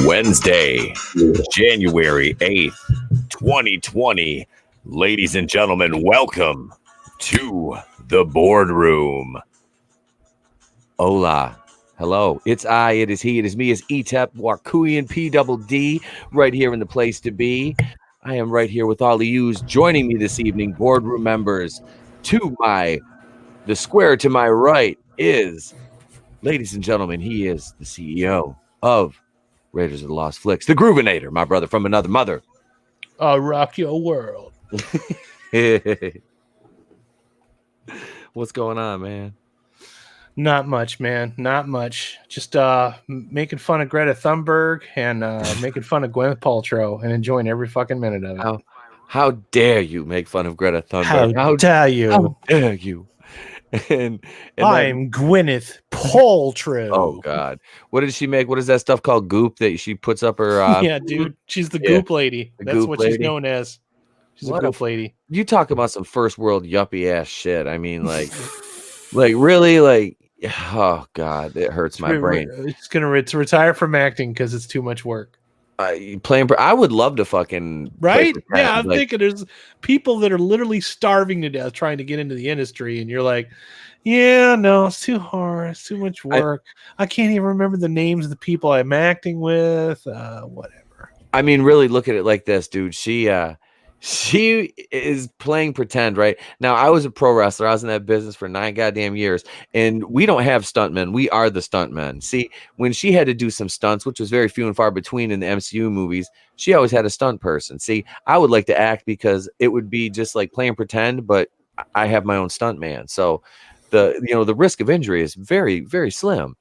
Wednesday, January 8th, 2020. Ladies and gentlemen, welcome to the boardroom. Hola. Hello. It's I, it is he, it is me, it's Etep Wakuian PDD, right here in the place to be. I am right here with all of yous joining me this evening, boardroom members. The square to my right is, ladies and gentlemen, he is the CEO of Raiders of the Lost Flicks, the Groovinator, my brother from another mother. I'll rock your world. What's going on, man? Not much, man. Not much. Just making fun of Greta Thunberg and making fun of Gwyneth Paltrow and enjoying every fucking minute of it. How dare you make fun of Greta Thunberg? How dare you? How dare you? and I'm Gwyneth Paltrow. Oh God, what did she make? What is that stuff called? Goop that she puts up her? Yeah, dude, she's the Goop lady. That's Goop what lady. she's known as. She's a Goop lady. You talk about some first world yuppie ass shit. I mean, like really, like, oh God, it hurts my brain. It's gonna retire from acting because it's too much work. I would love to fucking right. Yeah, I'm thinking there's people that are literally starving to death trying to get into the industry, and you're like, yeah, no, it's too hard, it's too much work. I can't even remember the names of the people I'm acting with. Whatever. I mean, really look at it like this, dude. She is playing pretend right now. I was a pro wrestler. I was in that business for 9 goddamn years, and we don't have stuntmen. We are the stuntmen. See, when she had to do some stunts, which was very few and far between in the MCU movies, she always had a stunt person. See, I would like to act because it would be just like playing pretend, but I have my own stunt man. So the risk of injury is very, very slim.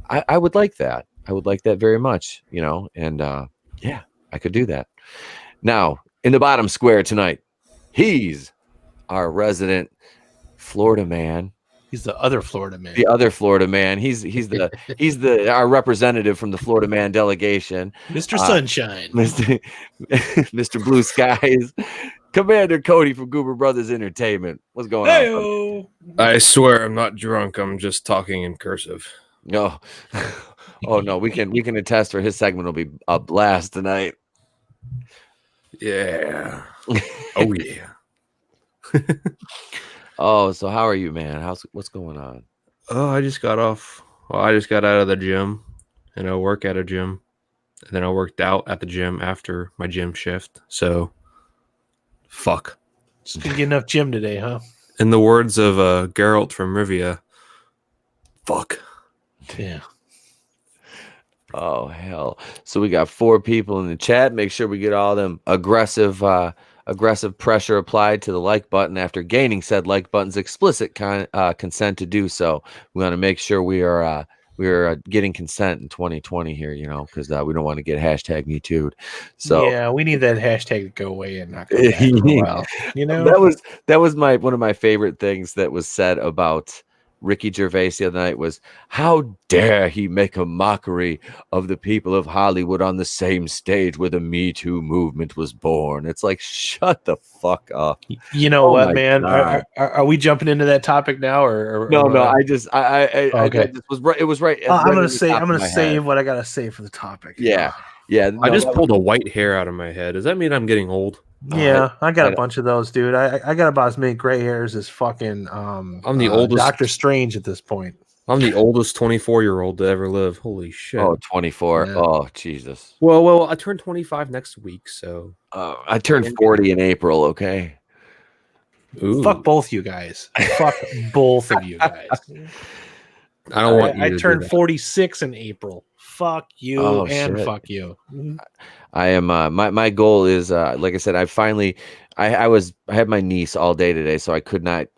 I would like that. I would like that very much, and yeah, I could do that. Now, in the bottom square tonight, he's our resident Florida man. He's the other Florida man. The other Florida man. He's our representative from the Florida man delegation. Mr. Sunshine. Mr. Blue Skies. Commander Cody from Goober Brothers Entertainment. What's going on? I swear I'm not drunk. I'm just talking in cursive. No. Oh no, we can attest for his segment will be a blast tonight. Yeah. Oh yeah. Oh, so how are you, man? What's going on? Oh, I just got off. Well, I just got out of the gym, and I work at a gym, and then I worked out at the gym after my gym shift. So, fuck. Just didn't get enough gym today, huh? In the words of Geralt from Rivia, fuck. Yeah. Oh hell! So we got 4 people in the chat. Make sure we get all them aggressive pressure applied to the like button after gaining said like button's explicit consent to do so. We want to make sure we are getting consent in 2020 here, because we don't want to get hashtag me too. So yeah, we need that hashtag to go away and not come back for a while. That was one of my favorite things that was said about Ricky Gervais the other night was, how dare he make a mockery of the people of Hollywood on the same stage where the Me Too movement was born. It's like, shut the fuck up. You know what, man? Are we jumping into that topic now, or no? I just was right. It was right. I'm gonna save what I gotta say for the topic. Yeah. No, I just pulled a white hair out of my head. Does that mean I'm getting old? Yeah, I got a bunch of those, dude. I got about as many gray hairs as fucking I'm the oldest Doctor Strange at this point. I'm the oldest 24-year-old to ever live. Holy shit. Oh, 24. Yeah. Oh, Jesus. Well, I turned 25 next week, so I turned 40 in April, okay? Ooh. Fuck both you guys. Fuck both of you guys. I don't want you I to turned do that. 46 in April. Fuck you and fuck you. I am my goal is like I said, I had my niece all day today, so I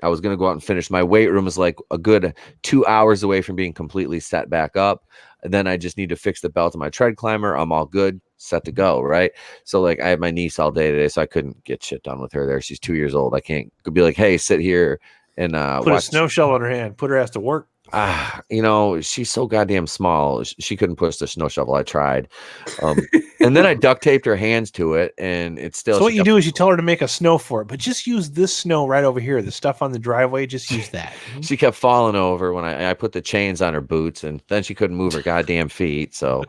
was gonna go out and finish. My weight room is like a good 2 hours away from being completely set back up. And then I just need to fix the belt of my tread climber. I'm all good, set to go, right? So like I had my niece all day today, so I couldn't get shit done with her there. She's 2 years old. I can't be like, hey, sit here and put a snow shovel in her hand, put her ass to work. She's so goddamn small. She couldn't push the snow shovel. I tried. And then I duct taped her hands to it, and it's still. So what you do is you tell her to make a snow fort, but just use this snow right over here. The stuff on the driveway, just use that. She kept falling over when I put the chains on her boots, and then she couldn't move her goddamn feet. So,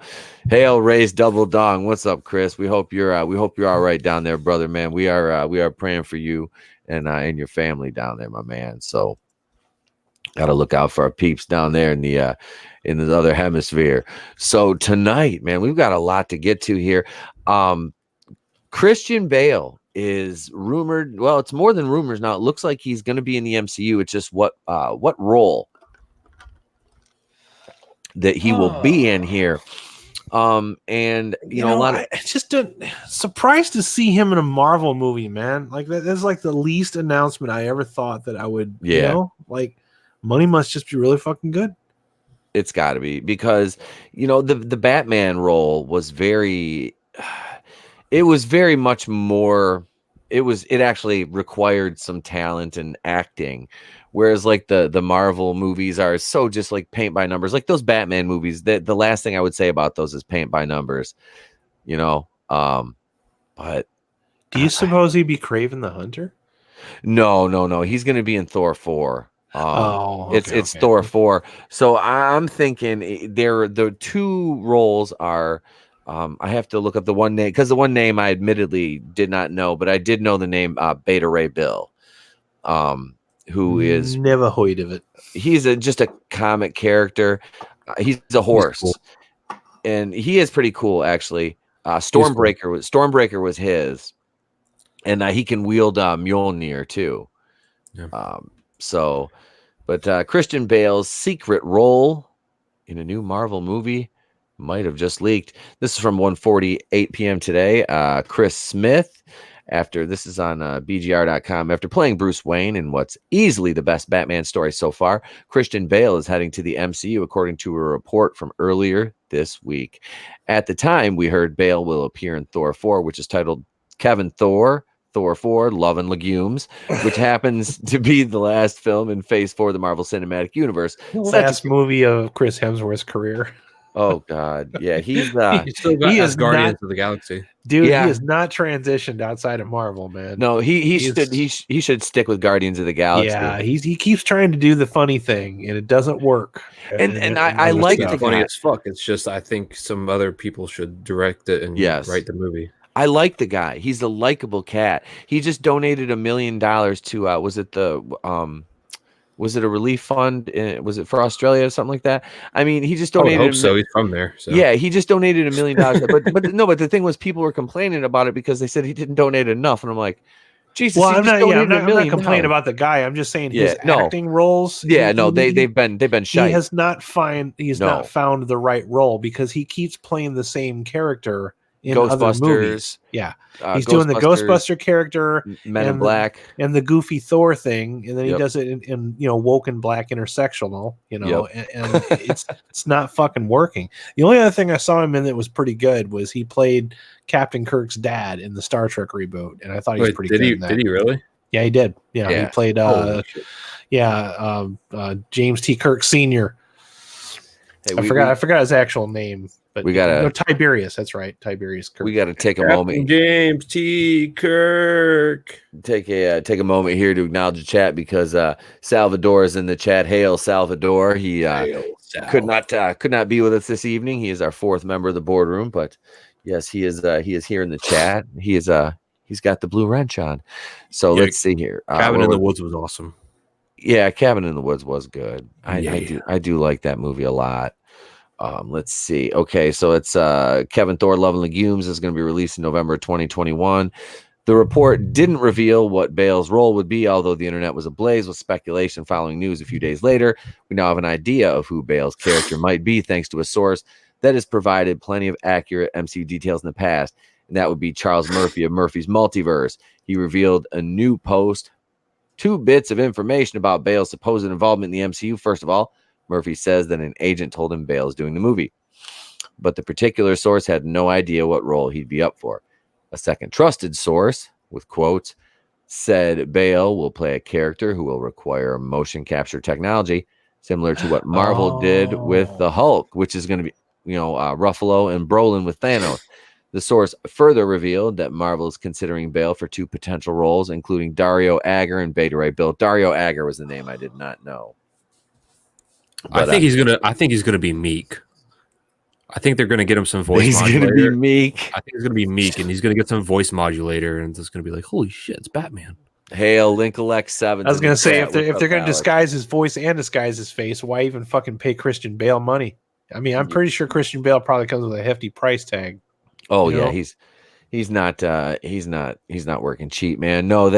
hail, raise, double dong. What's up, Chris? We hope you're all right down there, brother, man. We are praying for you and your family down there, my man. So, gotta look out for our peeps down there in the other hemisphere. So tonight, man, we've got a lot to get to here. Christian Bale is rumored. Well, it's more than rumors now. It looks like he's going to be in the MCU. It's just what role that he will be in here. And a lot of I just surprised to see him in a Marvel movie, man. Like that's like the least announcement I ever thought that I would. Yeah. Like money must just be really fucking good. It's got to be because the Batman role was very. It was very much more. It actually required some talent and acting, whereas like the Marvel movies are so just like paint by numbers. Like those Batman movies, the last thing I would say about those is paint by numbers, But do you suppose he'd be Kraven the Hunter? No. He's going to be in Thor 4. It's okay. Thor 4. So I'm thinking the two roles are. I have to look up the one name because the one name I admittedly did not know, but I did know the name Beta Ray Bill, who is never heard of it. He's just a comic character. He's a horse, cool. And he is pretty cool actually. Stormbreaker was his, and he can wield Mjolnir too. Yeah. But Christian Bale's secret role in a new Marvel movie might have just leaked. This is from 1:48 p.m. today. Chris Smith, this is on BGR.com. After playing Bruce Wayne in what's easily the best Batman story so far, Christian Bale is heading to the MCU, according to a report from earlier this week. At the time, we heard Bale will appear in Thor 4, which is titled Kevin Thor 4, Love and Legumes, which happens to be the last film in Phase 4 of the Marvel Cinematic Universe. Last movie of Chris Hemsworth's career. Oh God, yeah, he's still got Guardians of the Galaxy, dude. Yeah. He has not transitioned outside of Marvel, man. No, he should stick with Guardians of the Galaxy. Yeah, he keeps trying to do the funny thing, and it doesn't work. And I like the funny as fuck. It's just I think some other people should direct it and write the movie. I like the guy. He's a likable cat. He just donated $1 million to was it a relief fund? Was it for Australia or something like that? I mean, he just donated. I hope so. He's from there. So. Yeah, he just donated $1 million. but the thing was, people were complaining about it because they said he didn't donate enough, and I'm like, Jesus. Well, I'm not complaining about the guy. I'm just saying his acting roles. Yeah, they've been shy. He has not found the right role because he keeps playing the same character in other movies. Yeah, he's doing the Ghostbuster character, Men in Black, and the goofy Thor thing, and then he does it in woke and black intersectional. And it's not fucking working. The only other thing I saw him in that was pretty good was he played Captain Kirk's dad in the Star Trek reboot, and I thought he was pretty good. In that. Did he really? Yeah, he did. Yeah, he played. James T. Kirk Sr. Hey, I forgot his actual name. But we gotta Tiberius. That's right, Tiberius Kirk. We gotta take a moment. James T. Kirk. Take a moment here to acknowledge the chat because Salvador is in the chat. Hail Salvador! He could not be with us this evening. He is our fourth member of the boardroom, but yes, he is here in the chat. He's got the blue wrench on. So let's see here. Cabin in the Woods was awesome. Yeah, Cabin in the Woods was good. I do like that movie a lot. Let's see. Okay, so it's Kevin Thor Love and Legumes is going to be released in November 2021. The report didn't reveal what Bale's role would be, although the internet was ablaze with speculation following news a few days later. We now have an idea of who Bale's character might be thanks to a source that has provided plenty of accurate MCU details in the past, and that would be Charles Murphy of Murphy's Multiverse. He revealed a new post, 2 bits of information about Bale's supposed involvement in the MCU. First of all, Murphy says that an agent told him Bale is doing the movie, but the particular source had no idea what role he'd be up for. A second trusted source, with quotes, said Bale will play a character who will require motion capture technology similar to what Marvel did with the Hulk, which is going to be, Ruffalo and Brolin with Thanos. The source further revealed that Marvel is considering Bale for 2 potential roles, including Dario Agger and Beta Ray Bill. Dario Agger was the name I did not know. But, I think he's gonna be meek. I think they're gonna get him some voice modulator. He's gonna be meek. I think he's gonna be meek, and he's gonna get some voice modulator, and it's gonna be like, holy shit, it's Batman. Hail Linkalect 7. I was gonna say, if they're gonna disguise his voice and disguise his face, why even fucking pay Christian Bale money? I mean, I'm pretty sure Christian Bale probably comes with a hefty price tag. Oh yeah, he's not working cheap, man. No,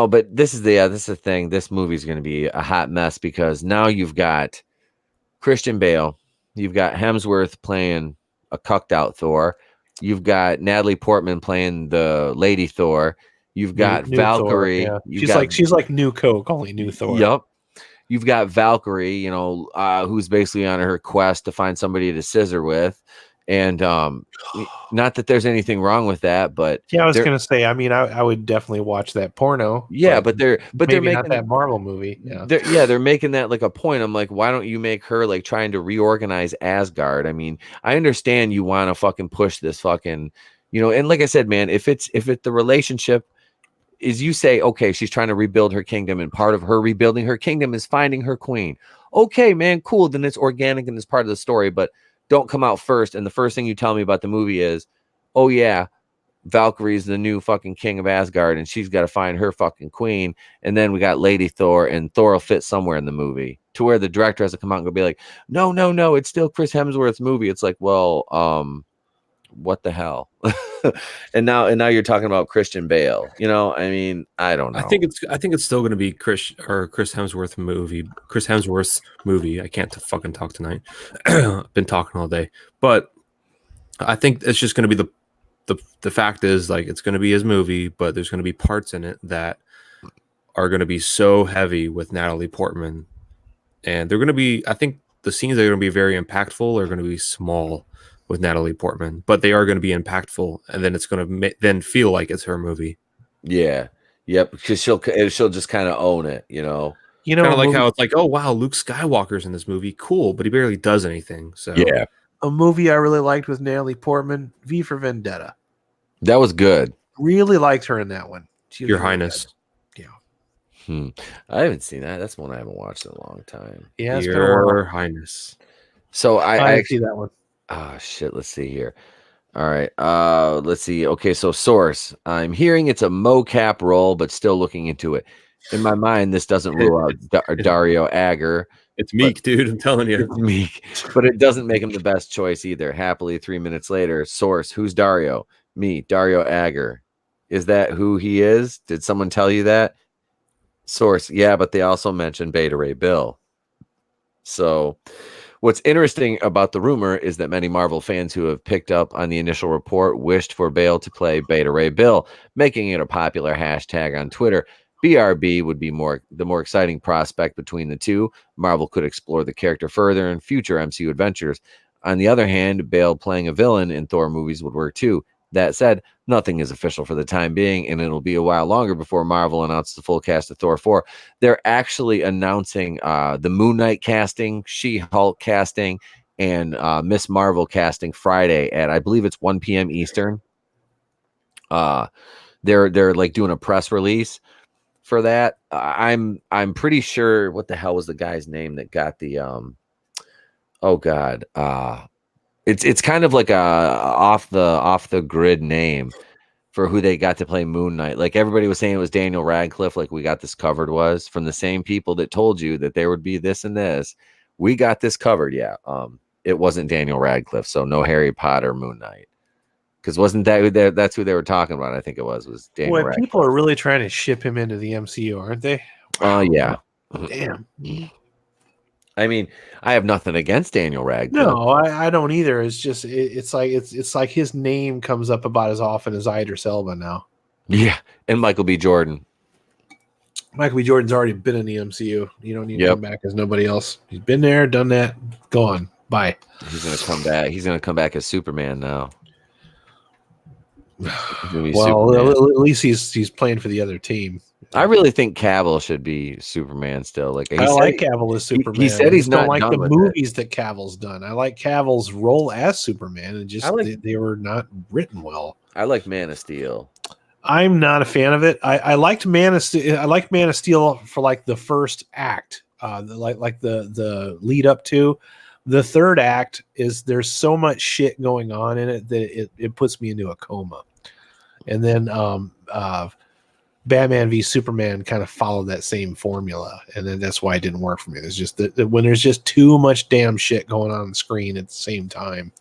but this is the thing. This movie's going to be a hot mess because now you've got Christian Bale, you've got Hemsworth playing a cucked out Thor, you've got Natalie Portman playing the Lady Thor, you've got new Valkyrie. Thor, yeah. She's like new Coke, only new Thor. Yep. You've got Valkyrie, who's basically on her quest to find somebody to scissor with. And not that there's anything wrong with that, but yeah, I was gonna say. I mean, I would definitely watch that porno. Yeah, but they're making not that Marvel movie. Yeah, they're making that like a point. I'm like, why don't you make her like trying to reorganize Asgard? I mean, I understand you want to fucking push this fucking, and like I said, man, if the relationship is, you say, okay, she's trying to rebuild her kingdom, and part of her rebuilding her kingdom is finding her queen. Okay, man, cool. Then it's organic and it's part of the story, but don't come out first, and the first thing you tell me about the movie is, oh yeah, Valkyrie's the new fucking king of Asgard, and she's got to find her fucking queen, and then we got Lady Thor, and Thor will fit somewhere in the movie, to where the director has to come out and go be like, no, it's still Chris Hemsworth's movie. It's like, well, what the hell? and now you're talking about Christian Bale. I mean, I don't know. I think it's still going to be Chris Hemsworth's movie. I can't fucking talk tonight. I've been talking all day, but I think it's just going to be the fact is, like, it's going to be his movie, but there's going to be parts in it that are going to be so heavy with Natalie Portman, and they're going to be, I think the scenes that are going to be very impactful are going to be small with Natalie Portman, but they are going to be impactful, and then it's going to then feel like it's her movie. Yeah, yep, because she'll just kind of own it, kind of like how it's like, oh wow, Luke Skywalker's in this movie, cool, but he barely does anything. So yeah, a movie I really liked with Natalie Portman, V for Vendetta. That was good. Really liked her in that one. Your Highness. Yeah. I haven't seen that. That's one I haven't watched in a long time. Yeah, Your Highness. So I see that one. Oh shit, let's see here. All right. Let's see. Okay, so source. I'm hearing it's a mocap role, but still looking into it. In my mind, this doesn't rule out Dario Agger. It's meek, dude. I'm telling you. It's meek. But it doesn't make him the best choice either. Happily, 3 minutes later, source. Who's Dario? Me, Dario Agger. Is that who he is? Did someone tell you that? Source. Yeah, but they also mentioned Beta Ray Bill. So what's interesting about the rumor is that many Marvel fans who have picked up on the initial report wished for Bale to play Beta Ray Bill, making it a popular hashtag on Twitter. BRB would be the more exciting prospect between the two. Marvel could explore the character further in future MCU adventures. On the other hand, Bale playing a villain in Thor movies would work too. That said, nothing is official for the time being, and it'll be a while longer before Marvel announces the full cast of Thor 4. They're actually announcing the Moon Knight casting, She-Hulk casting, and Miss Marvel casting Friday at, I believe it's 1 p.m. Eastern. They're like doing a press release for that. I'm pretty sure, what the hell was the guy's name that got the it's kind of like a off the grid name for who they got to play Moon Knight. Like everybody was saying it was Daniel Radcliffe, like We Got This Covered was, from the same people that told you that there would be this and this. We got this covered. Yeah. It wasn't Daniel Radcliffe, so no Harry Potter Moon Knight. Because wasn't that's who they were talking about? I think it was Daniel Radcliffe. People are really trying to ship him into the MCU, aren't they? Oh yeah. Damn. I mean, I have nothing against Daniel Radcliffe. No, I don't either. It's just it's like his name comes up about as often as Idris Elba now. Yeah, and Michael B. Jordan. Michael B. Jordan's already been in the MCU. You don't need to come back as nobody else. He's been there, done that, gone. Bye. He's gonna come back. He's gonna come back as Superman now. Well, Superman. At least he's playing for the other team. I really think Cavill should be Superman still. Like I like Cavill as Superman. He said I he's just don't not like done the with it. movies that Cavill's done. I like Cavill's role as Superman, and just they were not written well. I like Man of Steel. I'm not a fan of it. I liked Man of Steel. I like Man of Steel for like the first act, like the lead up to. The third act is there's so much shit going on in it that it puts me into a coma. And then Batman v Superman kind of followed that same formula, and then that's why it didn't work for me. There's just that when there's just too much damn shit going on the screen at the same time,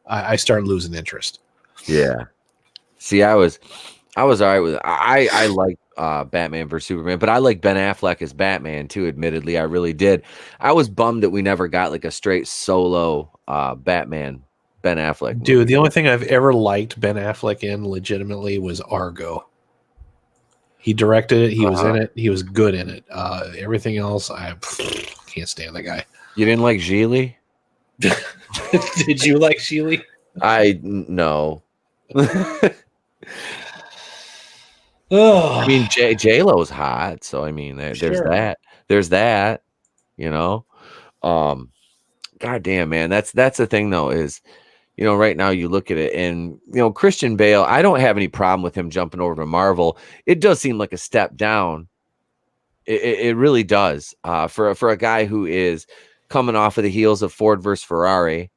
I start losing interest. Yeah. See, I was all right with it. I like Batman vs Superman, but I like Ben Affleck as Batman too. Admittedly, I really did. I was bummed that we never got like a straight solo Batman Ben Affleck movie. Dude, the only thing I've ever liked Ben Affleck in legitimately was Argo. He directed it. He was in it. He was good in it. Everything else, I can't stand that guy. You didn't like Gigli? Did you like Gigli? No. Oh, I mean, J Lo's hot, so I mean, there's that. There's that. You know, God damn, man, that's the thing though. Is right now you look at it, and Christian Bale. I don't have any problem with him jumping over to Marvel. It does seem like a step down. It really does. For a guy who is coming off of the heels of Ford versus Ferrari,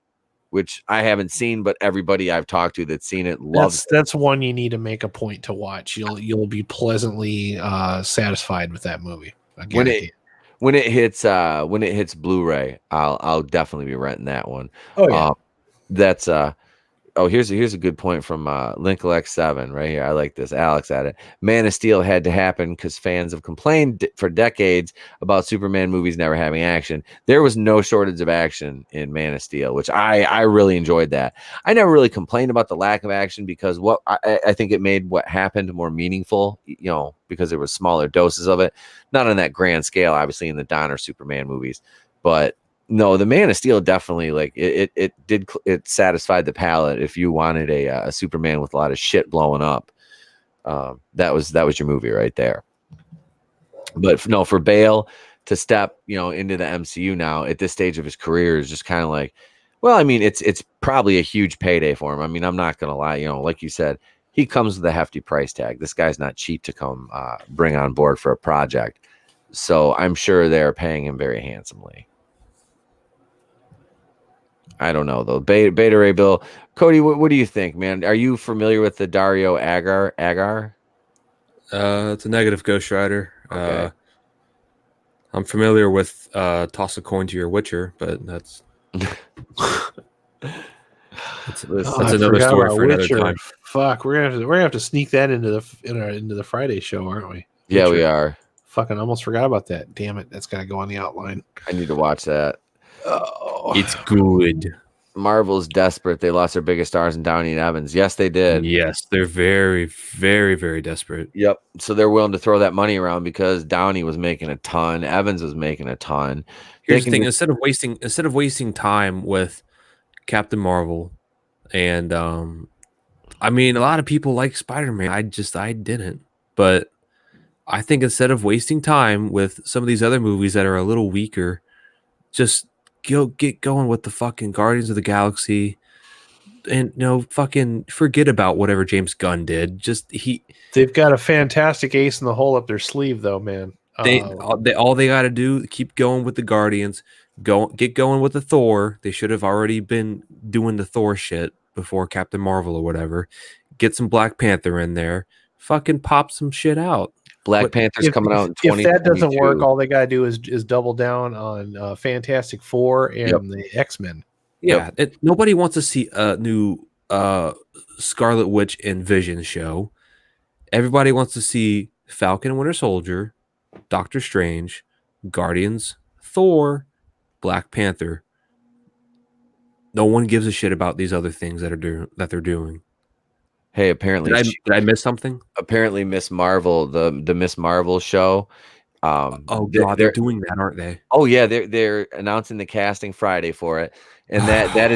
which I haven't seen, but everybody I've talked to that's seen it loves. That's one you need to make a point to watch. You'll be pleasantly satisfied with that movie. When it hits Blu-ray, I'll definitely be renting that one. Oh yeah, that's here's a good point from Linklex7 right here. I like this. Alex at it. Man of Steel had to happen because fans have complained for decades about Superman movies never having action. There was no shortage of action in Man of Steel, which I really enjoyed that. I never really complained about the lack of action because I think it made what happened more meaningful, because there was smaller doses of it, not on that grand scale, obviously in the Donner Superman movies, but no, the Man of Steel definitely it satisfied the palate. If you wanted a Superman with a lot of shit blowing up, that was your movie right there. But no, for Bale to step into the MCU now at this stage of his career is just kind of like, well, I mean, it's probably a huge payday for him. I mean, I'm not gonna lie, like you said, he comes with a hefty price tag. This guy's not cheap to come bring on board for a project, so I'm sure they're paying him very handsomely. I don't know though. Beta Ray Bill, Cody, what do you think, man? Are you familiar with the Dario Agar? It's a negative Ghost Rider. Okay. I'm familiar with Toss a Coin to Your Witcher, but that's another story for another time. Fuck, we're gonna have to sneak that into the Friday show, aren't we? Yeah, we are. Fucking almost forgot about that. Damn it, that's gotta go on the outline. I need to watch that. Oh, it's good. Marvel's desperate. They lost their biggest stars in Downey and Evans. Yes, they did. Yes, they're very, very, very desperate. Yep. So they're willing to throw that money around because Downey was making a ton. Evans was making a ton. Here's the thing: instead of wasting time with Captain Marvel, and I mean, a lot of people like Spider-Man. I didn't, but I think instead of wasting time with some of these other movies that are a little weaker, just get going with the fucking Guardians of the Galaxy, and fucking forget about whatever James Gunn did. They've got a fantastic ace in the hole up their sleeve, though, man. All they got to do, keep going with the Guardians, get going with the Thor. They should have already been doing the Thor shit before Captain Marvel or whatever. Get some Black Panther in there, fucking pop some shit out. Black Panther's coming out in 2022. If that doesn't work, all they gotta do is double down on Fantastic Four and the X-Men. Yeah, nobody wants to see a new Scarlet Witch and Vision show. Everybody wants to see Falcon and Winter Soldier, Doctor Strange, Guardians, Thor, Black Panther. No one gives a shit about these other things that they're doing. Hey, apparently, did I miss something? Apparently, Miss Marvel, the Miss Marvel show, Oh god, they're doing that, aren't they? Oh yeah, they're announcing the casting Friday for it, and that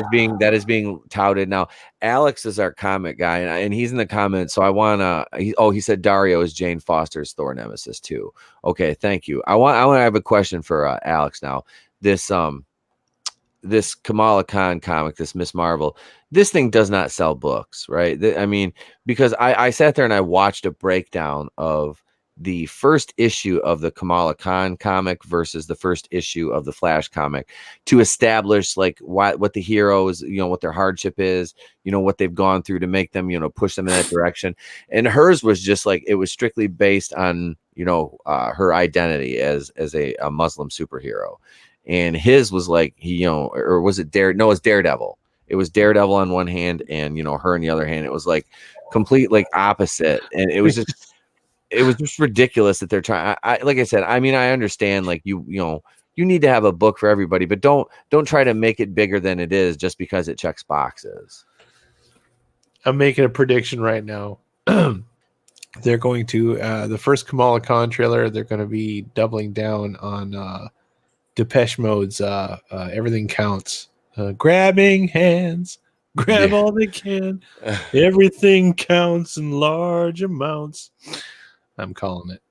is being touted now. Alex is our comic guy, and he's in the comments. So I wanna. He said Dario is Jane Foster's Thor nemesis too. Okay, thank you. I want to have a question for Alex now. This Kamala Khan comic, this Miss Marvel, this thing does not sell books, right? I mean, because I sat there and I watched a breakdown of the first issue of the Kamala Khan comic versus the first issue of the Flash comic to establish like what the heroes, what their hardship is, what they've gone through to make them, push them in that direction. And hers was just like, it was strictly based on, her identity as a Muslim superhero. And his was like, or was it No, it's Daredevil. It was Daredevil on one hand and, her on the other hand. It was like complete, like opposite. And it was just ridiculous that they're trying. Like I said, I mean, I understand like you need to have a book for everybody, but don't try to make it bigger than it is just because it checks boxes. I'm making a prediction right now. They're going to, the first Kamala Khan trailer, they're going to be doubling down on, Depeche Mode's Everything Counts. Grabbing hands, grab all they can. Everything counts in large amounts. I'm calling it.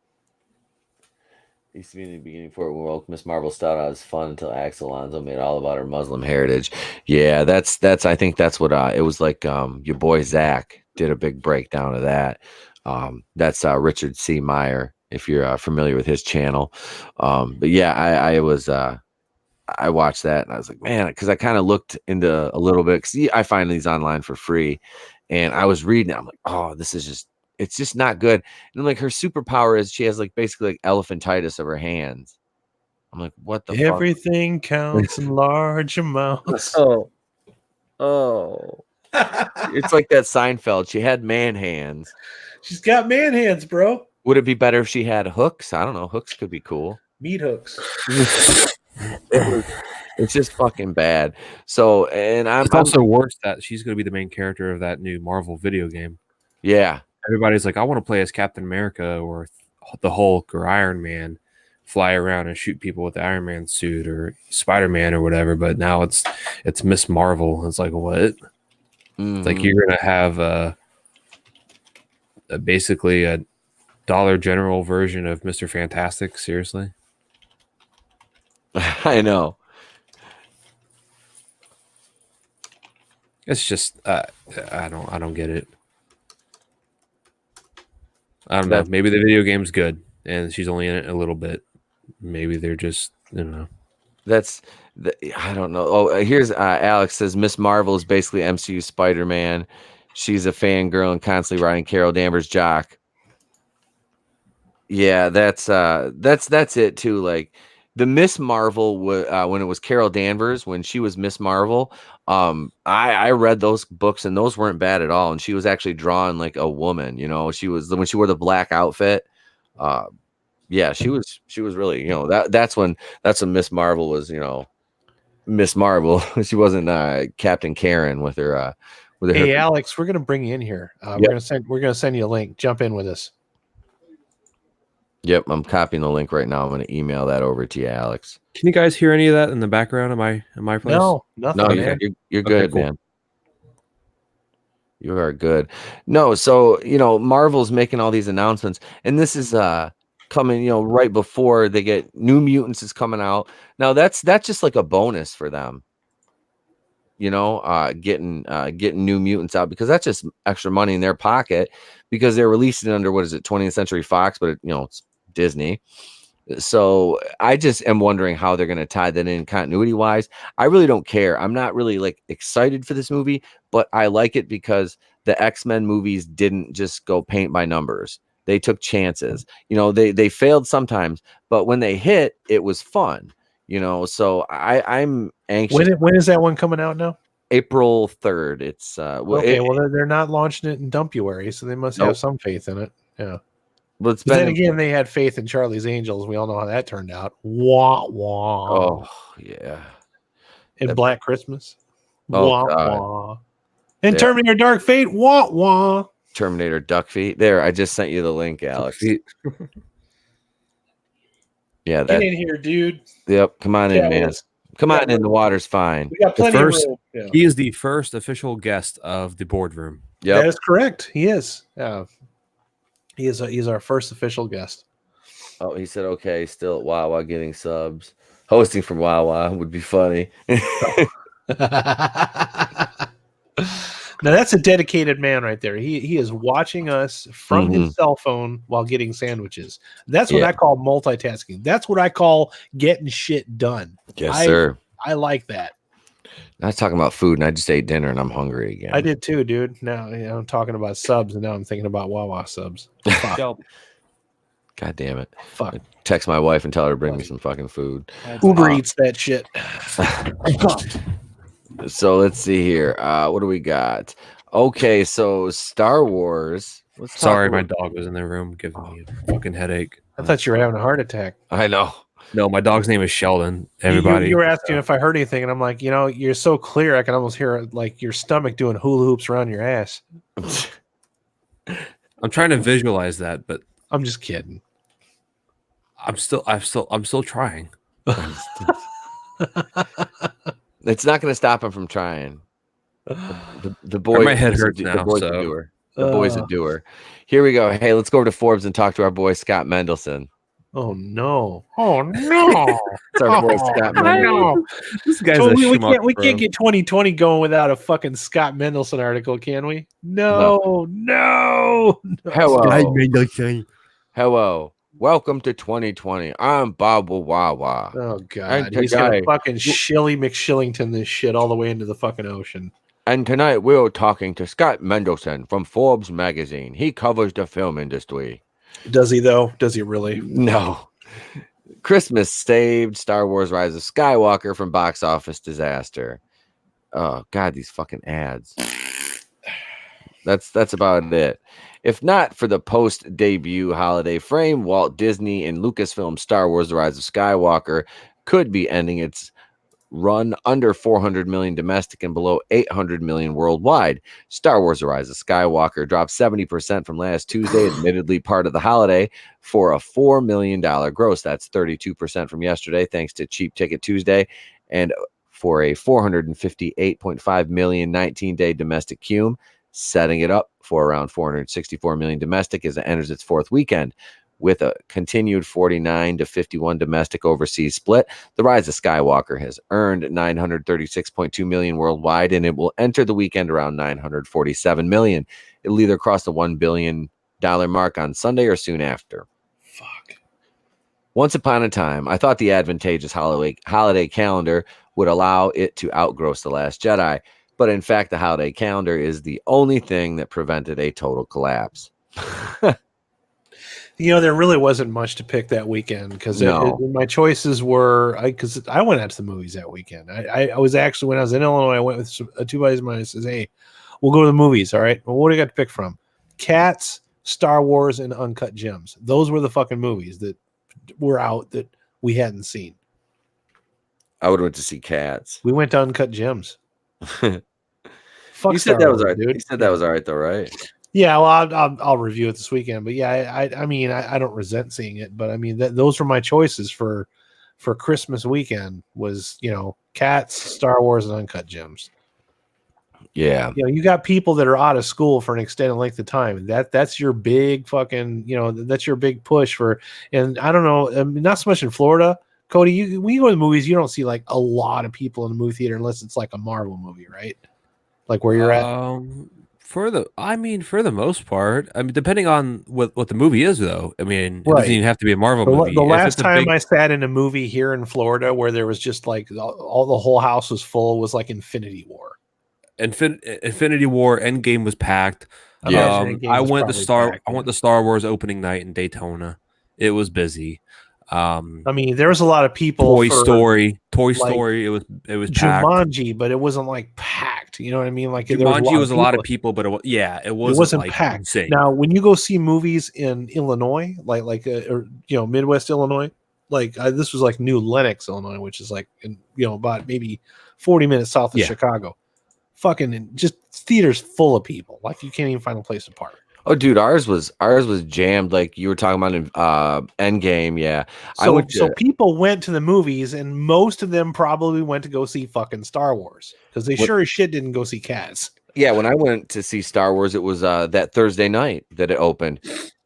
Used to be in the beginning for it when Miss Marvel started out as fun until Axel Alonso made it all about her Muslim heritage. Yeah, that's I think that's what it was like. Your boy Zach did a big breakdown of that. That's Richard C. Meyer, if you're familiar with his channel. But yeah, I watched that and I was like, man, because I kind of looked into a little bit. Cause I find these online for free, and I was reading it. I'm like, oh, it's just not good. And like her superpower is she has like basically like elephantitis of her hands. I'm like, what the Everything counts in large amounts. Oh. It's like that Seinfeld. She had man hands. She's got man hands, bro. Would it be better if she had hooks? I don't know. Hooks could be cool. Meat hooks. It's just fucking bad. So, and it's also worse that she's going to be the main character of that new Marvel video game. Yeah. Everybody's like, I want to play as Captain America or the Hulk or Iron Man, fly around and shoot people with the Iron Man suit or Spider-Man or whatever. But now it's Miss Marvel. It's like, what? Mm-hmm. It's like you're going to have basically a Dollar General version of Mr. Fantastic. Seriously? I know. It's just I don't get it. I don't know. Maybe the video game's good and she's only in it a little bit. Maybe they're just, I don't know. I don't know. Oh, here's Alex says Miss Marvel is basically MCU Spider-Man. She's a fangirl and constantly riding Carol Danvers' jock. Yeah, that's it too. Like the Miss Marvel when it was Carol Danvers, when she was Miss Marvel, I read those books and those weren't bad at all. And she was actually drawn like a woman, she was when she wore the black outfit. Yeah, she was really, that's when Miss Marvel was, Miss Marvel. She wasn't Captain Karen with her Hey Alex, we're gonna bring you in here. Yep. We're gonna send you a link. Jump in with us. Yep, I'm copying the link right now. I'm going to email that over to you, Alex. Can you guys hear any of that in the background? Am I place? No, nothing. No, you're good, okay, cool. Man. You are good. No, so Marvel's making all these announcements, and this is coming, right before they get New Mutants is coming out. Now that's just like a bonus for them. Getting New Mutants out because that's just extra money in their pocket because they're releasing it under 20th Century Fox, but it's Disney. So I just am wondering how they're going to tie that in continuity wise. I really don't care. I'm not really like excited for this movie, but I like it because the X-Men movies didn't just go paint by numbers. They took chances. They failed sometimes, but when they hit, it was fun. So I'm anxious. When is that one coming out now? April 3rd. It's okay. Well, they're not launching it in Dumpuary, so they must have some faith in it. Yeah. But then again, they had faith in Charlie's Angels. We all know how that turned out. Wah wah. Oh yeah. And Black Christmas. Oh, wah wah. And Terminator Dark Fate. Wah wah. Terminator Duck Feet. There, I just sent you the link, Alex. Yeah, Get in here, dude. Yep, come on in, man. Let's- Come Yeah, on in. The water's fine. We got The plenty first- of room. Yeah. He is the first official guest of the boardroom. Yep. That is correct. He is. He's our first official guest. Oh, he said, okay, still at Wawa getting subs. Hosting from Wawa would be funny. Now that's a dedicated man right there. He is watching us from his cell phone while getting sandwiches. That's what Yeah. I call multitasking. That's what I call getting shit done. Yes, sir. I like that. I was talking about food, and I just ate dinner, and I'm hungry again. I did too, dude. Now I'm talking about subs, and now I'm thinking about Wawa subs. Fuck. God damn it. Fuck. Text my wife and tell her to bring me some fucking food. Uber eats that shit. So let's see here. What do we got? Okay, so Star Wars. Let's talk Sorry, my about- dog was in the room giving me a fucking headache. I thought you were having a heart attack. I know. No, my dog's name is Sheldon. Everybody. You were asking if I heard anything, and I'm like, you're so clear, I can almost hear like your stomach doing hula hoops around your ass. I'm trying to visualize that, but I'm just kidding. I'm still trying. It's not going to stop him from trying. The boy, My head hurts the now, boy's so- a doer. The boy's a doer. Here we go. Hey, let's go over to Forbes and talk to our boy Scott Mendelson. Oh no! Oh no! It's our boy Scott Mendelson. no. This guy's So a we schmuck, bro. can't get 2020 going without a fucking Scott Mendelson article, can we? No. Hello. Hello. Welcome to 2020. I'm Bob Wawa. Oh And god, he's gonna today- fucking Shilly McShillington this shit all the way into the fucking ocean. And tonight we're talking to Scott Mendelson from Forbes magazine. He covers the film industry. Does he though? Does he really? No. Christmas saved Star Wars Rise of Skywalker from box office disaster. Oh god, these fucking ads. That's about it. If not for the post-debut holiday frame, Walt Disney and Lucasfilm Star Wars The Rise of Skywalker could be ending its run under 400 million domestic and below 800 million worldwide. Star Wars The Rise of Skywalker dropped 70% from last Tuesday, admittedly part of the holiday, for a $4 million gross. That's 32% from yesterday, thanks to Cheap Ticket Tuesday, and for a 458.5 million 19-day domestic cum, setting it up for around 464 million domestic as it enters its fourth weekend. With a continued 49 to 51 domestic overseas split, The Rise of Skywalker has earned 936.2 million worldwide, and it will enter the weekend around 947 million. It'll either cross the $1 billion mark on Sunday or soon after. Fuck. Once upon a time, I thought the advantageous holiday calendar would allow it to outgross The Last Jedi, but in fact, the holiday calendar is the only thing that prevented a total collapse. There really wasn't much to pick that weekend because my choices were because I went out to the movies that weekend. I was actually, when I was in Illinois, I went with two buddies of mine and says, "Hey, we'll go to the movies. All right. Well, what do you got to pick from? Cats, Star Wars, and Uncut Gems. Those were the fucking movies that were out that we hadn't seen. I would have went to see Cats. We went to Uncut Gems. You Fuck said Star that was Wars, all right. dude. You said that was all right, though, right? Yeah, well, I'll review it this weekend, but yeah, I mean, I don't resent seeing it, but I mean, those were my choices for Christmas weekend was, Cats, Star Wars, and Uncut Gems. Yeah. You got people that are out of school for an extended length of time. That's your big fucking, that's your big push for, and I don't know, not so much in Florida. Cody, when you go to the movies, you don't see like a lot of people in the movie theater unless it's like a Marvel movie, right? Like where you're at. For the most part, depending on what the movie is, though. It Right. doesn't even have to be a Marvel movie. The If last it's a time big- I sat in a movie here in Florida where there was just like all the whole house was full was like Infinity War. Infinity War Endgame was packed. Yeah. Endgame I was went probably packed, I went to Star Wars opening night in Daytona. It was busy. I mean, there was a lot of people. Toy for Story. like, It was packed. Jumanji, but it wasn't like packed. You know what I mean? Like Jumanji was a lot of people, but it wasn't like packed. insane. Now, when you go see movies in Illinois, Midwest Illinois, this was like New Lenox, Illinois, which is like about maybe 40 minutes south of Yeah. Chicago. Fucking just theaters full of people. Like you can't even find a place to park. Oh, dude, ours was jammed like you were talking about in Endgame. Yeah, I went So to people went to the movies, and most of them probably went to go see fucking Star Wars because they what, sure as shit didn't go see Cats. yeah, when I went to see Star Wars, it was that Thursday night that it opened,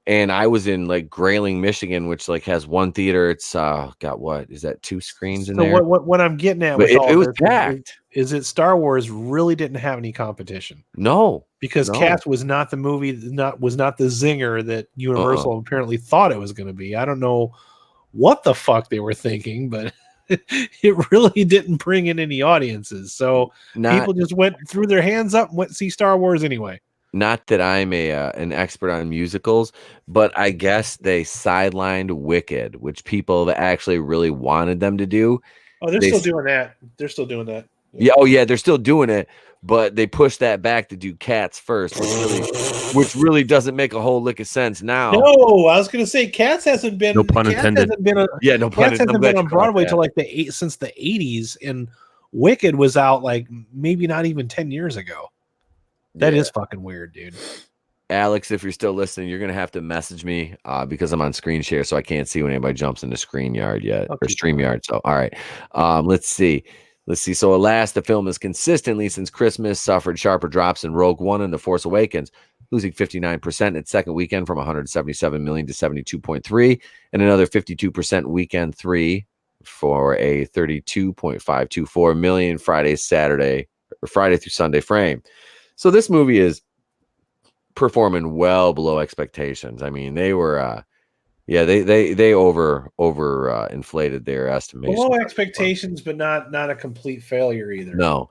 and I was in like Grayling, Michigan, which like has one theater. It's got what is that, two screens in So there? what I'm getting at But with all it was this packed. is that Star Wars really didn't have any competition No, because no. Cats was not the movie, was not the zinger that Universal apparently thought it was going to be. I don't know what the fuck they were thinking, but it really didn't bring in any audiences. So Not people just threw their hands up and went to see Star Wars anyway. not that I'm a an expert on musicals, but I guess they sidelined Wicked, which people that actually really wanted them to do. Oh, they're They still s- doing that. They're still doing that. yeah, oh yeah, they're still doing it, but they pushed that back to do Cats first, which really doesn't make a whole lick of sense now. No, I was gonna say Cats hasn't been No pun intended. Yeah, no pun Cats intended. I'm hasn't glad been you on caught Broadway that. till like since the 80s, and Wicked was out like maybe not even 10 years ago. That Yeah. is fucking weird, dude. Alex, if you're still listening, you're gonna have to message me because I'm on screen share, so I can't see when anybody jumps into ScreenYard yet I'll or keep StreamYard. So, all right, let's see. So, alas, the film has consistently since Christmas suffered sharper drops in Rogue One and The Force Awakens, losing 59% in its second weekend from 177 million to 72.3, and another 52% weekend three for a 32.524 million Friday through Sunday frame. So, this movie is performing well below expectations. I mean, they were they over inflated their estimation. below expectations, but not a complete failure either. No,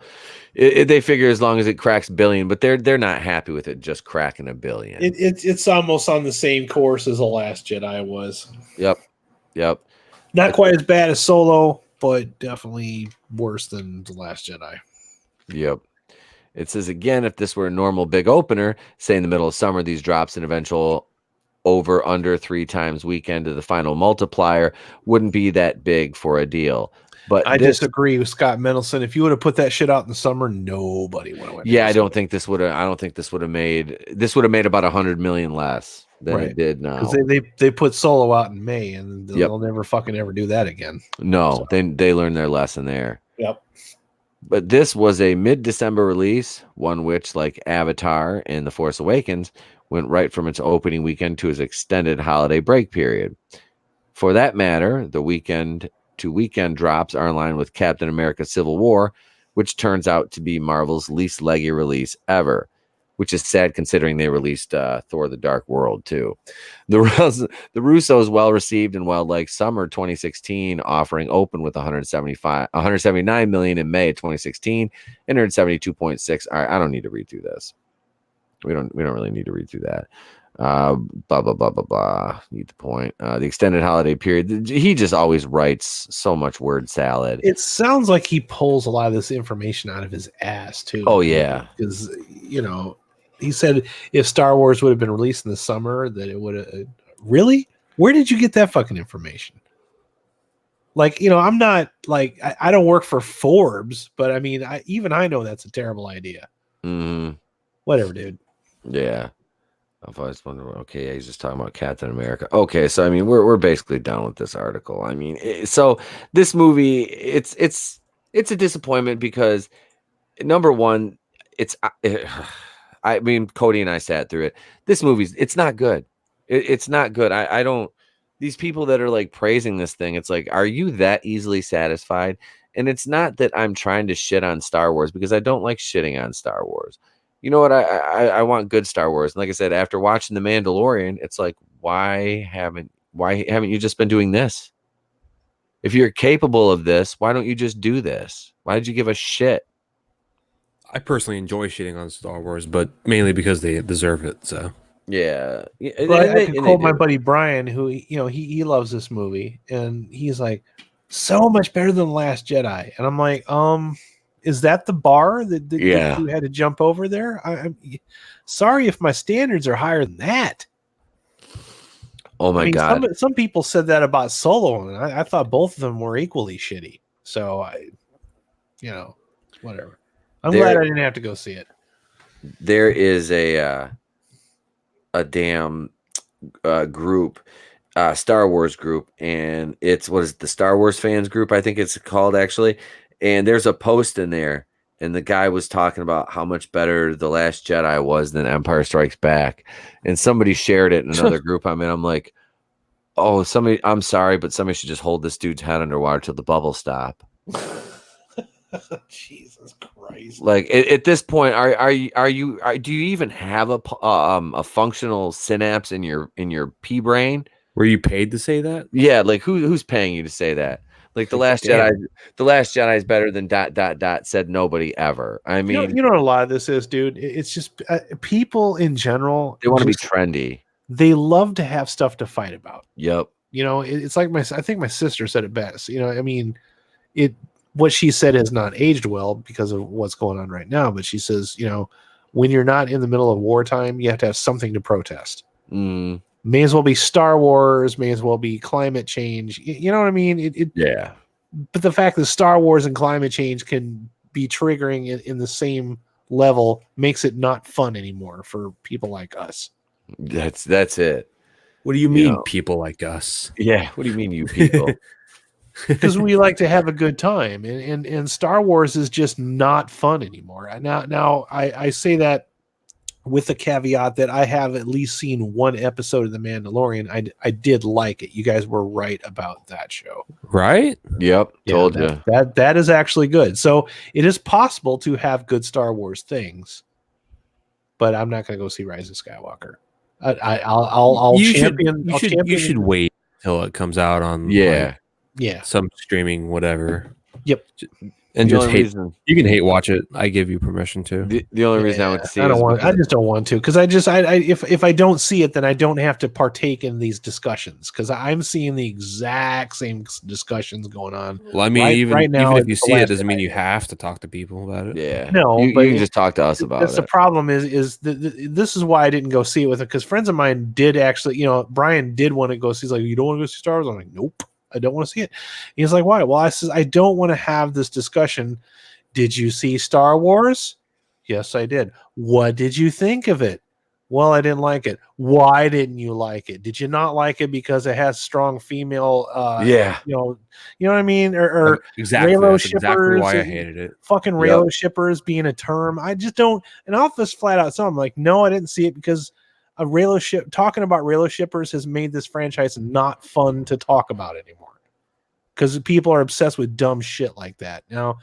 they figure as long as it cracks billion, but they're not happy with it just cracking a billion. It's almost on the same course as The Last Jedi was. Yep. Not quite as bad as Solo, but definitely worse than The Last Jedi. Yep. It says again, if this were a normal big opener, say in the middle of summer, these drops in eventual over under 3 times weekend to the final multiplier wouldn't be that big for a deal. But I this, disagree with Scott Mendelson. If you would have put that shit out in the summer, nobody would have went. yeah, I don't think this would have made about 100 million less than Right. it did now. Because they put Solo out in May, and Yep. they'll never fucking ever do that again. No, they learned their lesson there. Yep. But this was a mid-December release, one which, like Avatar and The Force Awakens, went right from its opening weekend to its extended holiday break period. For that matter, the weekend-to-weekend drops are in line with Captain America: Civil War, which turns out to be Marvel's least leggy release ever, which is sad considering they released Thor: The Dark World too. The Russos well received and well liked summer 2016 offering opened with 179 million in May of 2016 and earned 72.6. All right, I don't need to read through this. We don't really need to read through that. Blah blah blah blah blah. Need the point. The extended holiday period. He just always writes so much word salad. It sounds like he pulls a lot of this information out of his ass too. Oh yeah, because he said if Star Wars would have been released in the summer, that it would have. Really? Where did you get that fucking information? Like, I'm not like I don't work for Forbes, but I mean, I know that's a terrible idea. Mm-hmm. Whatever, dude. Yeah. I've always wondered. Okay, yeah, he's just talking about Captain America. Okay, so I mean, we're basically done with this article. I mean, so this movie, it's a disappointment because number one, I mean, Cody and I sat through it. This movie's it's not good. It's not good. I don't. These people that are like praising this thing, it's like, are you that easily satisfied? And it's not that I'm trying to shit on Star Wars because I don't like shitting on Star Wars. You know what? I want good Star Wars. And like I said, after watching The Mandalorian, it's like, why haven't you just been doing this? If you're capable of this, why don't you just do this? Why did you give a shit? I personally enjoy shitting on Star Wars, but mainly because they deserve it. So Yeah. Well, I can quote my buddy Brian, who he loves this movie, and he's like, so much better than Last Jedi, and I'm like, is that the bar that you had to jump over there? I'm sorry if my standards are higher than that. Oh my God. Some people said that about Solo, and I thought both of them were equally shitty. So whatever. I'm glad I didn't have to go see it. There is a a damn group, Star Wars group, and it's what is it, the Star Wars fans group, I think it's called actually. And there's a post in there, and the guy was talking about how much better The Last Jedi was than Empire Strikes Back, and somebody shared it in another group I'm in. I'm like, oh, somebody, I'm sorry, but somebody should just hold this dude's head underwater till the bubbles stop. Jesus Christ! Like at this point, do you even have a functional synapse in your pea brain? Were you paid to say that? Yeah, like who's paying you to say that? Like the Last Damn. Jedi, the Last Jedi is better than ... said nobody ever. I mean, You know what a lot of this is, dude. It's just people in general. they want to be just- trendy. They love to have stuff to fight about. Yep. You know, it's like I think my sister said it best. You know, I mean, what she said has not aged well because of what's going on right now. But she says, you know, when you're not in the middle of wartime, you have to have something to protest. Mm, May as well be Star Wars. May as well be climate change. You know what I mean? yeah. But the fact that Star Wars and climate change can be triggering in the same level makes it not fun anymore for people like us. That's it. What do you mean, know. people like us? Yeah. What do you mean, you people? Because we like to have a good time, and Star Wars is just not fun anymore. Now I say that with the caveat that I have at least seen one episode of The Mandalorian. I did like it. You guys were right about that show. Right? Yep. Told you. That is actually good. So it is possible to have good Star Wars things, but I'm not going to go see Rise of Skywalker. I'll champion. You should wait till it comes out on Yeah. Yeah. some streaming whatever. Yep. And The just only hate. reason- You can hate watch it. I give you permission to. The only reason I went to see I it don't is want. I because- just don't want to because if I don't see it, then I don't have to partake in these discussions because I'm seeing the exact same discussions going on. Well, I mean, right now, even if you it's The see it, Last doesn't mean Jedi. you have to talk to people about it. Yeah. No, you but can just talk to us about That's the it. problem. Is this is why I didn't go see it with it because friends of mine did actually. You know, Brian did want to go see. He's like, you don't want to go see Star Wars? I'm like, nope, I don't want to see it. He's like, why? Well, I says I don't want to have this discussion. Did you see Star Wars? Yes, I did. What did you think of it? Well, I didn't like it. Why didn't you like it? Did you not like it because it has strong female? Yeah. You know what I mean? Or Exactly. Raylo That's exactly shippers why I and- hated it. fucking Raylo shippers being a term. I just don't. And I'll just flat out tell them like, no, I didn't see it because a Raylo ship talking about Raylo shippers has made this franchise not fun to talk about anymore because people are obsessed with dumb shit like that. Now,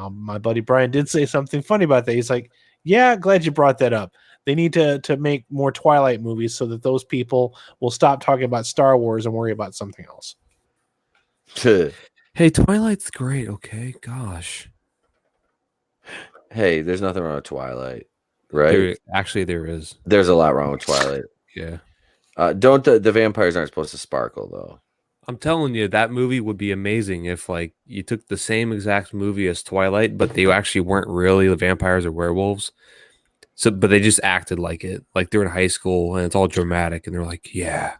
my buddy Brian did say something funny about that. He's like, yeah, glad you brought that up. They need to make more Twilight movies so that those people will stop talking about Star Wars and worry about something else. Hey, Twilight's great. Okay, gosh. Hey, there's nothing wrong with Twilight, right? There is. There's a lot wrong with Twilight. Yeah. Don't the vampires aren't supposed to sparkle though? I'm telling you, that movie would be amazing if like you took the same exact movie as Twilight, but they actually weren't really vampires or werewolves. So, but they just acted like it, like they're in high school and it's all dramatic, and they're like, "Yeah,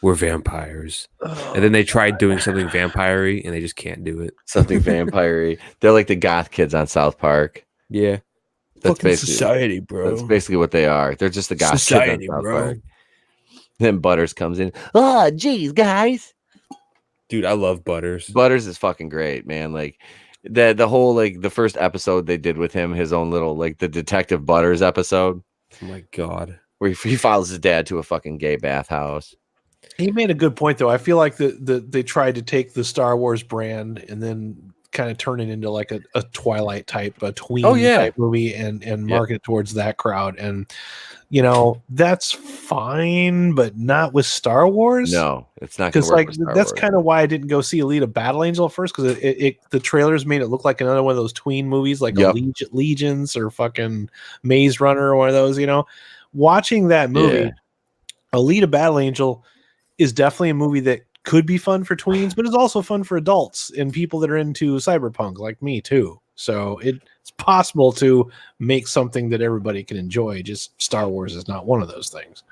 we're vampires." And then they tried doing something vampire-y, and they just can't do it. Something vampire-y. They're like the goth kids on South Park. Yeah, That's basically society, bro. That's basically what they are. They're just the goth Society, kids on South bro. Park. Then Butters comes in. Oh, geez, guys. Dude, I love Butters. Butters is fucking great, man. Like the whole like the first episode they did with him, his own little like the Detective Butters episode, Oh my god. where he follows his dad to a fucking gay bathhouse. He made a good point, though. I feel like they tried to take the Star Wars brand and then kind of turn it into like a Twilight type, a tween type movie, and market it towards that crowd. And you know that's fine, but not with Star Wars. No, it's not because gonna work like with Star that's Wars. kind of why I didn't go see Alita Battle Angel at first because the trailers made it look like another one of those tween movies, like a Legions or fucking Maze Runner or one of those. You know, watching that movie, Alita Battle Angel is definitely a movie that could be fun for tweens, but it's also fun for adults and people that are into cyberpunk like me too. So it's possible to make something that everybody can enjoy. Just Star Wars is not one of those things.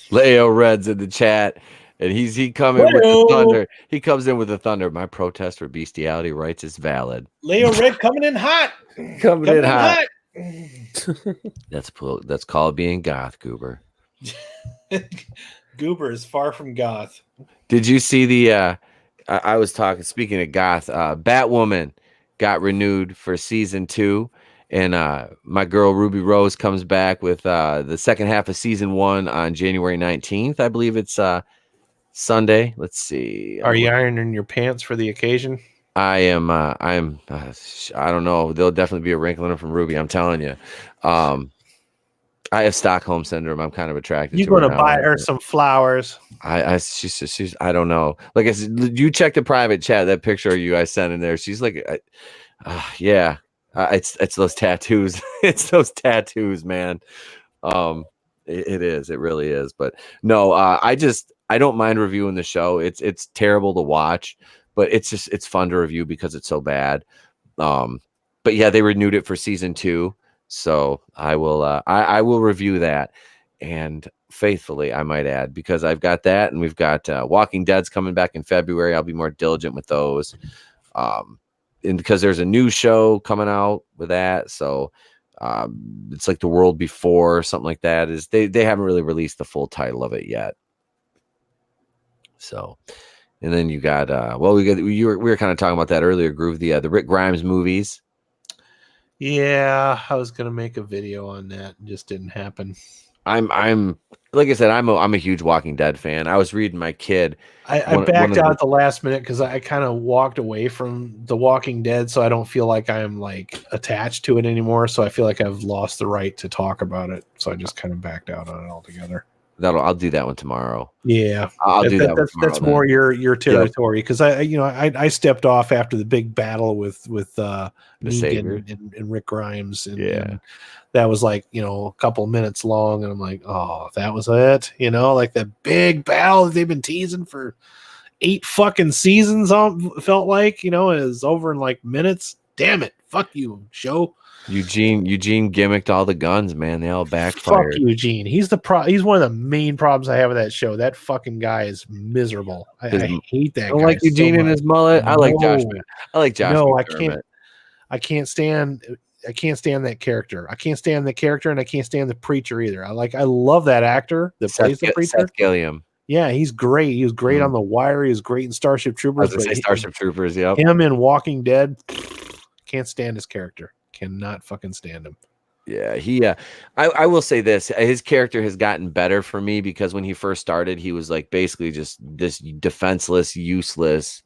Leo Red's in the chat, and he coming with the thunder. He comes in with the thunder. My protest for bestiality rights is valid. Leo Red coming in hot. Coming in hot. That's called being goth, Goober. Goober is far from goth. Did you see the? I was talking. Speaking of goth, Batwoman got renewed for season 2, and my girl Ruby Rose comes back with the second half of season 1 on January 19th. I believe it's Sunday. Let's see. Are you ironing your pants for the occasion? I am. I don't know. There'll definitely be a wrinkle in it from Ruby. I'm telling you. I have Stockholm syndrome. I'm kind of attracted to her. You're going to now. buy her some flowers. She's I don't know. Like I said, you check the private chat. That picture of you I sent in there. She's like, yeah. It's those tattoos. It's those tattoos, man. It is. It really is. But no, I don't mind reviewing the show. It's terrible to watch, but it's fun to review because it's so bad. But yeah, they renewed it for season 2. So I will review that, and faithfully, I might add, because I've got that, and we've got Walking Dead's coming back in February. I'll be more diligent with those, and because there's a new show coming out with that, so it's like The World Before or something like that. Is they haven't really released the full title of it yet. So, and then you got we were kind of talking about that earlier, Groove, the Rick Grimes movies. Yeah, I was gonna make a video on that, and just didn't happen. I'm like I said, I'm a huge Walking Dead fan. I was reading my kid. I backed out at the last minute because I kind of walked away from The Walking Dead, so I don't feel like I'm like attached to it anymore. So I feel like I've lost the right to talk about it. So I just kind of backed out on it altogether. I'll do that one tomorrow. Yeah, I'll do that. That's more your territory, because I stepped off after the big battle with Negan and Rick Grimes, and that was like a couple minutes long, and I'm like, oh, that was it, like that big battle that they've been teasing for 8 fucking seasons. Felt like is over in like minutes. Damn it, fuck you, show. Eugene gimmicked all the guns, man. They all backfired. Fuck Eugene. He's he's one of the main problems I have with that show. That fucking guy is miserable. I hate that. I don't like Eugene and his mullet. I like Josh. I like Josh. No, I can't stand that character. I can't stand the character, and I can't stand the preacher either. I love that actor that plays the preacher. Seth Gilliam. Yeah, he's great. He was great on The Wire. He was great in Starship Troopers. Starship Troopers. Yep. Him in Walking Dead. Can't stand his character. Cannot fucking stand him. Yeah, I will say this: his character has gotten better for me, because when he first started, he was like basically just this defenseless, useless,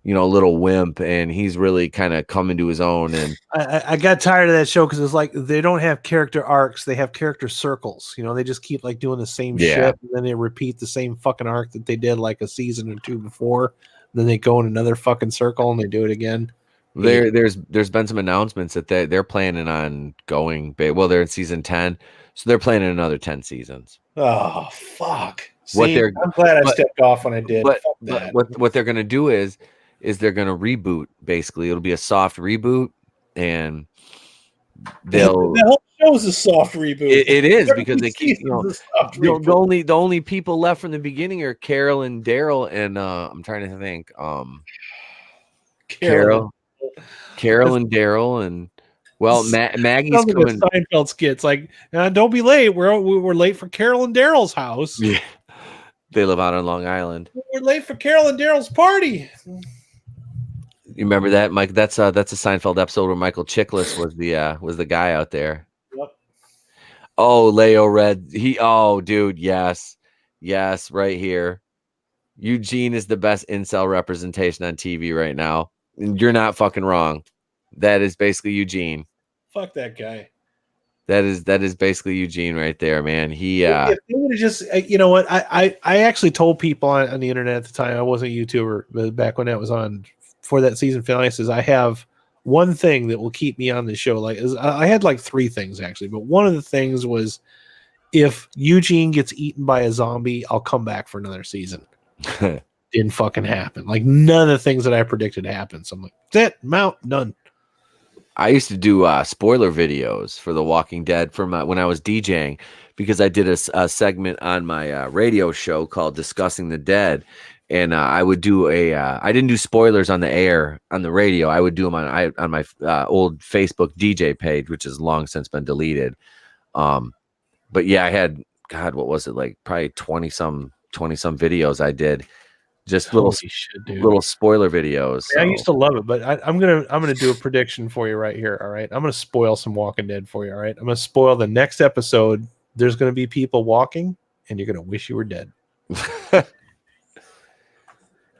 little wimp, and he's really kind of come into his own. And I got tired of that show because it's like they don't have character arcs; they have character circles. They just keep like doing the same shit, and then they repeat the same fucking arc that they did like a season or 2 before. Then they go in another fucking circle and they do it again. There's been some announcements that they're planning on going big. Well, they're in season 10, so they're planning another 10 seasons. Oh fuck! I'm glad I stepped off when I did. But what they're gonna do is they're gonna reboot. Basically, it'll be a soft reboot, and the whole show is a soft reboot. It is, because they keep the only people left from the beginning are Carol and Daryl, and I'm trying to think Carol and Daryl, and Maggie's coming. Seinfeld skits like, don't be late. We're late for Carol and Daryl's house. Yeah, they live out on Long Island. We're late for Carol and Daryl's party. You remember that, Mike? That's a Seinfeld episode where Michael Chiklis was the guy out there. Yep. Oh, Leo Red. Dude, yes, right here. Eugene is the best incel representation on TV right now. You're not fucking wrong. That is basically Eugene. Fuck that guy. That is basically Eugene right there, man. He if they would have just, what? I actually told people on the internet at the time, I wasn't a YouTuber, but back when that was on for that season finale, I says I have one thing that will keep me on the show. I had like 3 things actually, but one of the things was if Eugene gets eaten by a zombie, I'll come back for another season. Didn't fucking happen. Like none of the things that I predicted happened. So I'm like, that's it, mount done. I used to do spoiler videos for The Walking Dead when I was DJing, because I did a segment on my radio show called Discussing the Dead, and I would do I didn't do spoilers on the air on the radio. I would do them on my old Facebook DJ page, which has long since been deleted. But yeah, I had, God, what was it, like probably 20 some videos I did, just little shit, dude. little spoiler videos. I used to love it, but I'm gonna do a prediction for you right here. All right, I'm gonna spoil some Walking Dead for you. All right, I'm gonna spoil the next episode. There's gonna be people walking, and you're gonna wish you were dead.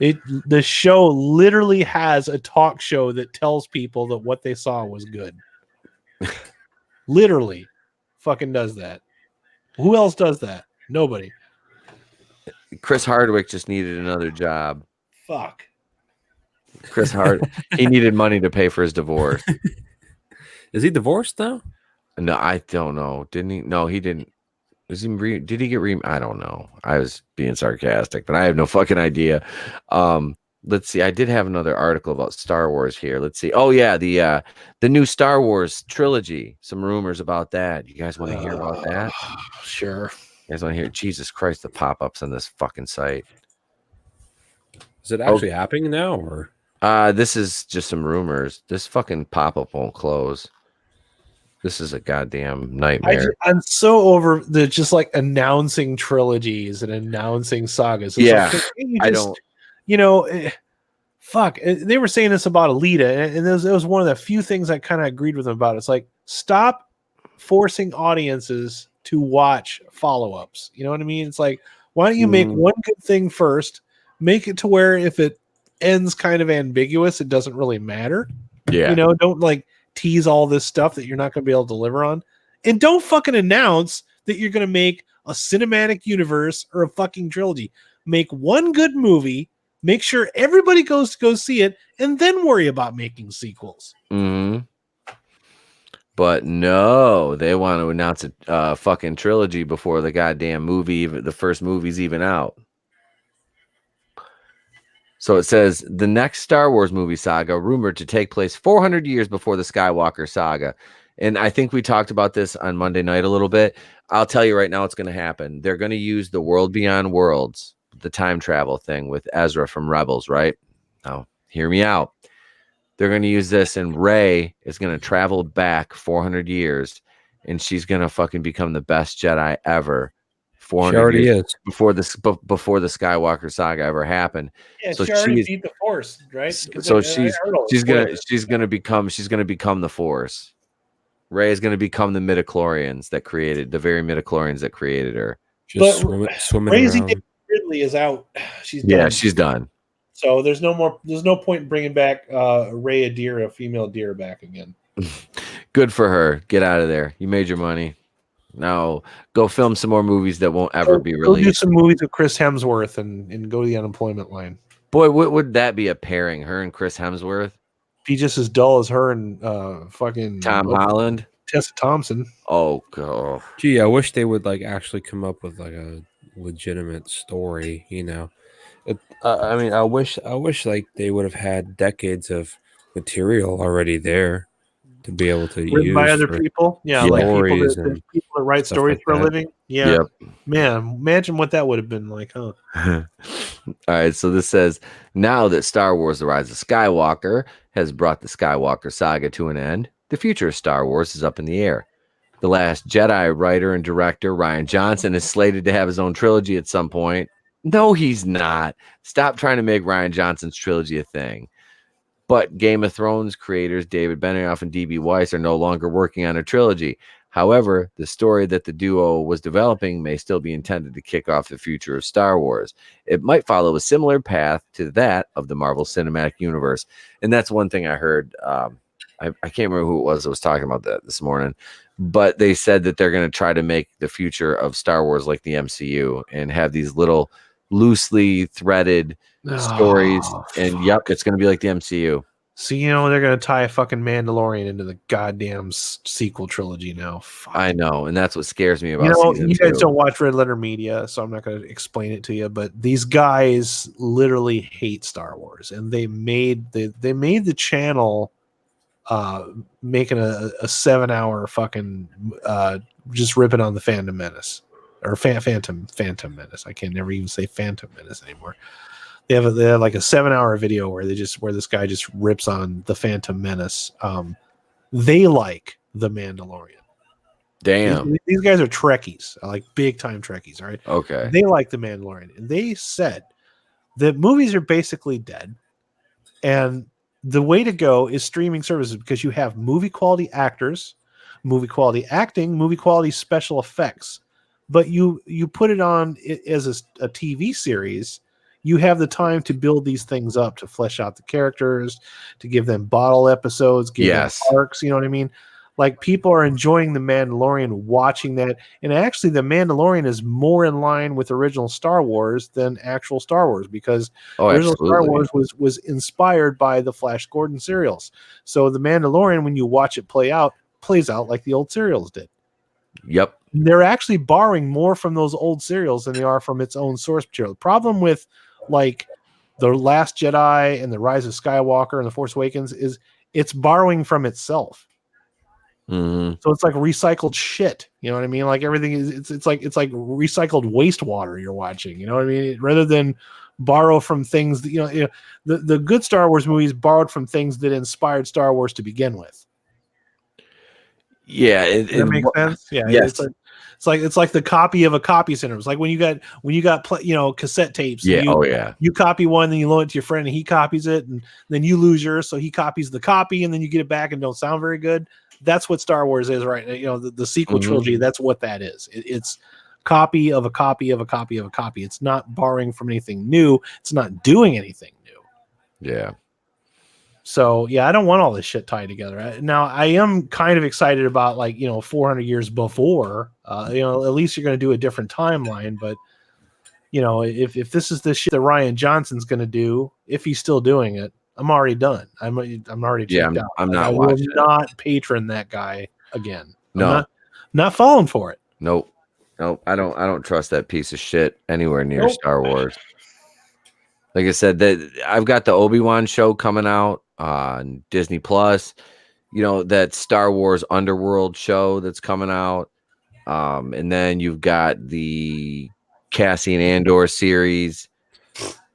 The show literally has a talk show that tells people that what they saw was good. Literally, fucking does that. Who else does that? Nobody. Chris Hardwick just needed another job. Fuck. Chris he needed money to pay for his divorce. Is he divorced now? No, I don't know. Didn't he? No, he didn't. Did he get I don't know. I was being sarcastic, but I have no fucking idea. Let's see. I did have another article about Star Wars here. Let's see. Oh yeah, the new Star Wars trilogy. Some rumors about that. You guys want to hear about that? Sure. You guys want to hear? Jesus Christ, the pop-ups on this fucking site. Is it actually happening now, or? This is just some rumors. This fucking pop-up won't close. This is a goddamn nightmare. I'm so over the just like announcing trilogies and announcing sagas. It's yeah, like, I don't. You know, fuck. They were saying this about Alita, and it was one of the few things I kind of agreed with them about. It's like, stop forcing audiences to watch follow-ups. You know what I mean? It's like, why don't you make one good thing first, make it to where if it ends kind of ambiguous, it doesn't really matter. Yeah. You know, don't like tease all this stuff that you're not going to be able to deliver on. And don't fucking announce that you're going to make a cinematic universe or a fucking trilogy. Make one good movie, make sure everybody goes to go see it, and then worry about making sequels. Mm-hmm. But no, they want to announce a fucking trilogy before the goddamn movie, the first movie's even out. So it says the next Star Wars movie saga rumored to take place 400 years before the Skywalker saga. And I think we talked about this on Monday night a little bit. I'll tell you right now what's going to happen. They're going to use the World Beyond Worlds, the time travel thing with Ezra from Rebels, right? Now, hear me out. They're going to use this, and Rey is going to travel back 400 years, and she's going to fucking become the best Jedi ever. 400 she already years is. before the Skywalker saga ever happened. Yeah, so she already beat the Force, right? So she's gonna become the Force. Rey is gonna become the midichlorians that created her. Just swimming around. Ridley is out. She's done. Yeah, she's done. So there's no point in bringing back Rey a female deer back again. Good for her. Get out of there. You made your money. Now go film some more movies that won't ever be released. Go do some movies with Chris Hemsworth and go to the unemployment line. Boy, what would that be, a pairing? Her and Chris Hemsworth? Be just as dull as her and fucking Tom Holland, Tessa Thompson. Oh god. Gee, I wish they would like actually come up with like a legitimate story. You know, I mean, I wish like they would have had decades of material already there to be able to use by other people. Yeah, like people that write stories for a living. Yeah. Yep. Man, imagine what that would have been like, huh? All right, so this says, now that Star Wars The Rise of Skywalker has brought the Skywalker saga to an end, the future of Star Wars is up in the air. The Last Jedi writer and director Rian Johnson is slated to have his own trilogy at some point. No, he's not. Stop trying to make Rian Johnson's trilogy a thing. But Game of Thrones creators David Benioff and D.B. Weiss are no longer working on a trilogy. However, the story that the duo was developing may still be intended to kick off the future of Star Wars. It might follow a similar path to that of the Marvel Cinematic Universe. And that's one thing I heard. I can't remember who it was that was talking about that this morning. But they said that they're going to try to make the future of Star Wars like the MCU and have these little loosely threaded stories, and yep, it's going to be like the MCU. So they're going to tie a fucking Mandalorian into the goddamn sequel trilogy now. Fuck. I know, and that's what scares me about. You guys don't watch Red Letter Media, so I'm not going to explain it to you. But these guys literally hate Star Wars, and they made the channel making a 7-hour fucking just ripping on the Phantom Menace or Phantom Menace. I can never even say Phantom Menace anymore. They have like a 7-hour video where this guy just rips on the Phantom Menace. They like the Mandalorian. Damn. These guys are Trekkies, like big time Trekkies. All right. Okay. They like the Mandalorian, and they said that movies are basically dead, and the way to go is streaming services because you have movie quality actors, movie quality acting, movie quality special effects. But you put it on as a TV series, you have the time to build these things up, to flesh out the characters, to give them bottle episodes, give them arcs. You know what I mean? Like, people are enjoying The Mandalorian, watching that. And actually, The Mandalorian is more in line with original Star Wars than actual Star Wars, because original Star Wars was inspired by the Flash Gordon serials. So The Mandalorian, when you watch it plays out like the old serials did. Yep. They're actually borrowing more from those old serials than they are from its own source material. The problem with like The Last Jedi and The Rise of Skywalker and The Force Awakens is it's borrowing from itself. Mm-hmm. So it's like recycled shit. You know what I mean? Like, everything is it's like recycled wastewater you're watching. You know what I mean? Rather than borrow from things that, you know, the good Star Wars movies borrowed from things that inspired Star Wars to begin with. Yeah, that makes sense. Yeah, yes. It's like the copy of a copy syndrome. It's like when you got cassette tapes. Yeah. You copy one, then you loan it to your friend, and he copies it, and then you lose yours, so he copies the copy, and then you get it back and don't sound very good. That's what Star Wars is right now. You know, the sequel trilogy. That's what that is. It's copy of a copy of a copy of a copy. It's not borrowing from anything new. It's not doing anything new. Yeah. So, yeah, I don't want all this shit tied together. Now, I am kind of excited about, 400 years before. At least you're going to do a different timeline. But, if this is the shit that Rian Johnson's going to do, if he's still doing it, I'm already done. I'm already checked out. I'm not I watching. will not patron that guy again. No, I'm not falling for it. Nope. I don't trust that piece of shit anywhere near Star Wars. Like I said, that I've got the Obi-Wan show coming out on Disney Plus. That Star Wars Underworld show that's coming out. And then you've got the Cassian Andor series,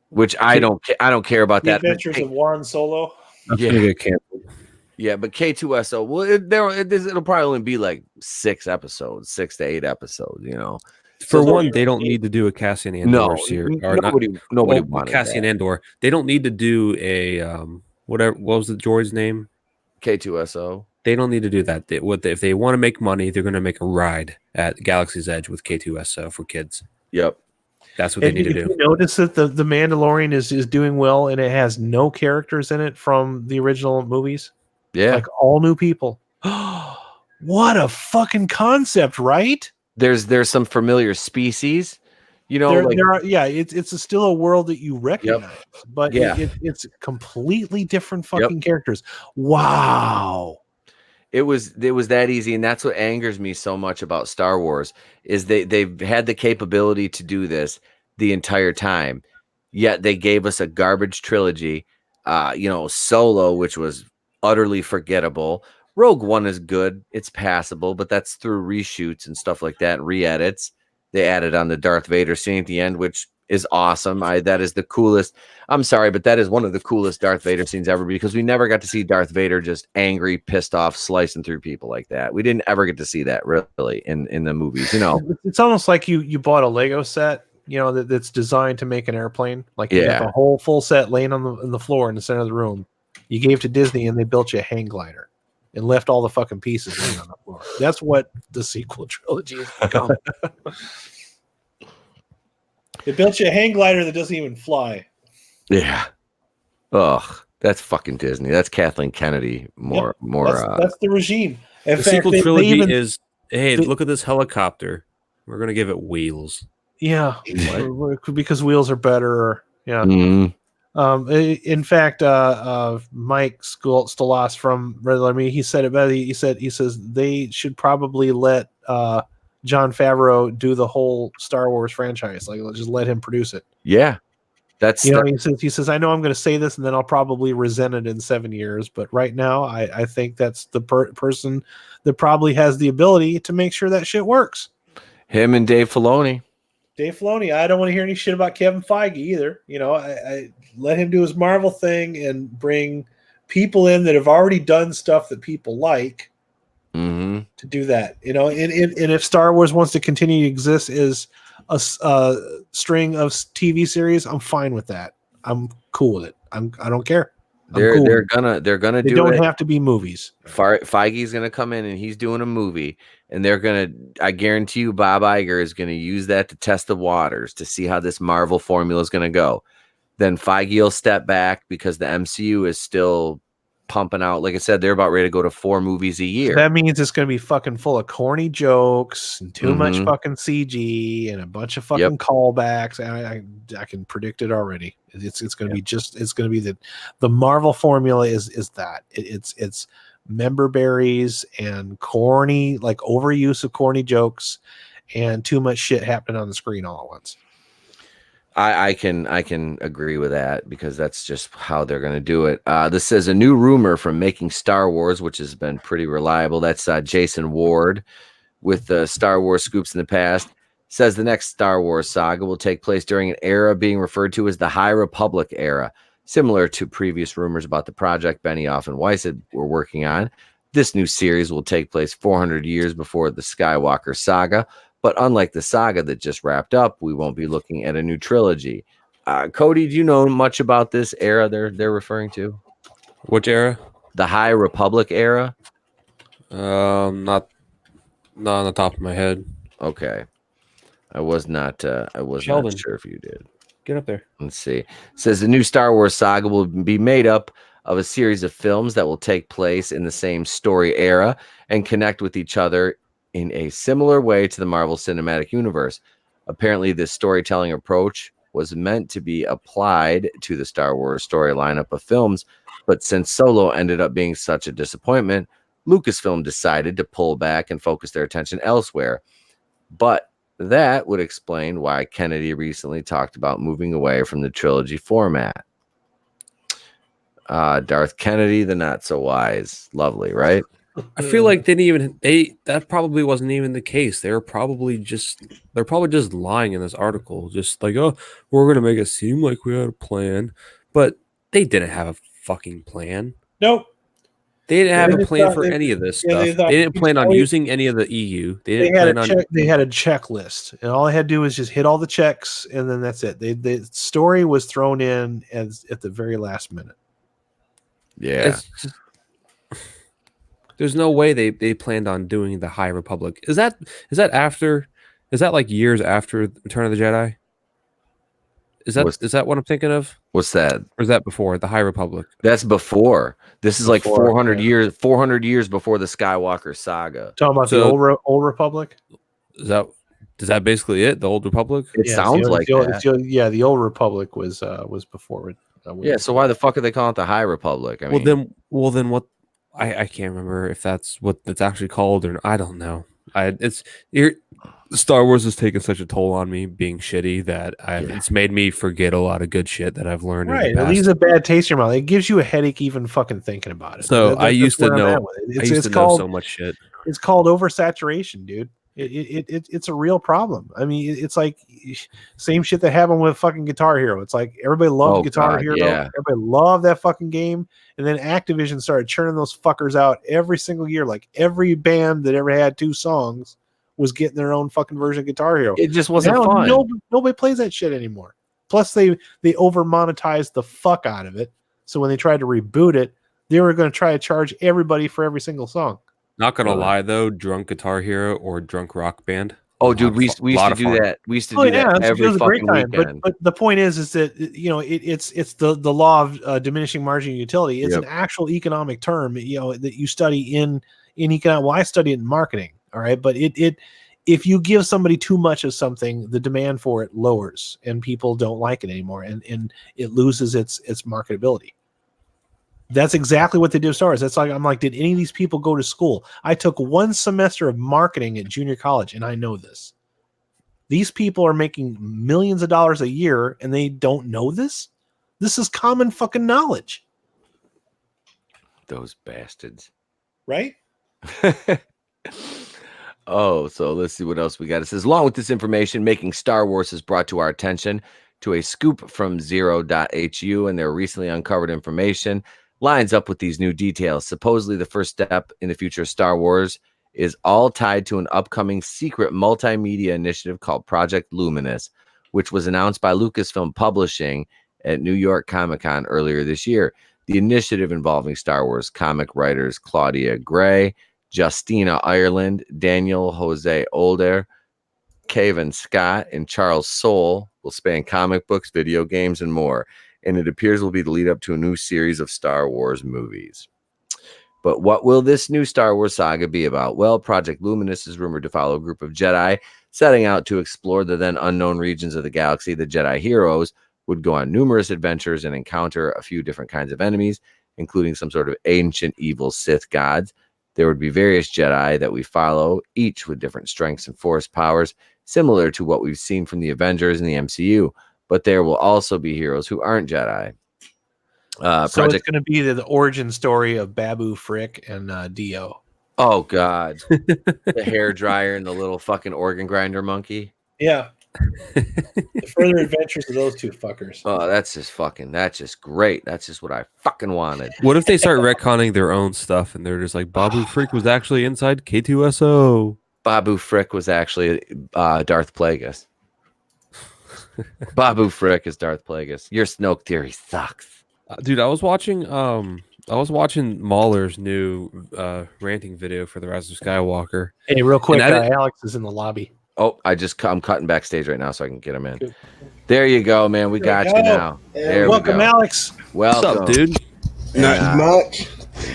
which I don't care about the that. Adventures of Juan Solo. Yeah, but K2SO, well, it'll probably only be like 6 to 8 episodes, For one, they don't need to do a Cassian Andor series. Nobody wanted Cassian that. Andor. They don't need to do a what was the droid's name? K2SO. They don't need to do that. If they want to make money, they're going to make a ride at Galaxy's Edge with K2SO for kids. Yep. That's what they need to do. You notice that the Mandalorian is doing well, and it has no characters in it from the original movies. Yeah. Like, all new people. What a fucking concept, right? There's some familiar species, it's still a world that you recognize, but it's completely different fucking characters. Wow. It was that easy, and that's what angers me so much about Star Wars is they've had the capability to do this the entire time, yet they gave us a garbage trilogy. Solo, which was utterly forgettable. Rogue One is good, it's passable, but that's through reshoots and stuff like that, re-edits. They added on the Darth Vader scene at the end, which is awesome. That is the coolest. I'm sorry, but that is one of the coolest Darth Vader scenes ever, because we never got to see Darth Vader just angry, pissed off, slicing through people like that. We didn't ever get to see that really in the movies. It's almost like you bought a Lego set, that's designed to make an airplane. Like, you got the whole full set laying on the floor in the center of the room. You gave to Disney, and they built you a hang glider and left all the fucking pieces laying on the floor. That's what the sequel trilogy has become. They built you a hang glider that doesn't even fly. Yeah. Ugh, that's fucking Disney. That's Kathleen Kennedy. That's the regime. The sequel trilogy is, hey, look at this helicopter. We're gonna give it wheels. Yeah, because wheels are better. Yeah. Mm-hmm. In fact, Mike Stolas from Red Letter, he said it better. He says they should probably let Jon Favreau do the whole Star Wars franchise. Like, just let him produce it. Yeah, he says I know I'm going to say this, and then I'll probably resent it in 7 years. But right now, I think that's the person that probably has the ability to make sure that shit works. Him and Dave Filoni. Dave Filoni. I don't want to hear any shit about Kevin Feige either. You know, I let him do his Marvel thing and bring people in that have already done stuff that people like to do that. You know, and if Star Wars wants to continue to exist as a string of TV series, I'm fine with that. I'm cool with it. I don't care. They're gonna They do don't it. have to be movies. Feige's gonna come in and he's doing a movie, and they're gonna. I guarantee you, Bob Iger is gonna use that to test the waters to see how this Marvel formula is gonna go. Then Feige will step back because the MCU is still pumping out. Like I said, they're about ready to go to 4 movies a year. So that means it's going to be fucking full of corny jokes and too much fucking CG and a bunch of fucking callbacks. I can predict it already. It's going to be it's going to be the Marvel formula is that it's member berries and corny, like overuse of corny jokes and too much shit happening on the screen all at once. I can agree with that because that's just how they're going to do it. This says a new rumor from Making Star Wars, which has been pretty reliable. That's Jason Ward with the Star Wars scoops in the past. Says the next Star Wars saga will take place during an era being referred to as the High Republic era, similar to previous rumors about the project Benioff and Weiss were working on. This new series will take place 400 years before the Skywalker saga. But unlike the saga that just wrapped up, we won't be looking at a new trilogy. Cody, do you know much about this era they're referring to? Which era? The High Republic era? Not on the top of my head. Okay. I was not sure if you did. Get up there. Let's see. It says the new Star Wars saga will be made up of a series of films that will take place in the same story era and connect with each other in a similar way to the Marvel Cinematic Universe. Apparently, this storytelling approach was meant to be applied to the Star Wars story lineup of films, but since Solo ended up being such a disappointment, Lucasfilm decided to pull back and focus their attention elsewhere. But that would explain why Kennedy recently talked about moving away from the trilogy format. Darth Kennedy, the not so wise. Lovely, right? I feel like that probably wasn't even the case. They're probably just lying in this article, just like, oh, we're gonna make it seem like we had a plan, but they didn't have a fucking plan. Nope. They didn't have a plan for any of this stuff. They didn't plan on using any of the EU. They had a checklist, and all they had to do was just hit all the checks, and then that's it. The story was thrown in at the very last minute. Yeah. There's no way they planned on doing the High Republic. Is that like years after Return of the Jedi? Is that what I'm thinking of? What's that? Or is that before the High Republic? That's before. This is like 400 years before the Skywalker saga. Talking about the old Republic? Is that basically it? The Old Republic? It sounds like that. The old Republic was before it. So why the fuck are they calling it the High Republic? I mean, well then what? I can't remember if that's what it's actually called or I don't know. Star Wars has taken such a toll on me being shitty that it's made me forget a lot of good shit that I've learned. Right, it leaves a bad taste in your mouth. It gives you a headache even fucking thinking about it. So I used to know. I used to know so much shit. It's called oversaturation, dude. It's a real problem. I mean, it's like same shit that happened with fucking Guitar Hero. It's like everybody loved Guitar Hero. Yeah. Everybody loved that fucking game. And then Activision started churning those fuckers out every single year. Like every band that ever had 2 songs was getting their own fucking version of Guitar Hero. It just wasn't fun. Nobody plays that shit anymore. Plus they over monetized the fuck out of it. So when they tried to reboot it, they were going to try to charge everybody for every single song. Not gonna lie though, Drunk Guitar Hero or Drunk Rock Band. Oh, dude, we used to do that. We used to do that every fucking weekend. But the point is that it's the law of diminishing marginal utility. It's an actual economic term, that you study in economics. Well, I study it in marketing. All right, but if you give somebody too much of something, the demand for it lowers, and people don't like it anymore, and it loses its marketability. That's exactly what they do with Star Wars. That's like, I'm like, did any of these people go to school? I took 1 semester of marketing at junior college, and I know this. These people are making millions of dollars a year, and they don't know this? This is common fucking knowledge. Those bastards. Right? Oh, so let's see what else we got. It says, along with this information, making Star Wars has brought to our attention to a scoop from Zero.hu, and their recently uncovered information lines up with these new details. Supposedly, the first step in the future of Star Wars is all tied to an upcoming secret multimedia initiative called Project Luminous, which was announced by Lucasfilm Publishing at New York Comic-Con earlier this year. The initiative involving Star Wars comic writers Claudia Gray, Justina Ireland, Daniel Jose Older, Kevin Scott, and Charles Soule will span comic books, video games, and more. And it appears will be the lead up to a new series of Star Wars movies. But what will this new Star Wars saga be about? Well, Project Luminous is rumored to follow a group of Jedi setting out to explore the then unknown regions of the galaxy. The Jedi heroes would go on numerous adventures and encounter a few different kinds of enemies, including some sort of ancient evil Sith gods. There would be various Jedi that we follow, each with different strengths and force powers, similar to what we've seen from the Avengers and the MCU. But there will also be heroes who aren't Jedi. So it's going to be the origin story of Babu Frick and Dio. Oh, God. The hair dryer and the little fucking organ grinder monkey. Yeah. The further adventures of those two fuckers. Oh, that's just great. That's just what I fucking wanted. What if they start retconning their own stuff and they're just like, Babu Frick was actually inside K2SO? Babu Frick was actually Darth Plagueis. Babu Frick is Darth Plagueis. Your Snoke theory sucks. Dude, I was watching Mahler's new ranting video for The Rise of Skywalker. Hey, real quick, Alex is in the lobby. Oh, I'm cutting backstage right now so I can get him in. There you go, man. We got you now. There welcome, Alex. Welcome. What's up, dude? Not much.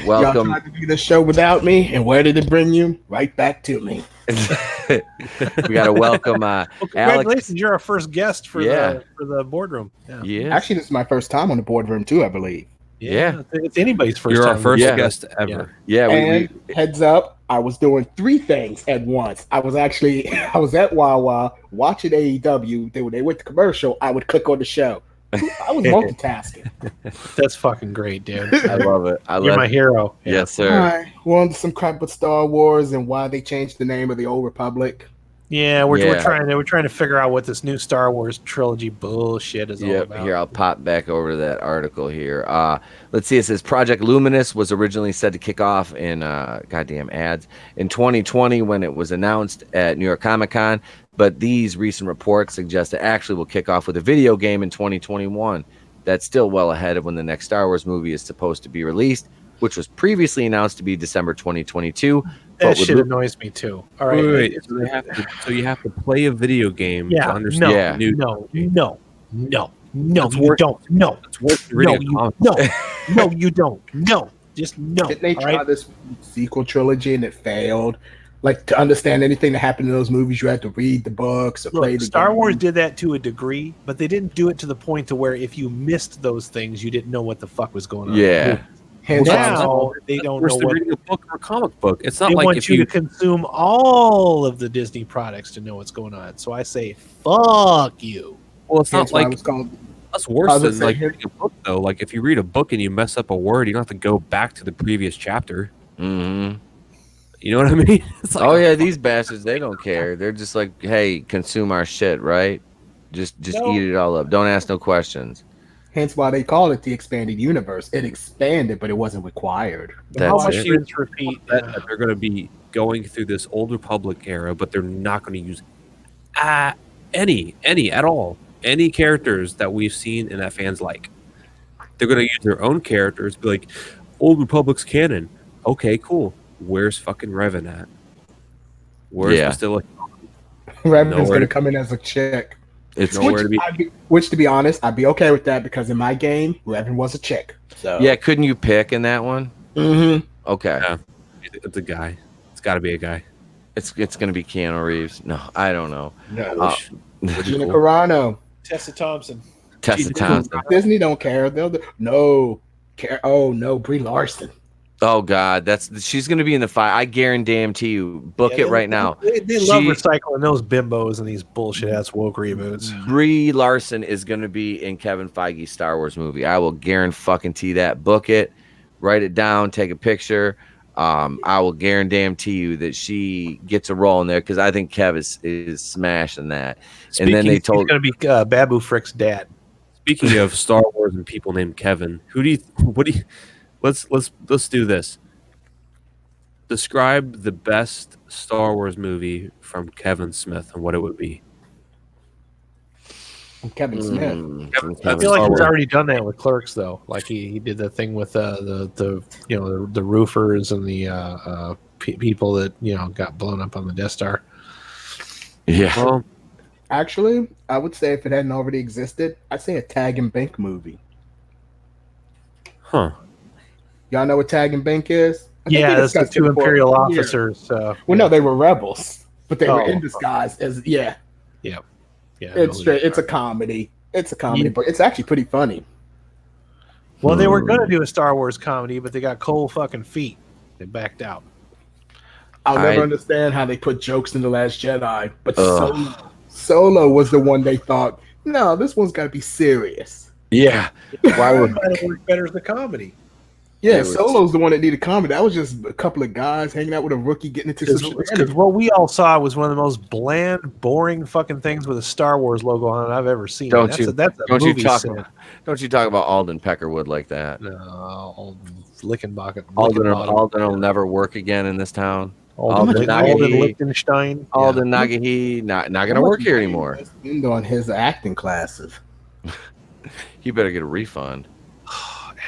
Welcome. Y'all tried to do the show without me, and where did it bring you? Right back to me. We got to welcome congratulations, Alex. You're our first guest for the boardroom. Yeah. Actually, this is my first time on the boardroom too, I believe. Yeah. It's anybody's first You're time. our first guest ever. Yeah. And heads up, I was doing 3 things at once. I was at Wawa watching AEW. When they went to commercial, I would click on the show. I was multitasking. That's fucking great, dude. I love it. You're my hero. Yes, sir. All right. Well, some crap with Star Wars and why they changed the name of the Old Republic. Yeah, we're trying to figure out what this new Star Wars trilogy bullshit is all about. Here, I'll pop back over to that article here. Let's see. It says Project Luminous was originally said to kick off in goddamn ads in 2020 when it was announced at New York Comic-Con. But these recent reports suggest it actually will kick off with a video game in 2021. That's still well ahead of when the next Star Wars movie is supposed to be released, which was previously announced to be December 2022. That shit annoys me too. All right. Wait. So you have to play a video game to understand. No, you don't. No. It's worth reading No, you don't. No. Just no. Didn't they try this sequel trilogy and it failed? Like, to understand anything that happened in those movies, you had to read the books or play the Star game. Wars did that to a degree, but they didn't do it to the point to where if you missed those things, you didn't know what the fuck was going on. Yeah. Now they don't know what. Reading a book or a comic book. It's not they like want if you to consume all of the Disney products to know what's going on. So I say, fuck you. Well, it's not like it's called. that's worse than like reading a book though. Like if you read a book and you mess up a word, you don't have to go back to the previous chapter. Mm-hmm. You know what I mean? It's like, oh yeah, these bastards, they don't care. They're just like, hey, consume our shit, right? Just eat it all up. Don't ask no questions. Hence why they call it the expanded universe. It expanded, but it wasn't required. That's it. Rinse, repeat. that they're going to be going through this Old Republic era, but they're not going to use any at all. Any characters that we've seen and that fans like. They're going to use their own characters, be like, Old Republic's canon. Okay, cool. Where's fucking Revan at? Where's Bastila? Revan's going to come in as a chick. It's nowhere to be. Which, to be honest, I'd be okay with that because in my game, Revan was a chick. So yeah, couldn't you pick in that one? Mm-hmm. Okay. Yeah. It's a guy. It's got to be a guy. It's gonna be Keanu Reeves. No, I don't know. No. Gina Carano. Tessa Thompson. Disney don't care. They'll care. Oh no, Brie Larson. Oh God, she's gonna be in the fight. I guarantee you. Book it right now. They love recycling those bimbos and these bullshit ass woke reboots. Brie Larson is gonna be in Kevin Feige's Star Wars movie. I will guarantee that. Book it, write it down, take a picture. I will guarantee you that she gets a role in there because I think Kev is smashing that. And then they He's told going to be Babu Frick's dad. Speaking of Star Wars and people named Kevin, let's do this. Describe the best Star Wars movie from Kevin Smith and what it would be. Kevin Smith. I feel like he's already done that with Clerks, though. Like he did the thing with the roofers and the people that got blown up on the Death Star. Yeah. Well, Actually, I would say if it hadn't already existed, I'd say a Tag and Bank movie. huh. Y'all know what Tag and Bank is? Yeah, that's the two Imperial officers. Well, no, they were rebels, but they were Oh. in disguise as Yeah. It's straight. It's a comedy. It's a comedy, but it's actually pretty funny. Well, they were going to do a Star Wars comedy, but they got cold fucking feet. They backed out. I'll never understand how they put jokes in The Last Jedi, but Ugh. Solo was the one they thought, no, this one's got to be serious. Yeah. Why would it work better as a comedy? Yeah, It was- Solo's the one that needed comedy. That was just a couple of guys hanging out with a rookie getting into some Because what we all saw was one of the most bland, boring fucking things with a Star Wars logo on it I've ever seen. Don't that's you- A, that's a don't you movie talk sin. about- don't you talk about Alden Peckerwood like that? No, Lickenbacher. Alden will never work again in this town. Alden Nagahi. Lichtenstein. Alden Nagahi not gonna work here anymore. Spend on his acting classes. You better get a refund.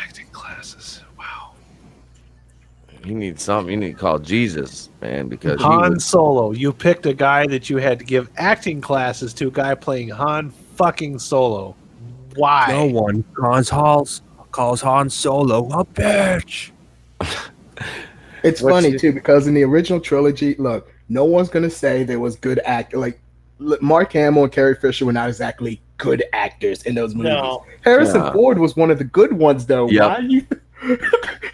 Acting classes. Wow. You need something. You need to call Jesus, man, because he Han was, Solo. You picked a guy that you had to give acting classes to, a guy playing Han fucking Solo. Why? No one calls Han Solo a bitch. It's What's funny your- too because in the original trilogy, look, no one's gonna say there was good act. Like Mark Hamill and Carrie Fisher were not exactly good actors in those movies. No. Harrison No. Ford was one of the good ones, though. Yep. Why are you?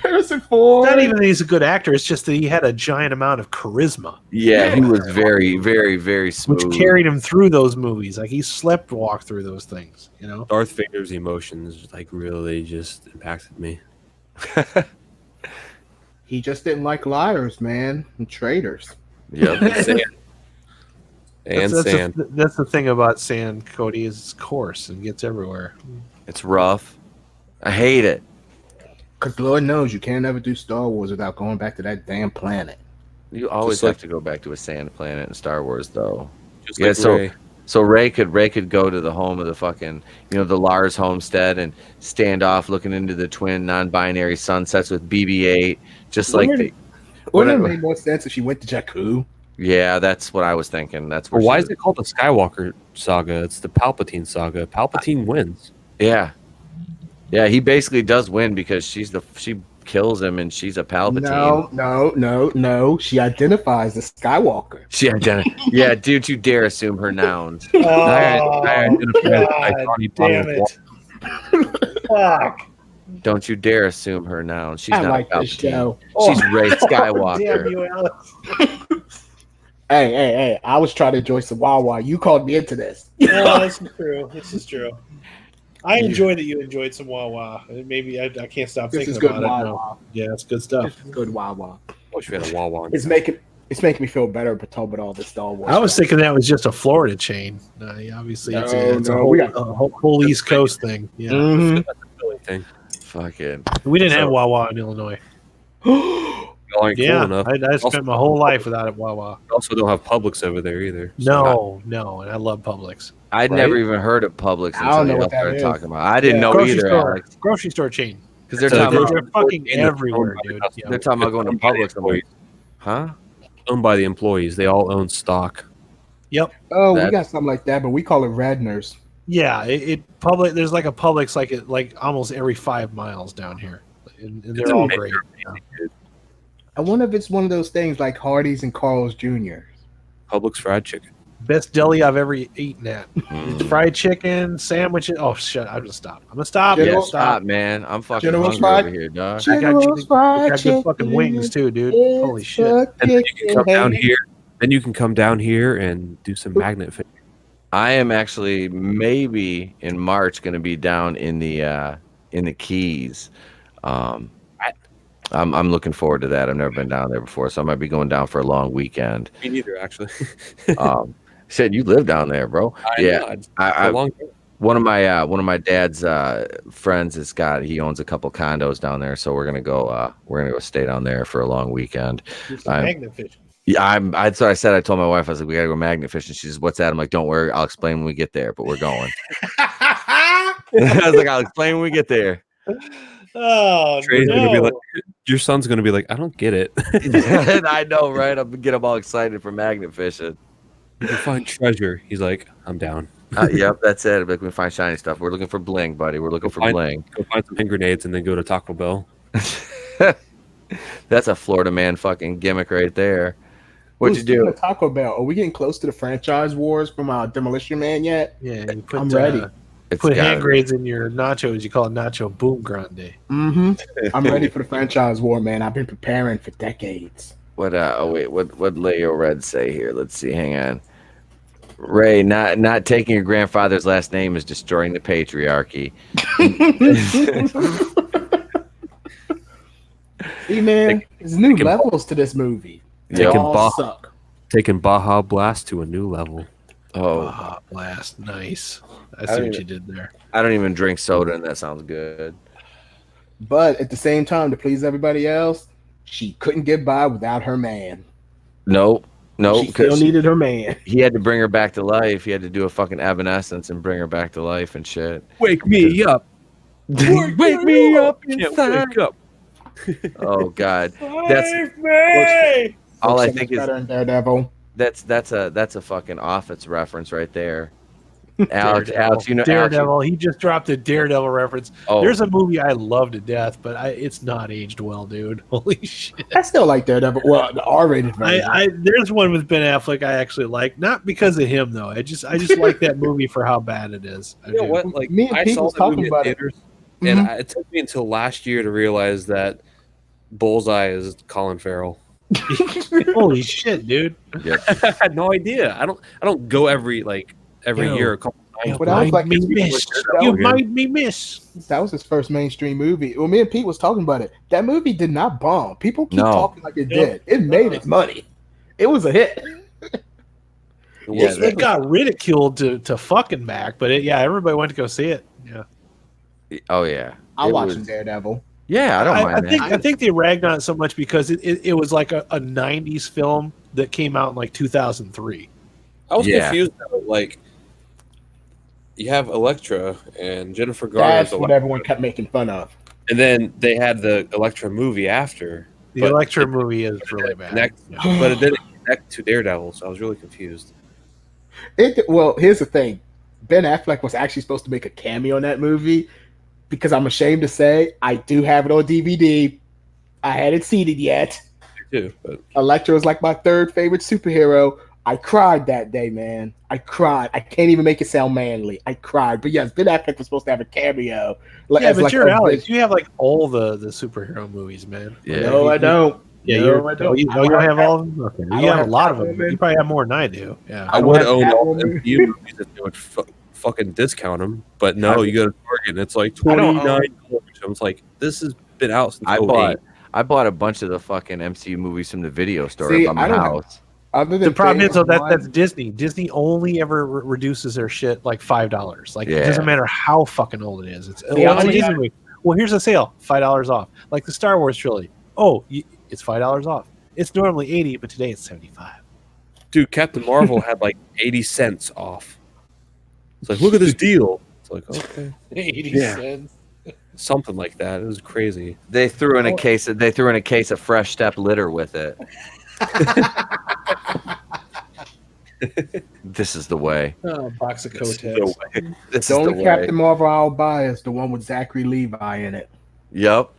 Harrison Ford. It's not even that he's a good actor. It's just that he had a giant amount of charisma, yeah, he was very, very, very smooth. which carried him through those movies. Like he slept walk through those things, Darth Vader's emotions like really just impacted me. He just didn't like liars, man, and traitors. Yep. Sand. And that's sand. That's the thing about sand, Cody, is it's coarse and gets everywhere. It's rough. I hate it. Because Lord knows you can't ever do Star Wars without going back to that damn planet. You always Just like- have to go back to a sand planet in Star Wars, though. Just Yeah, like so- Rey. So Ray could go to the home of the fucking, the Lars homestead and stand off looking into the twin non-binary sunsets with BB-8, just like Wouldn't the. Wouldn't it Whatever. make more sense if she went to Jakku? Yeah, that's what I was thinking. That's But where why she is it called the Skywalker saga? It's the Palpatine saga. Palpatine wins. Yeah, he basically does win because she kills him and she's a Palpatine. No. She identifies as Skywalker. She yeah, dude, you dare assume her nouns. I identified I thought he bought damn a it. Fuck. Don't you dare assume her nouns. She's I not like a this Palpatine. show. She's Ray Damn Skywalker. you, Alex. Hey, I was trying to enjoy some Wawa. You called me into this. Oh, this is true. This is true. I enjoy that you enjoyed some Wawa. Maybe I can't stop This thinking is good about it now. Wawa. Yeah, it's good stuff. This is good Wawa. wish we had a Wawa. It's making me feel better, but talking about all this Star Wars. I was stuff. thinking that was just a Florida chain. Obviously, it's a No, whole, we got- a whole East Coast thing. Yeah, Mhm. Thing. Fucking. we didn't have So- Wawa in Illinois. Y'all ain't Yeah, cool enough. I spent my whole life without a Wawa. We also don't have Publix over there either. So No, and I love Publix. I'd Right? never even heard of Publix I don't until know y'all what that started is. talking about. I didn't Yeah. know Grocery either, store, Alex, grocery store chain. because they're So talking they're- about, They're fucking in the- everywhere, owned by the dude. customer. Yeah. they're talking about going to Owned by the Publix. I'm like, huh? owned by the employees. They all own stock. Yep. Oh, we That- got something like that, but we call it Radners. Yeah, it public. There's like a Publix like almost every 5 miles down here, and It's they're all amazing. great. I wonder if it's one of those things like Hardee's and Carl's Jr. Publix fried chicken. Best deli I've ever eaten at. Mm. Fried chicken, sandwiches. Oh shit! I'm gonna stop. I'm gonna stop. Yeah, General- stop, man. I'm fucking General hungry Fried- over here, dog. I got General's fried Got good fucking wings too, dude. Holy shit! And then you can come down here. Then you can come down here and do some magnet fishing. I am actually maybe in March going to be down in the Keys. I'm looking forward to that. I've never been down there before, so I might be going down for a long weekend. Me neither, actually. Said you live down there, bro. Yeah, know, I long one of my dad's friends he owns a couple condos down there, so we're gonna go stay down there for a long weekend. Magnet fishing. Yeah, that's what I said. I told my wife, I was like, we gotta go magnet fishing. She says, what's that? I'm like, don't worry, I'll explain when we get there, but we're going. I was like, I'll explain when we get there. Oh, Trey's gonna be like, your son's gonna be like, I don't get it. I know, right? I'm get him all excited for magnet fishing. You can find treasure. He's like, I'm down. Yep, that's it. Like, we find shiny stuff. We're looking for bling, buddy. We're looking for bling. Go find some hand grenades and then go to Taco Bell. That's a Florida man fucking gimmick right there. What'd you do? Taco Bell. Are we getting close to the franchise wars from Demolition Man yet? Yeah, you put, I'm ready. Put hand grenades in your nachos. You call it Nacho Boom Grande. Mm-hmm. I'm ready for the franchise war, man. I've been preparing for decades. What Leo Red say here? Let's see. Hang on. Ray, not taking your grandfather's last name is destroying the patriarchy. See, man, there's new levels to this movie. They all suck. Taking Baja Blast to a new level. Oh, Baja Blast, nice. I see what you did there. I don't even drink soda, and that sounds good. But at the same time, to please everybody else, she couldn't get by without her man. Nope. She still needed her man. He had to bring her back to life. He had to do a fucking evanescence and bring her back to life and shit. Wake me up. Wake me up inside. Wake up. Oh God, me! all I think is better in Daredevil. that's a fucking Office reference right there. Alex, you know Daredevil. He just dropped a Daredevil reference. Oh. There's a movie I love to death, but it's not aged well, dude. Holy shit! I still like Daredevil. Well, the R-rated version. There's one with Ben Affleck I actually like, not because of him though. I just like that movie for how bad it is. You know what? Like, me and I Pete saw was the talking movie in about it. theaters, and it took me until last year to realize that Bullseye is Colin Farrell. Holy shit, dude! Yep. I had no idea. I don't go every year, a couple times. But I was like, You made me miss. that was his first mainstream movie. Well, me and Pete was talking about it. That movie did not bomb. People keep talking like it did. It made its money. It was a hit. It got ridiculed to fucking back, but everybody went to go see it. Yeah. Oh yeah. I'm watching Daredevil. Yeah, I don't mind. I think they ragged on it so much because it was like a 90s film that came out in like 2003. I was confused though, like, you have Elektra and Jennifer Garner's That's what everyone kept making fun of. and then they had the Elektra movie after. The Elektra movie is really bad. But it didn't connect to Daredevil, so I was really confused. Well, here's the thing. Ben Affleck was actually supposed to make a cameo in that movie because I'm ashamed to say I do have it on DVD. I hadn't seen it yet. Too, but Elektra was like my third favorite superhero. I cried that day, man. I cried. I can't even make it sound manly. I cried. But yes, Ben Affleck was supposed to have a cameo. But you're Alex. You have like all the superhero movies, man. Yeah. No, I don't. Yeah, no, I don't. You don't have all of them? Okay. You have a lot of them. You probably have more than I do. Yeah. I would own all the MCU movies if they would fucking discount them. But no, you go to Target and it's like $29. It's like, this has been out since I bought a bunch of the fucking MCU movies from the video store See, at my house. The problem is though that's Disney. Disney only ever reduces their shit like $5. Like it doesn't matter how fucking old it is. It's a Disney movie. Well, here's a sale, $5 off. Like the Star Wars trilogy. Oh, it's $5 off. It's normally $80, but today it's $75. Dude, Captain Marvel had like 80 cents off. It's like, look at this deal. It's like, okay, 80 cents. Something like that. It was crazy. They threw in a case of Fresh Step litter with it. This is the way. Oh, box of This is Kotex. the way. This The is the only Captain way. Marvel I'll buy is the one with Zachary Levi in it. Yep.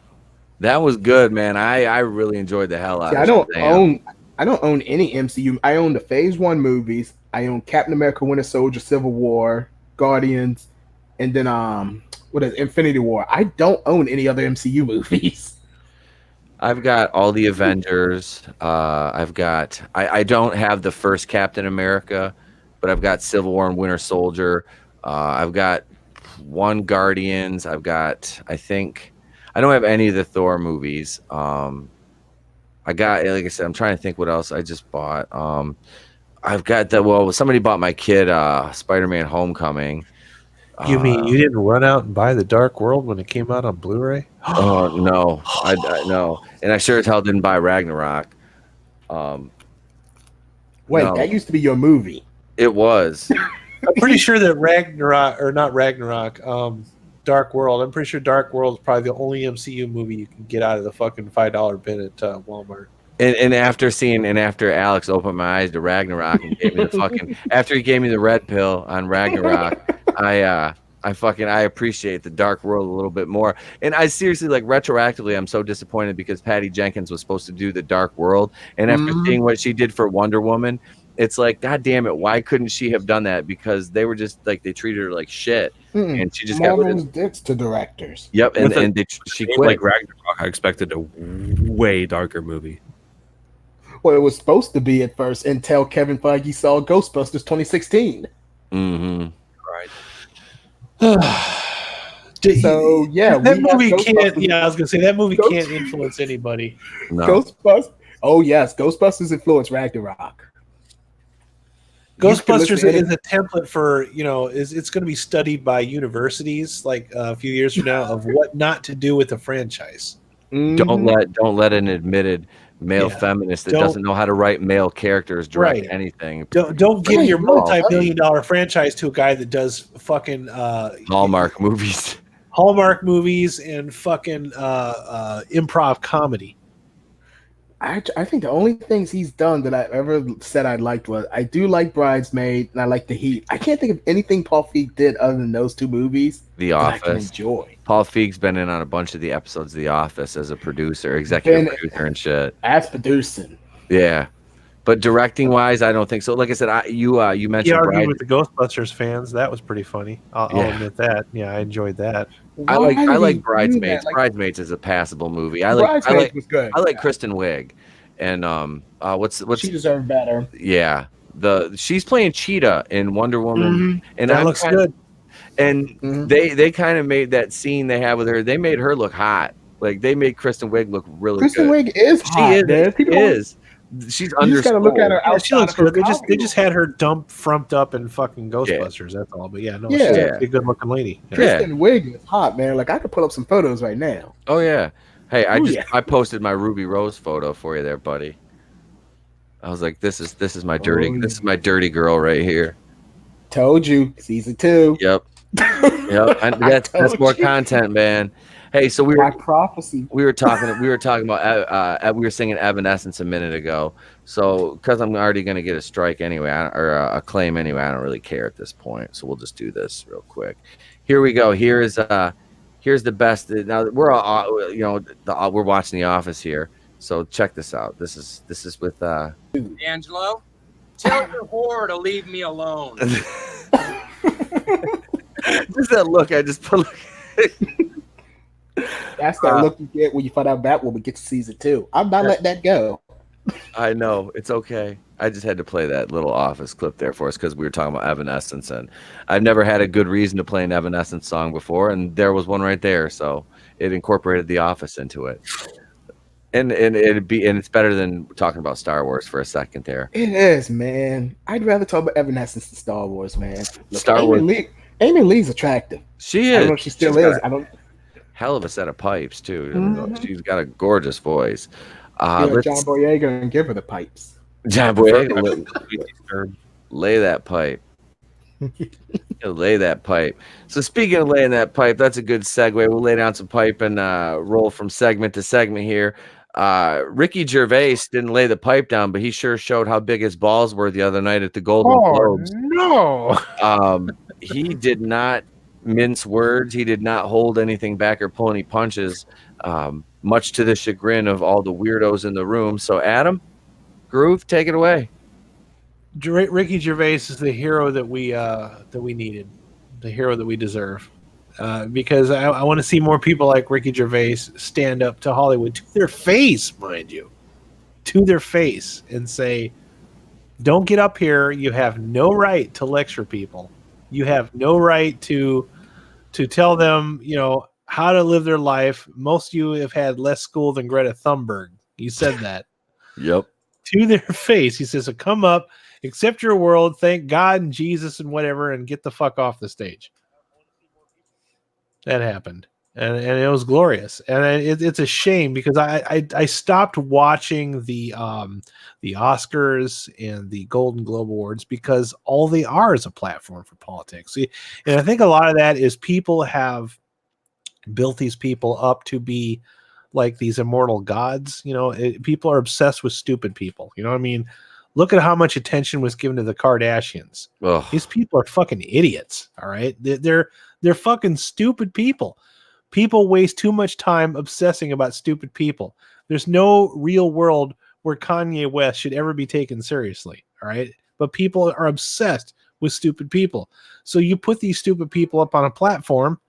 That was good, man. I really enjoyed the hell out See, of it. I don't own any MCU. I own the Phase 1 movies. I own Captain America, Winter Soldier, Civil War, Guardians, and then what is Infinity War. I don't own any other MCU movies. I've got all the Avengers. I don't have the first Captain America, but I've got Civil War and Winter Soldier. I've got one Guardians. I've got, I think I don't have any of the Thor movies. I got, like I said, I'm trying to think what else I just bought. I've got that. Well, somebody bought my kid Spider-Man: Homecoming. You mean you didn't run out and buy The Dark World when it came out on Blu-ray? Oh no, I no, and I sure as hell didn't buy Ragnarok. Wait, no, that used to be your movie. it was. I'm pretty sure that Ragnarok, or not Ragnarok, Dark World. I'm pretty sure Dark World is probably the only MCU movie you can get out of the fucking $5 bin at Walmart. And after Alex opened my eyes to Ragnarok and gave me the fucking after he gave me the red pill on Ragnarok, I appreciate the Dark World a little bit more. And I seriously, like, retroactively, I'm so disappointed because Patty Jenkins was supposed to do the Dark World, and after seeing what she did for Wonder Woman, it's like, God damn it, why couldn't she have done that? Because they were just like, they treated her like shit, and she just got rid Marvel's of. dicks to directors. Yep, she quit. Like Ragnarok, I expected a way darker movie. Well, it was supposed to be at first until Kevin Feige saw Ghostbusters 2016. Mm-hmm. So yeah, that movie can't. Ghostbusters. Yeah, I was gonna say that movie can't influence anybody. No. Ghostbusters. Oh yes, Ghostbusters influenced Ragnarok. Ghostbusters is a template for, it's going to be studied by universities like a few years from now of what not to do with a franchise. Don't let an admitted male feminist that doesn't know how to write male characters direct anything. Don't give your multi-million-dollar franchise to a guy that does fucking Hallmark movies. Hallmark movies and fucking improv comedy. I think the only things he's done that I ever said I liked was I do like Bridesmaid and I like The Heat. I can't think of anything Paul Feig did other than those two movies. The that I can Office. enjoy. Paul Feig's been in on a bunch of the episodes of The Office as a producer, executive producer and shit. As producing. Yeah. But directing wise, I don't think so. Like I said, you mentioned He argued with the Ghostbusters fans. That was pretty funny. I'll admit that. Yeah, I enjoyed that. I like Bridesmaids. Bridesmaids is a passable movie. Bridesmaids was good. I like Kristen Wiig, and what's she deserved better. Yeah, she's playing Cheetah in Wonder Woman, and that looks good. And they kind of made that scene they have with her. They made her look hot. Like they made Kristen Wiig look really Kristen good. Wiig is hot. She is. She's you just gotta look at her. She looks good. They just had her frumped up in fucking Ghostbusters. That's all. But she's a good looking lady. Kristen Wiig is hot, man. Like I could pull up some photos right now. Oh yeah. Hey, I posted my Ruby Rose photo for you there, buddy. I was like, this is my dirty girl right here. Told you, season 2. Yep. That's more content, man. Hey, so we were talking about we were singing Evanescence a minute ago. So because I'm already gonna get a strike anyway, or a claim anyway, I don't really care at this point. So we'll just do this real quick. Here we go. Here's the best. Now we're all we're watching The Office here. So check this out. This is with Angelo. Tell your whore to leave me alone. Just that look. I just put. That's that look you get when you find out Batwoman gets to season 2. I'm not letting that go. I know. It's okay. I just had to play that little Office clip there for us because we were talking about Evanescence, and I've never had a good reason to play an Evanescence song before, and there was one right there. So it incorporated The Office into it. And it's better than talking about Star Wars for a second there. It is, man. I'd rather talk about Evanescence than Star Wars, man. Look, Star Wars. Amy Lee's attractive. She is. I don't know if she still is. I don't. Hell of a set of pipes too. She's got a gorgeous voice. John Boyega and give her the pipes. John Boyega, lay that pipe. Lay that pipe. So speaking of laying that pipe, that's a good segue. We'll lay down some pipe and roll from segment to segment here. Ricky Gervais didn't lay the pipe down, but he sure showed how big his balls were the other night at the Golden Globes. No. He did not mince words. He did not hold anything back or pull any punches, much to the chagrin of all the weirdos in the room. So Adam, Groove, take it away. Ricky Gervais is the hero that we needed, the hero that we deserve, because I want to see more people like Ricky Gervais stand up to Hollywood, to their face, mind you, to their face, and say, don't get up here. You have no right to lecture people. You have no right to tell them, how to live their life. Most of you have had less school than Greta Thunberg. He said that Yep. to their face. He says, so come up, accept your world, thank God and Jesus and whatever, and get the fuck off the stage. That happened. And it was glorious. And it's a shame because I stopped watching the Oscars and the Golden Globe Awards because all they are is a platform for politics. And I think a lot of that is people have built these people up to be like these immortal gods. You know, people are obsessed with stupid people. You know what I mean? Look at how much attention was given to the Kardashians. Ugh. These people are fucking idiots. All right. They're fucking stupid people. People waste too much time obsessing about stupid people. There's no real world where Kanye West should ever be taken seriously. All right. But people are obsessed with stupid people. So you put these stupid people up on a platform.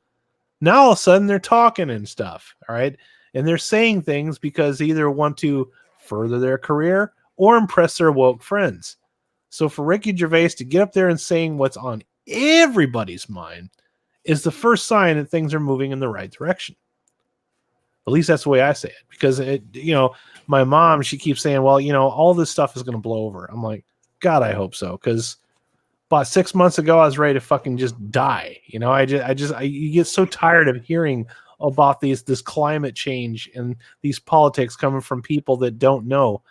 Now all of a sudden they're talking and stuff. All right. And they're saying things because they either want to further their career or impress their woke friends. So for Ricky Gervais to get up there and saying what's on everybody's mind is the first sign that things are moving in the right direction. At least that's the way I say it. Because, my mom, she keeps saying, well, all this stuff is going to blow over. I'm like, God, I hope so. Because about 6 months ago, I was ready to fucking just die. You get so tired of hearing about this climate change and these politics coming from people that don't know.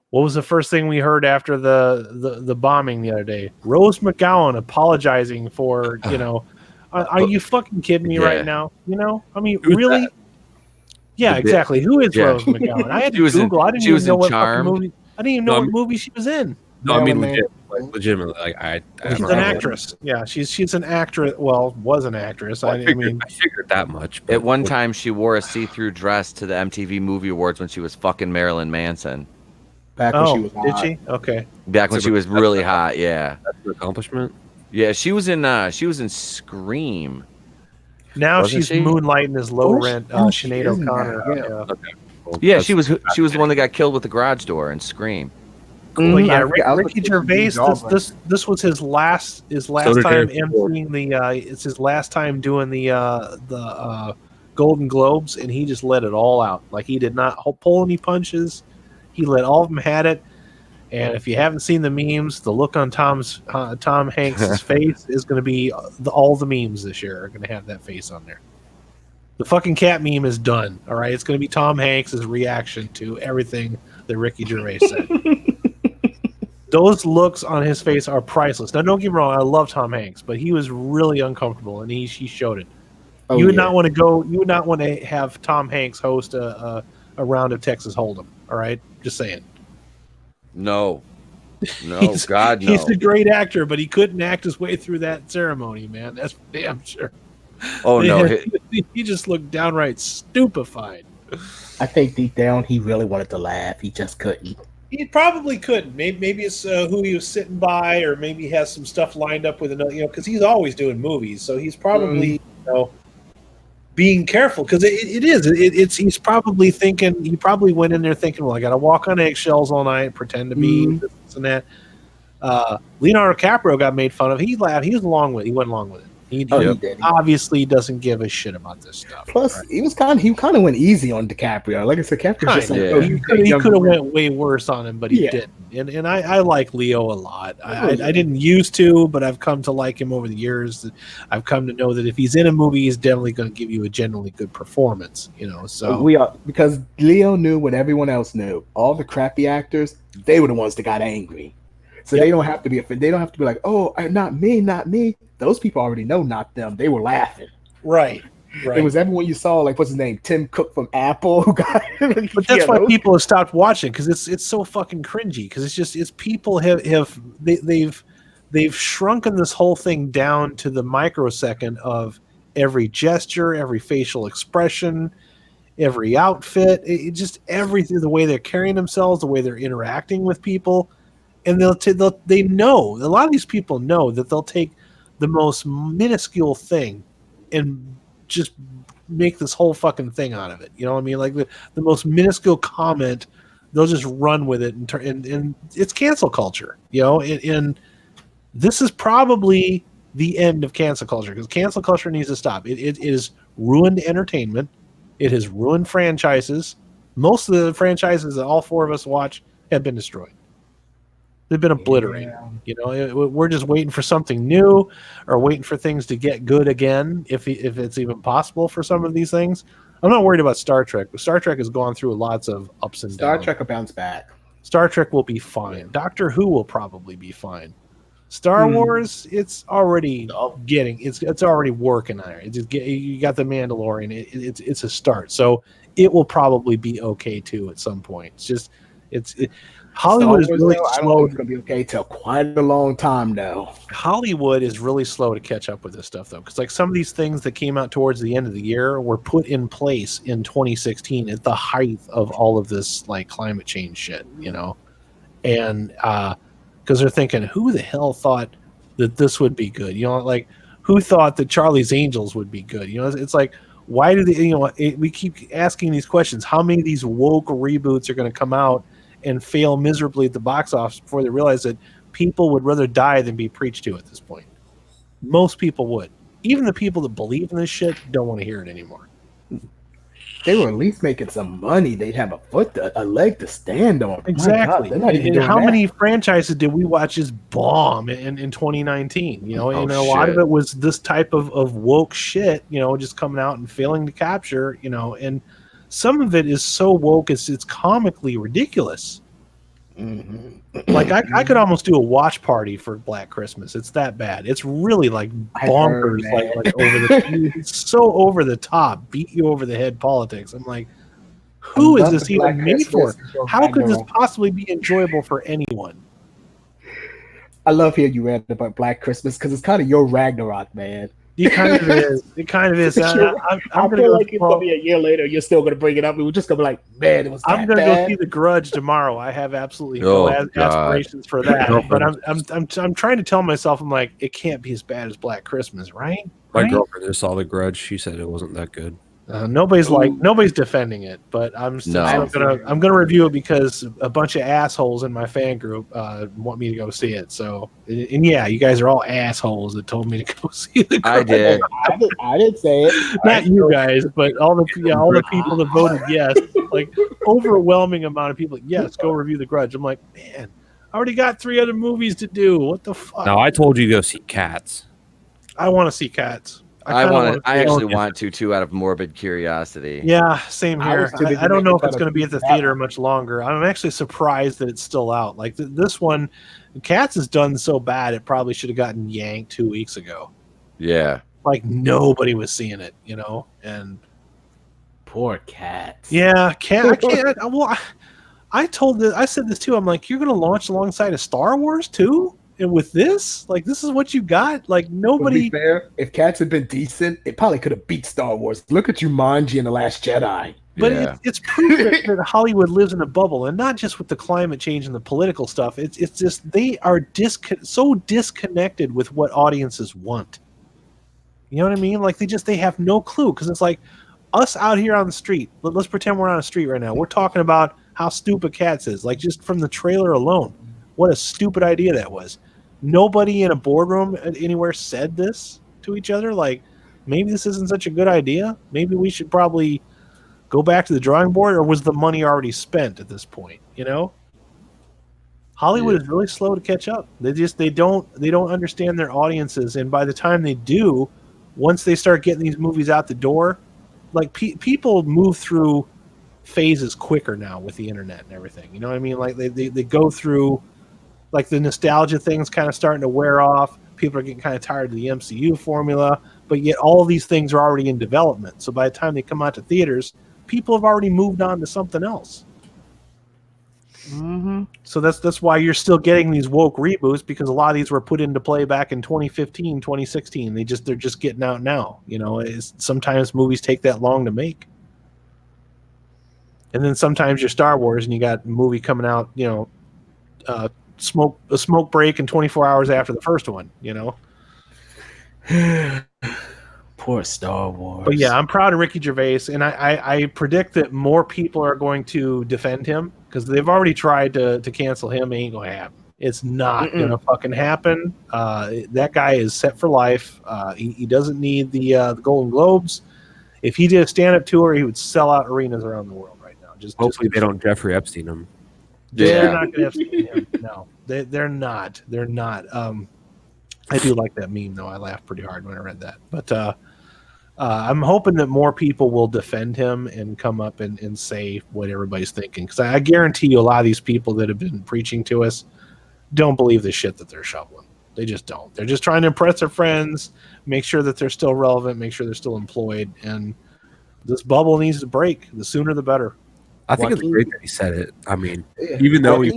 What was the first thing we heard after the bombing the other day? Rose McGowan apologizing for, are you fucking kidding me right now? I mean, Who's really? that? Yeah, exactly. Who is Yeah. Rose McGowan? I had to She was in- Google. I didn't she even was know in what fucking Charmed. movie. I didn't even know No, what movie she was in. No, I mean Marilyn legitimately. Like I She's an actress. Yeah, she's an actress. Well, was an actress. I I mean, figured that much. At one time, she wore a see-through dress to the MTV Movie Awards when she was fucking Marilyn Manson. Back when she was did hot. she? Okay. Back when she was really hot, yeah. That's an accomplishment. Yeah, she was in Scream. Now Wasn't she's she? moonlighting as low rent she Sinead is now, O'Connor. yeah. Yeah. Okay. Well, Yeah, that's- she was the one that got killed with the garage door in Scream. But yeah, I was Ricky thinking Gervais. Goblin. This was his last did time Harrison Ford. emceeing the. It's his last time doing the Golden Globes, and he just let it all out. Like he did not pull any punches. He let all of them had it. And if you haven't seen the memes, the look on Tom Hanks' face is going to be all the memes this year are going to have that face on there. The fucking cat meme is done. All right, it's going to be Tom Hanks' reaction to everything that Ricky Gervais said. Those looks on his face are priceless. Now, don't get me wrong, I love Tom Hanks, but he was really uncomfortable, and he showed it. Oh, You would yeah. not want to go. You would not want to have Tom Hanks host a round of Texas Hold'em. All right, just saying. No. No, He's- God, no. He's a great actor, but he couldn't act his way through that ceremony, man. That's for damn sure. Oh, no. He just looked downright stupefied. I think deep down he really wanted to laugh. He just couldn't. He probably couldn't. Maybe it's who he was sitting by, or maybe he has some stuff lined up with another. Because he's always doing movies, so he's probably being careful. Because he's probably thinking. He probably went in there thinking, "Well, I got to walk on eggshells all night, pretend to be this and that." Leonardo DiCaprio got made fun of. He laughed. He was along with it. He went along with it. He He did. obviously doesn't give a shit about this stuff. Plus, right? he kind of went easy on DiCaprio. Like I said, DiCaprio's just like, Kinda, oh, yeah. you He young could have man. went way worse on him, but he Yeah. didn't. And I like Leo a lot. Oh, yeah. I didn't used to, but I've come to like him over the years. I've come to know that if he's in a movie, he's definitely going to give you a generally good performance. So We are because Leo knew what everyone else knew. All the crappy actors, they were the ones that got angry. So Yep. they don't have to be offended. They don't have to be like, oh, not me, not me. Those people already know, not them. They were laughing. right. It was everyone you saw, like what's his name, Tim Cook from Apple, who got. But that's why people have stopped watching because it's so fucking cringy. Because it's people they've shrunken this whole thing down to the microsecond of every gesture, every facial expression, every outfit, it just everything, the way they're carrying themselves, the way they're interacting with people, and they know, a lot of these people know that they'll take the most minuscule thing and just make this whole fucking thing out of it. You know what I mean? Like the most minuscule comment, they'll just run with it and it's cancel culture, and this is probably the end of cancel culture because cancel culture needs to stop. It is ruined entertainment. It has ruined franchises. Most of the franchises that all four of us watch have been destroyed. They've been obliterated. Yeah. You know, we're just waiting for something new, or waiting for things to get good again, if it's even possible for some of these things. I'm not worried about Star Trek, but Star Trek has gone through lots of ups and Star downs. Trek will bounce back. Star Trek will be fine. Doctor Who will probably be fine. Star Wars, it's already it's already working there. You got the Mandalorian. It's a start, so it will probably be okay too at some point. Hollywood is really I don't slow. think it's gonna be okay till quite a long time though. Hollywood is really slow to catch up with this stuff though, because like some of these things that came out towards the end of the year were put in place in 2016 at the height of all of this like climate change shit, you know, and because they're thinking, who the hell thought that this would be good? You know, like who thought that Charlie's Angels would be good? You know, it's like, why do they? You know, we keep asking these questions. How many of these woke reboots are going to come out and fail miserably at the box office before they realize that people would rather die than be preached to at this point? Most people would. Even the people that believe in this shit don't want to hear it anymore. They were at least making some money. They'd have a leg to stand on. Exactly. My God, and how many franchises did we watch just bomb in 2019? You know, and a lot of it was this type of woke shit, you know, just coming out and failing to capture, you know, and some of it is so woke it's comically ridiculous. Mm-hmm. Like I could almost do a watch party for Black Christmas. It's that bad. It's really like bonkers, like over the it's so over the top, beat you over the head politics. I'm like, who is this even made for? How could this possibly be enjoyable for anyone? I love hearing you rant about Black Christmas because it's kind of your Ragnarok, man. It kind of is. It kind of is. I feel like it's gonna be a year later. You're still gonna bring it up. We're just gonna be like, man, it was. I'm gonna go see The Grudge tomorrow. I have absolutely no aspirations for that. But I'm trying to tell myself, I'm like, it can't be as bad as Black Christmas, right? My girlfriend just saw The Grudge. She said it wasn't that good. Nobody's defending it, but I'm gonna review it because a bunch of assholes in my fan group want me to go see it. So, and yeah, you guys are all assholes that told me to go see The Grudge. I did. I didn't say it. Not you guys, but all the people that voted yes, like overwhelming amount of people. Yes, go review The Grudge. I'm like, man, I already got 3 other movies to do. What the fuck? No, I told you to go see Cats. I want to see Cats. I actually want to too, out of morbid curiosity. Yeah, same here. I don't know if it's going to be at the theater much longer. I'm actually surprised that it's still out. Like this one, Cats is done so bad it probably should have gotten yanked 2 weeks ago. Yeah, like nobody was seeing it, you know. And poor Cats. Yeah, I can't. Well, I said this too. I'm like, you're going to launch alongside of Star Wars too? And with this, like, this is what you got? Like, nobody... To be fair, if Cats had been decent, it probably could have beat Star Wars. Look at Jumanji and The Last Jedi. But it's proof that Hollywood lives in a bubble, and not just with the climate change and the political stuff. It's just they are so disconnected with what audiences want. You know what I mean? Like, they have no clue, because it's like us out here on the street. Let's pretend we're on a street right now. We're talking about how stupid Cats is. Like, just from the trailer alone, what a stupid idea that was. Nobody in a boardroom anywhere said this to each other. Like, maybe this isn't such a good idea. Maybe we should probably go back to the drawing board, or was the money already spent at this point? You know, Hollywood is really slow to catch up. They don't understand their audiences, and by the time they do, once they start getting these movies out the door, like people move through phases quicker now with the internet and everything. You know what I mean? Like they go through. Like the nostalgia thing's kind of starting to wear off. People are getting kind of tired of the MCU formula, but yet all of these things are already in development. So by the time they come out to theaters, people have already moved on to something else. Mm-hmm. So that's why you're still getting these woke reboots, because a lot of these were put into play back in 2015, 2016. They're just getting out now. You know, sometimes movies take that long to make. And then sometimes you're Star Wars and you got a movie coming out, you know, a smoke break and 24 hours after the first one, you know. Poor Star Wars. But yeah, I'm proud of Ricky Gervais, and I predict that more people are going to defend him, because they've already tried to cancel him. It ain't gonna happen. It's not gonna fucking happen. That guy is set for life. He doesn't need the Golden Globes, If he did a stand-up tour, he would sell out arenas around the world right now. Hopefully they don't Jeffrey Epstein him. They're not going to have him. No, they're not. They're not. I do like that meme though. I laughed pretty hard when I read that. But I'm hoping that more people will defend him and come up and say what everybody's thinking. Because I guarantee you, a lot of these people that have been preaching to us don't believe the shit that they're shoveling. They just don't. They're just trying to impress their friends, make sure that they're still relevant, make sure they're still employed, and this bubble needs to break. The sooner, the better. I think it's great that he said it. I mean, even though he's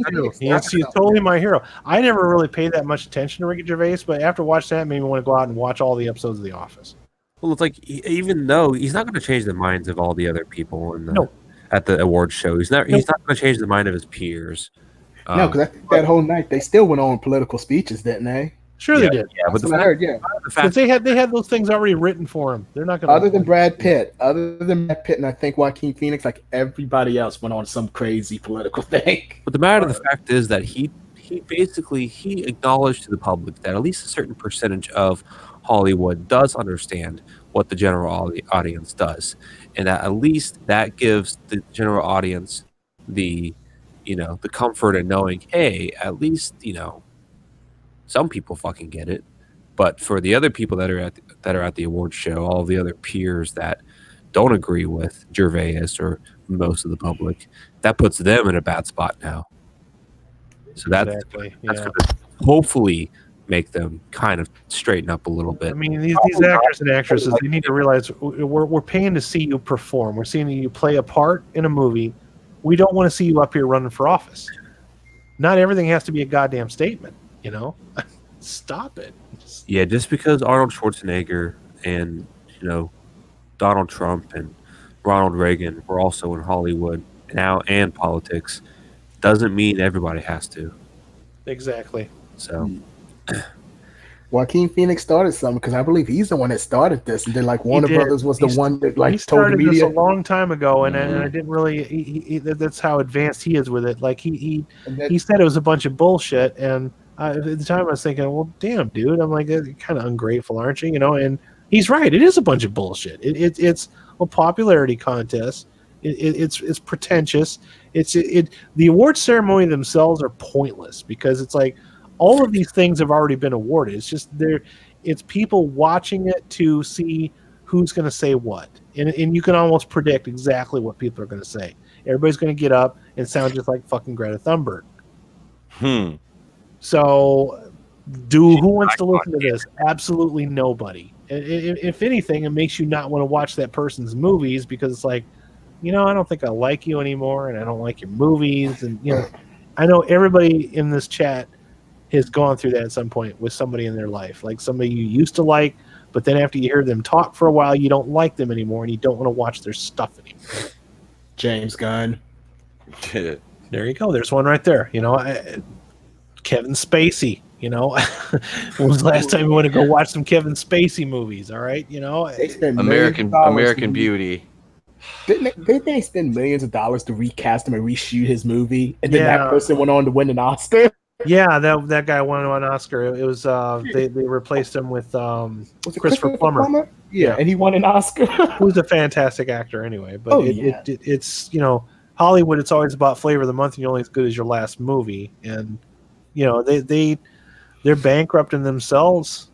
totally my hero. I never really paid that much attention to Ricky Gervais, but after watching that, it made me want to go out and watch all the episodes of The Office. Well, it's like even though he's not going to change the minds of all the other people at the awards show, he's not going to change the mind of his peers. No, because I think that whole night they still went on political speeches, didn't they? Sure, they did. Yeah, but I heard, the fact they had those things already written for him. They're not going to. Other than Brad Pitt, and I think Joaquin Phoenix, like everybody else went on some crazy political thing. But the matter of the fact is that he basically acknowledged to the public that at least a certain percentage of Hollywood does understand what the general audience does, and that at least that gives the general audience the comfort in knowing, hey, at least some people fucking get it. But for the other people that are at the awards show, all the other peers that don't agree with Gervais or most of the public, that puts them in a bad spot now. So that's going to hopefully make them kind of straighten up a little bit. I mean, these actors and actresses, they need to realize we're paying to see you perform. We're seeing you play a part in a movie. We don't want to see you up here running for office. Not everything has to be a goddamn statement, Stop it. Yeah, just because Arnold Schwarzenegger and, Donald Trump and Ronald Reagan were also in Hollywood now and politics doesn't mean everybody has to. Exactly. So Joaquin Phoenix started something because I believe he's the one that started this, and then Warner Brothers was the one that he told started the media this a long time ago, and I didn't really. That's how advanced he is with it. Like he said it was a bunch of bullshit, and at the time I was thinking, well, damn, dude, I'm like, you're kind of ungrateful, aren't you? And he's right. It is a bunch of bullshit. It's a popularity contest. It's pretentious. The award ceremony themselves are pointless because it's like all of these things have already been awarded. It's just it's people watching it to see who's going to say what, and you can almost predict exactly what people are going to say. Everybody's going to get up and sound just like fucking Greta Thunberg. So, who wants to listen to this? Absolutely nobody. If anything, it makes you not want to watch that person's movies because it's like, I don't think I like you anymore, and I don't like your movies, and I know everybody in this chat has gone through that at some point with somebody in their life, like somebody you used to like, but then after you hear them talk for a while, you don't like them anymore, and you don't want to watch their stuff anymore. James Gunn. There you go. There's one right there. Kevin Spacey. When was the last time you went to go watch some Kevin Spacey movies? All right, American Beauty. Didn't they spend millions of dollars to recast him and reshoot his movie, and then that person went on to win an Oscar? Yeah, that guy won an Oscar. It was they replaced him with Christopher Plummer. Yeah, and he won an Oscar. Who's a fantastic actor anyway. But it's Hollywood. It's always about flavor of the month, and you're only as good as your last movie. And they're bankrupting themselves.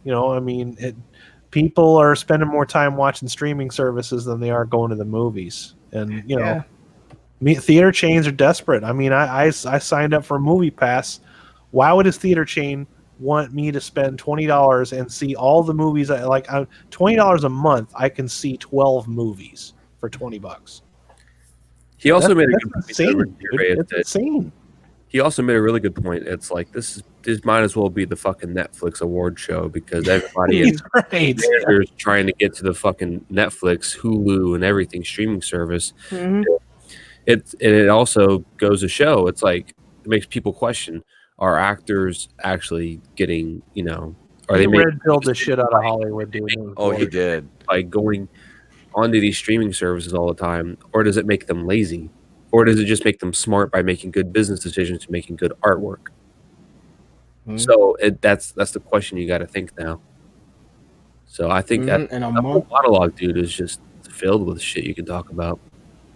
People are spending more time watching streaming services than they are going to the movies. And theater chains are desperate. I signed up for a Movie Pass. Why would his theater chain want me to spend $20 and see all the movies? $20 a month, I can see 12 movies for $20. He also made a good insane. He also made a really good point. It's like this might as well be the fucking Netflix award show because everybody is trying to get to the fucking Netflix, Hulu, and everything streaming service. Mm-hmm. It also goes to show. It's like it makes people question: are actors actually getting? Are they red pilled the shit out of Hollywood, dude? Oh, he did. By going onto these streaming services all the time, or does it make them lazy? Or does it just make them smart by making good business decisions and making good artwork? Mm-hmm. So that's the question you got to think now. So I think that the whole monologue, dude, is just It's filled with shit you can talk about.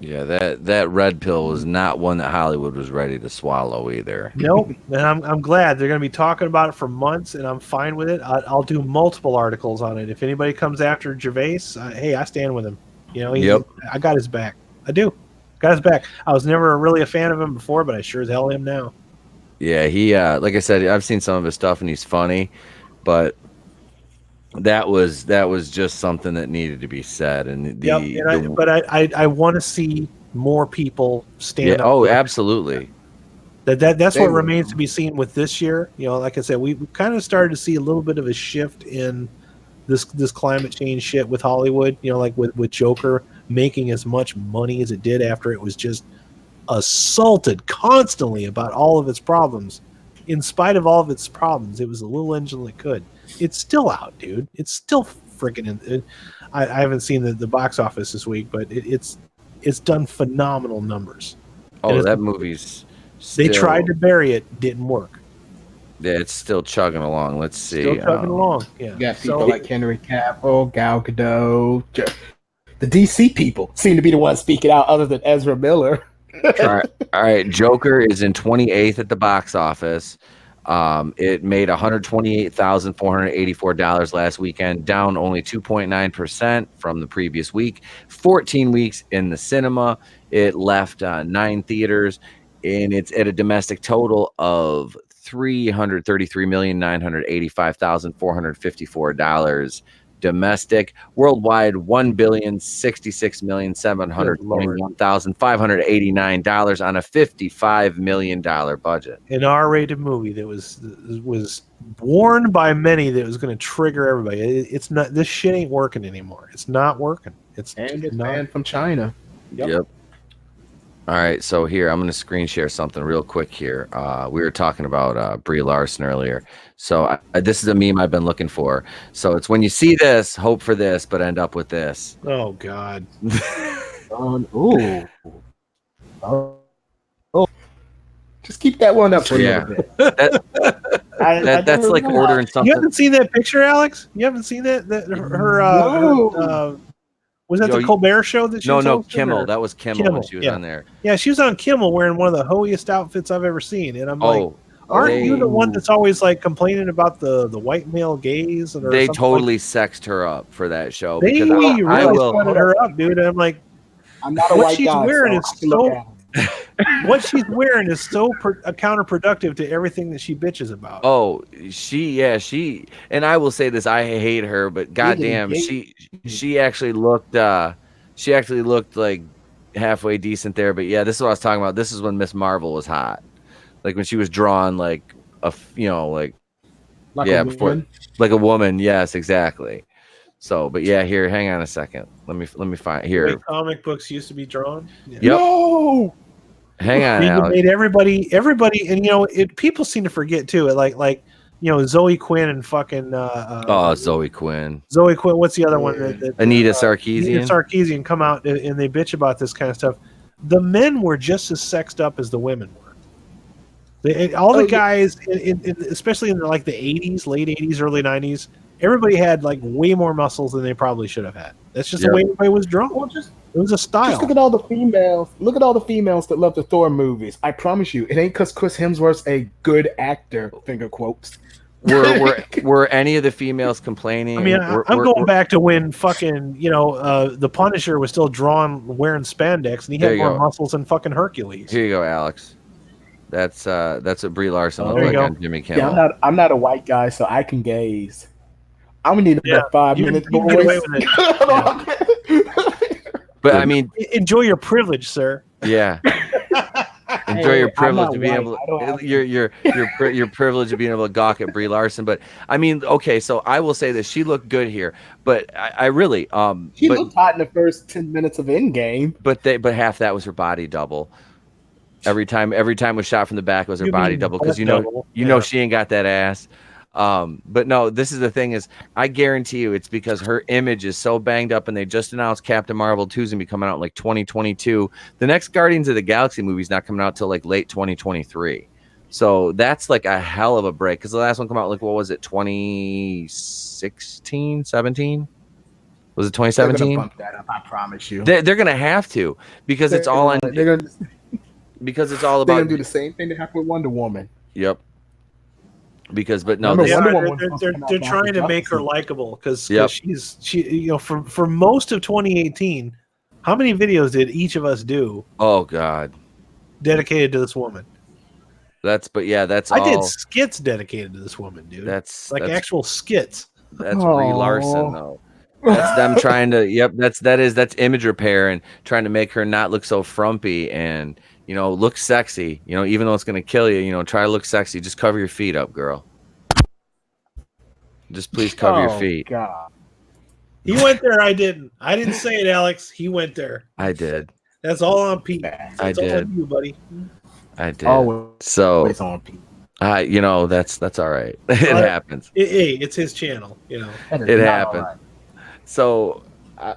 Yeah, that red pill was not one that Hollywood was ready to swallow either. Nope. And I'm glad they're going to be talking about it for months, and I'm fine with it. I'll do multiple articles on it. If anybody comes after Gervais, hey, I stand with him. You know, Yep. I got his back. I do. Got his back. I was never really a fan of him before, but I sure as hell am now. Yeah, he like I said, I've seen some of his stuff and he's funny, but that was just something that needed to be said. And But I want to see more people stand up. Oh, absolutely. That's what remains to be seen with this year. You know, like I said, we kind of started to see a little bit of a shift in this climate change shit with Hollywood. You know, like with Joker making as much money as it did after it was just assaulted constantly about all of its problems. In spite of all of its problems, it was a little engine that could. It's still out, dude. It's still freaking. I haven't seen the box office this week, but it's done phenomenal numbers. Oh, that movie's. They tried to bury it, didn't work. Yeah, it's still chugging along. Let's see. Still chugging along. Yeah. You got people like Henry Cavill, Gal Gadot. The DC people seem to be the ones speaking out, other than Ezra Miller. All right. Joker is in 28th at the box office. It made $128,484 last weekend, down only 2.9% from the previous week. 14 weeks in the cinema. It left 9 theaters, and it's at a domestic total of $333,985,454 domestic. Worldwide, $1,066,721,589 on a $55 million budget. An R-rated movie that was warned by many that it was going to trigger everybody. It's not. This shit ain't working anymore. It's not working. It's banned from China. Yep. All right, so here I'm going to screen share something real quick here. We were talking about Brie Larson earlier. So this is a meme I've been looking for. So it's when you see this, hope for this, but end up with this. Oh, God. Oh. Just keep that one up for a little bit. That's like ordering something. You haven't seen that picture, Alex? You haven't seen that? Was that the Colbert Show that she was No, hosting, Kimmel. or? That was Kimmel when she was on there. Yeah, she was on Kimmel wearing one of the hoiest outfits I've ever seen. And I'm like, aren't you the one that's always like complaining about the white male gaze? Or they totally sexed her up for that show. They really sweated her up, dude. And I'm like, I'm not a white guy, what she's wearing is so counterproductive to everything that she bitches about. Oh, she, and I will say this: I hate her, but goddamn, she actually looked like halfway decent there. But yeah, this is what I was talking about. This is when Miss Marvel was hot, like when she was drawn like a woman. Yes, exactly. So, but yeah, here, hang on a second. Let me find here. The way comic books used to be drawn. Yeah. Yep. No. Hang on. You made everybody, and people seem to forget too. Like Zoe Quinn and fucking. Zoe Quinn. Zoe Quinn. What's the other one? Anita Sarkeesian. Anita Sarkeesian come out and they bitch about this kind of stuff. The men were just as sexed up as the women were. All the guys, especially in the 80s, late 80s, early 90s. Everybody had like way more muscles than they probably should have had. That's just the way everybody was drawn. Well, it was a style. Just look at all the females. Look at all the females that love the Thor movies. I promise you, it ain't because Chris Hemsworth's a good actor. Finger quotes. Were any of the females complaining? I mean, I'm going back to when fucking the Punisher was still drawn wearing spandex, and he had more muscles than fucking Hercules. Here you go, Alex. That's what Brie Larson looked like on Jimmy Kimmel. Yeah, I'm not a white guy, so I can gaze. I'm gonna need about 5 minutes. You can get away with it. But I mean, enjoy your privilege, sir. Yeah. Enjoy your privilege of being able your privilege of being able to gawk at Brie Larson. But I mean, okay, so I will say that she looked good here, but I really she looked hot in the first 10 minutes of Endgame. But half that was her body double. Every time was shot from the back was her body double, because you know she ain't got that ass. But no, this is the thing is, I guarantee you it's because her image is so banged up, and they just announced Captain Marvel 2 is gonna be coming out in like 2022. The next Guardians of the Galaxy movie is not coming out till like late 2023. So that's like a hell of a break, because the last one came out like, what was it, 2016, 17? Was it They're gonna 2017? bump that up. I promise you. They're gonna have to because it's all on. They're gonna Because it's all they're about. gonna do the same thing that happened with Wonder Woman. Yep. Because, but no, Remember this, Wonder Yeah, Woman was supposed to come out they're back trying with to make her Justice likable because Yep. she for most of 2018, how many videos did each of us do oh god, dedicated to this woman? that's I all. did skits dedicated to this woman, dude. That's like that's actual skits. that's Brie Larson Aw. though. That's them trying to. Yep, that's image repair and trying to make her not look so frumpy and look sexy. Even though it's gonna kill you. Try to look sexy. Just cover your feet up, girl. Just please cover your feet. God. He went there. I didn't. I didn't say it, Alex. He went there. I did. That's all on Pete. Bad. That's I all did. on you, buddy. I did. Always So on Pete. that's all right. It happens. Hey, it's his channel. That is It not happened. alright. So, I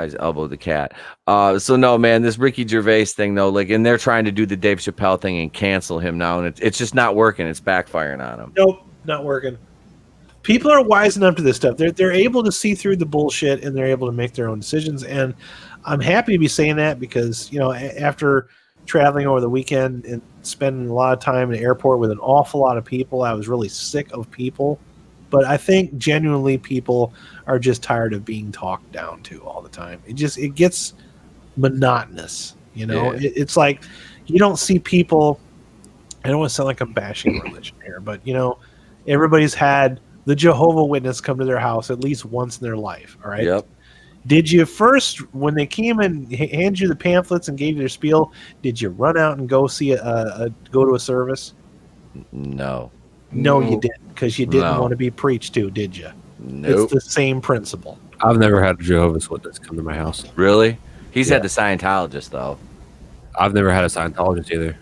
just elbowed the cat. So no, man, this Ricky Gervais thing though, and they're trying to do the Dave Chappelle thing and cancel him now, and it's just not working. It's backfiring on him. Nope, not working. People are wise enough to this stuff. They're able to see through the bullshit and they're able to make their own decisions. And I'm happy to be saying that because after traveling over the weekend and spending a lot of time in the airport with an awful lot of people, I was really sick of people. But I think genuinely people are just tired of being talked down to all the time. It gets monotonous. Yeah. It's like you don't see people. I don't want to sound like I'm bashing religion here, but everybody's had the Jehovah Witness come to their house at least once in their life. All right. Yep. Did you first, when they came and handed you the pamphlets and gave you their spiel, did you run out and go see go to a service? No. No, No. you didn't, because you didn't No. want to be preached to, did you? Nope. It's the same principle. I've never had a Jehovah's Witness come to my house. Really? He's Yeah. had the Scientologist though. I've never had a Scientologist either.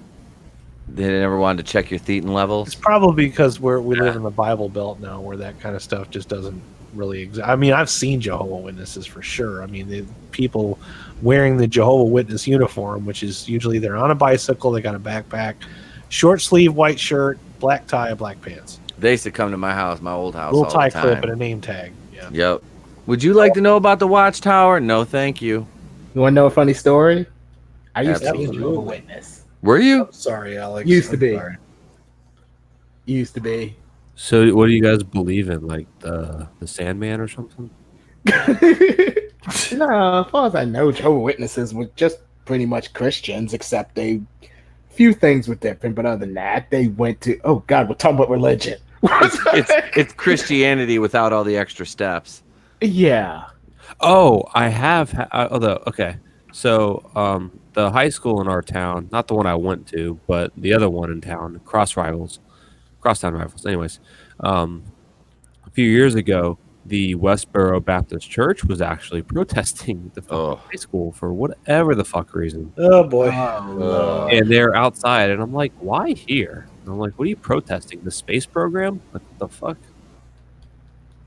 They never wanted to check your thetan levels. It's probably because we live in the Bible Belt now, where that kind of stuff just doesn't really exist. I mean, I've seen Jehovah Witnesses for sure. I mean, the people wearing the Jehovah Witness uniform, which is usually they're on a bicycle, they got a backpack, short sleeve white shirt, black tie, black pants, They used to come to my house, my old house, little all tie the clip, time. and a name tag. Yeah. Yep. Would you like to know about the Watchtower? No, thank you. You want to know a funny story? I used to be a Absolutely. Jehovah's Witness. Were you? Sorry, Alex. Used to I'm be. sorry. Used to be. So, what do you guys believe in? Like the Sandman or something? No, as far as I know, Jehovah's Witnesses were just pretty much Christians, except few things were different. But other than that, they went to we're talking about religion. It's Christianity without all the extra steps. Yeah. Oh, I have. Although, okay. So, the high school in our town, not the one I went to, but the other one in town, Crosstown Rivals. Anyways, a few years ago, the Westboro Baptist Church was actually protesting the fucking high school for whatever the fuck reason. Oh boy. And they're outside, and I'm like, why here? And I'm like, what are you protesting? The space program? What the fuck?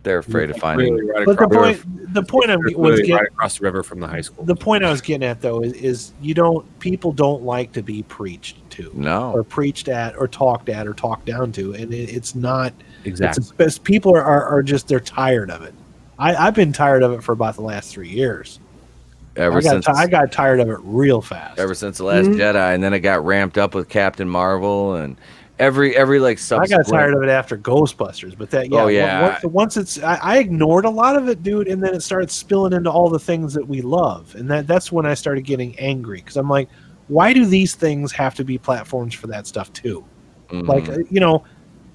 They're afraid of finding. Really right But the across- point Literally right across the river from the high school. the point I was getting at though is people don't like to be preached to No. or preached at or talked down to, and it's not. Exactly. It's people are just they're tired of it. I've been tired of it for about the last 3 years. I got tired of it real fast. Ever since the Last Jedi, and then it got ramped up with Captain Marvel and every like I subsequent. got tired of it after Ghostbusters, but that Oh, yeah. Once it's I ignored a lot of it, dude, and then it started spilling into all the things that we love, and that's when I started getting angry because I'm like, why do these things have to be platforms for that stuff too? Mhm. Like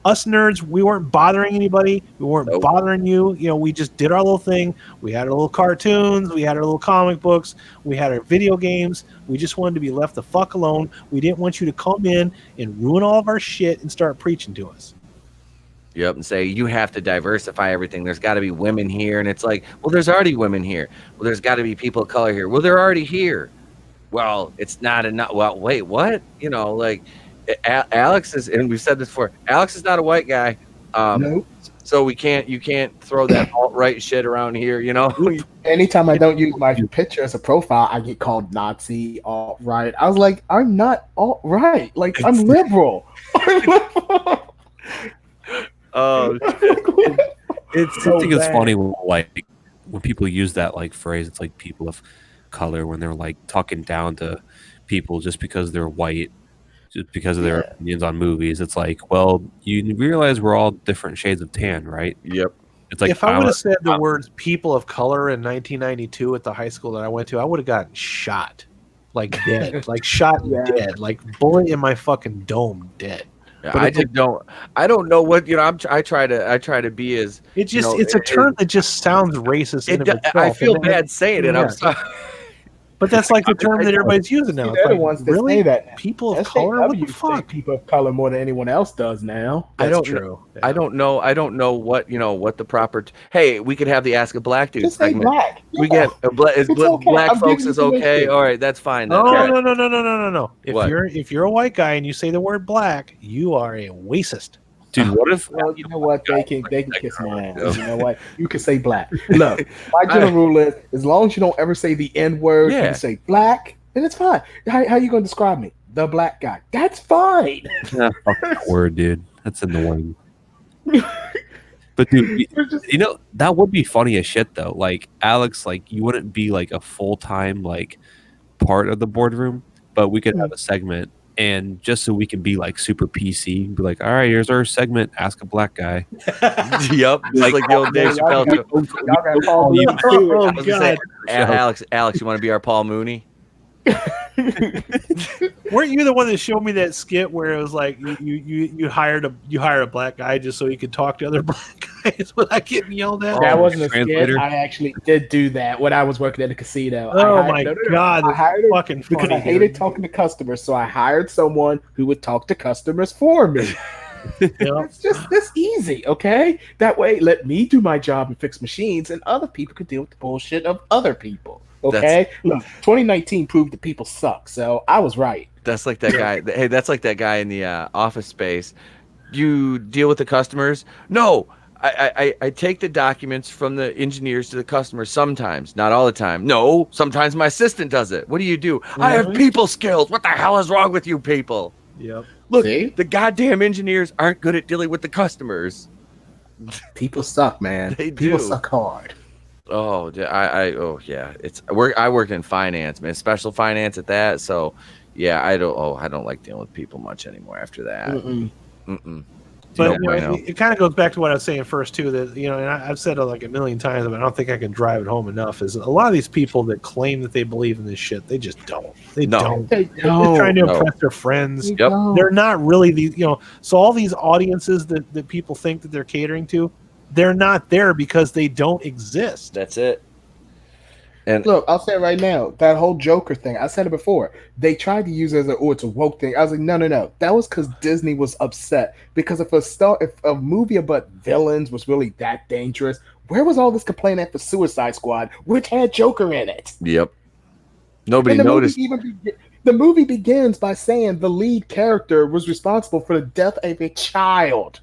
us nerds, we weren't bothering anybody, we weren't Nope. bothering you. We just did our little thing. We had our little cartoons, we had our little comic books, we had our video games. We just wanted to be left the fuck alone. We didn't want you to come in and ruin all of our shit and start preaching to us. Yep, and say you have to diversify everything. There's got to be women here, and it's like, well, there's already women here. Well, there's got to be people of color here. Well, they're already here. Well, it's not enough. Well, wait, what? Alex is, and we've said this before. Alex is not a white guy, Nope. so you can't throw that alt-right shit around here. Anytime I don't use my picture as a profile, I get called Nazi, alt-right. I was like, I'm not alt-right. Like, I'm liberal. Oh, It's I think it's funny when, like, when people use that like phrase, it's like people of color when they're like talking down to people just because they're white, just because of their opinions on movies. It's like, well, you realize we're all different shades of tan, right? Yep. It's like if I would have said the words "people of color" in 1992 at the high school that I went to, I would have gotten shot, like dead, like shot dead, like bullet in my fucking dome, dead. But I just don't. I don't know what I try to be as. It just it's a term that just sounds racist. I feel bad saying it. I'm sorry. But that's like the term that everybody's using now. They're the ones that say that now. People of color? What the fuck? People of color more than anyone else does now. That's true. Yeah. I don't know what what the proper. Hey, we could have the Ask a Black Dude just segment. Say black. We get black folks is okay. All right, that's fine. Then. No. If you're a white guy and you say the word black, you are a racist. Dude, what if? Well, you know what? They can kiss my ass. You know what? You can say black. Look, my general rule is, as long as you don't ever say the N word, you can say black, then it's fine. How you gonna describe me? The black guy. That's fine. Fuck that word, dude. That's annoying. But dude, you know that would be funny as shit though. Like Alex, like you wouldn't be like a full-time like part of the boardroom, but we could have a segment. And just so we can be like super PC, be like, all right, here's our segment, Ask a Black Guy. Yep, like the old Dave Chappelle. Oh God, Alex, you want to be our Paul Mooney? Weren't you the one that showed me that skit where it was like you hired a black guy just so you could talk to other black guys without getting yelled at? That wasn't a skit. I actually did do that when I was working at a casino. God, I hired fucking funny, because I hated talking to customers, so I hired someone who would talk to customers for me. It's easy, okay? That way, let me do my job and fix machines, and other people could deal with the bullshit of other people. Okay, look, 2019 proved that people suck, so I was right. That's like that guy. Hey, that's like that guy in the Office Space. You deal with the customers? No, I take the documents from the engineers to the customers sometimes, not all the time. No, sometimes my assistant does it. What do you do? I have people skills. What the hell is wrong with you people? Yep. Look, the goddamn engineers aren't good at dealing with the customers. People suck, man. People suck hard. Oh, I worked in finance, man, special finance at that. So, yeah, I don't like dealing with people much anymore after that. But it kind of goes back to what I was saying first too. That and I've said it like a million times, but I don't think I can drive it home enough. Is a lot of these people that claim that they believe in this shit, they just don't. They're just trying to impress their friends. Yep. They're not really these. So all these audiences that people think that they're catering to, they're not there because they don't exist. That's it. And look, I'll say it right now. That whole Joker thing, I said it before. They tried to use it as it's a woke thing. I was like, no. That was because Disney was upset. Because if a movie about villains was really that dangerous, where was all this complaint at the Suicide Squad, which had Joker in it? Yep. Nobody noticed. The movie begins by saying the lead character was responsible for the death of a child.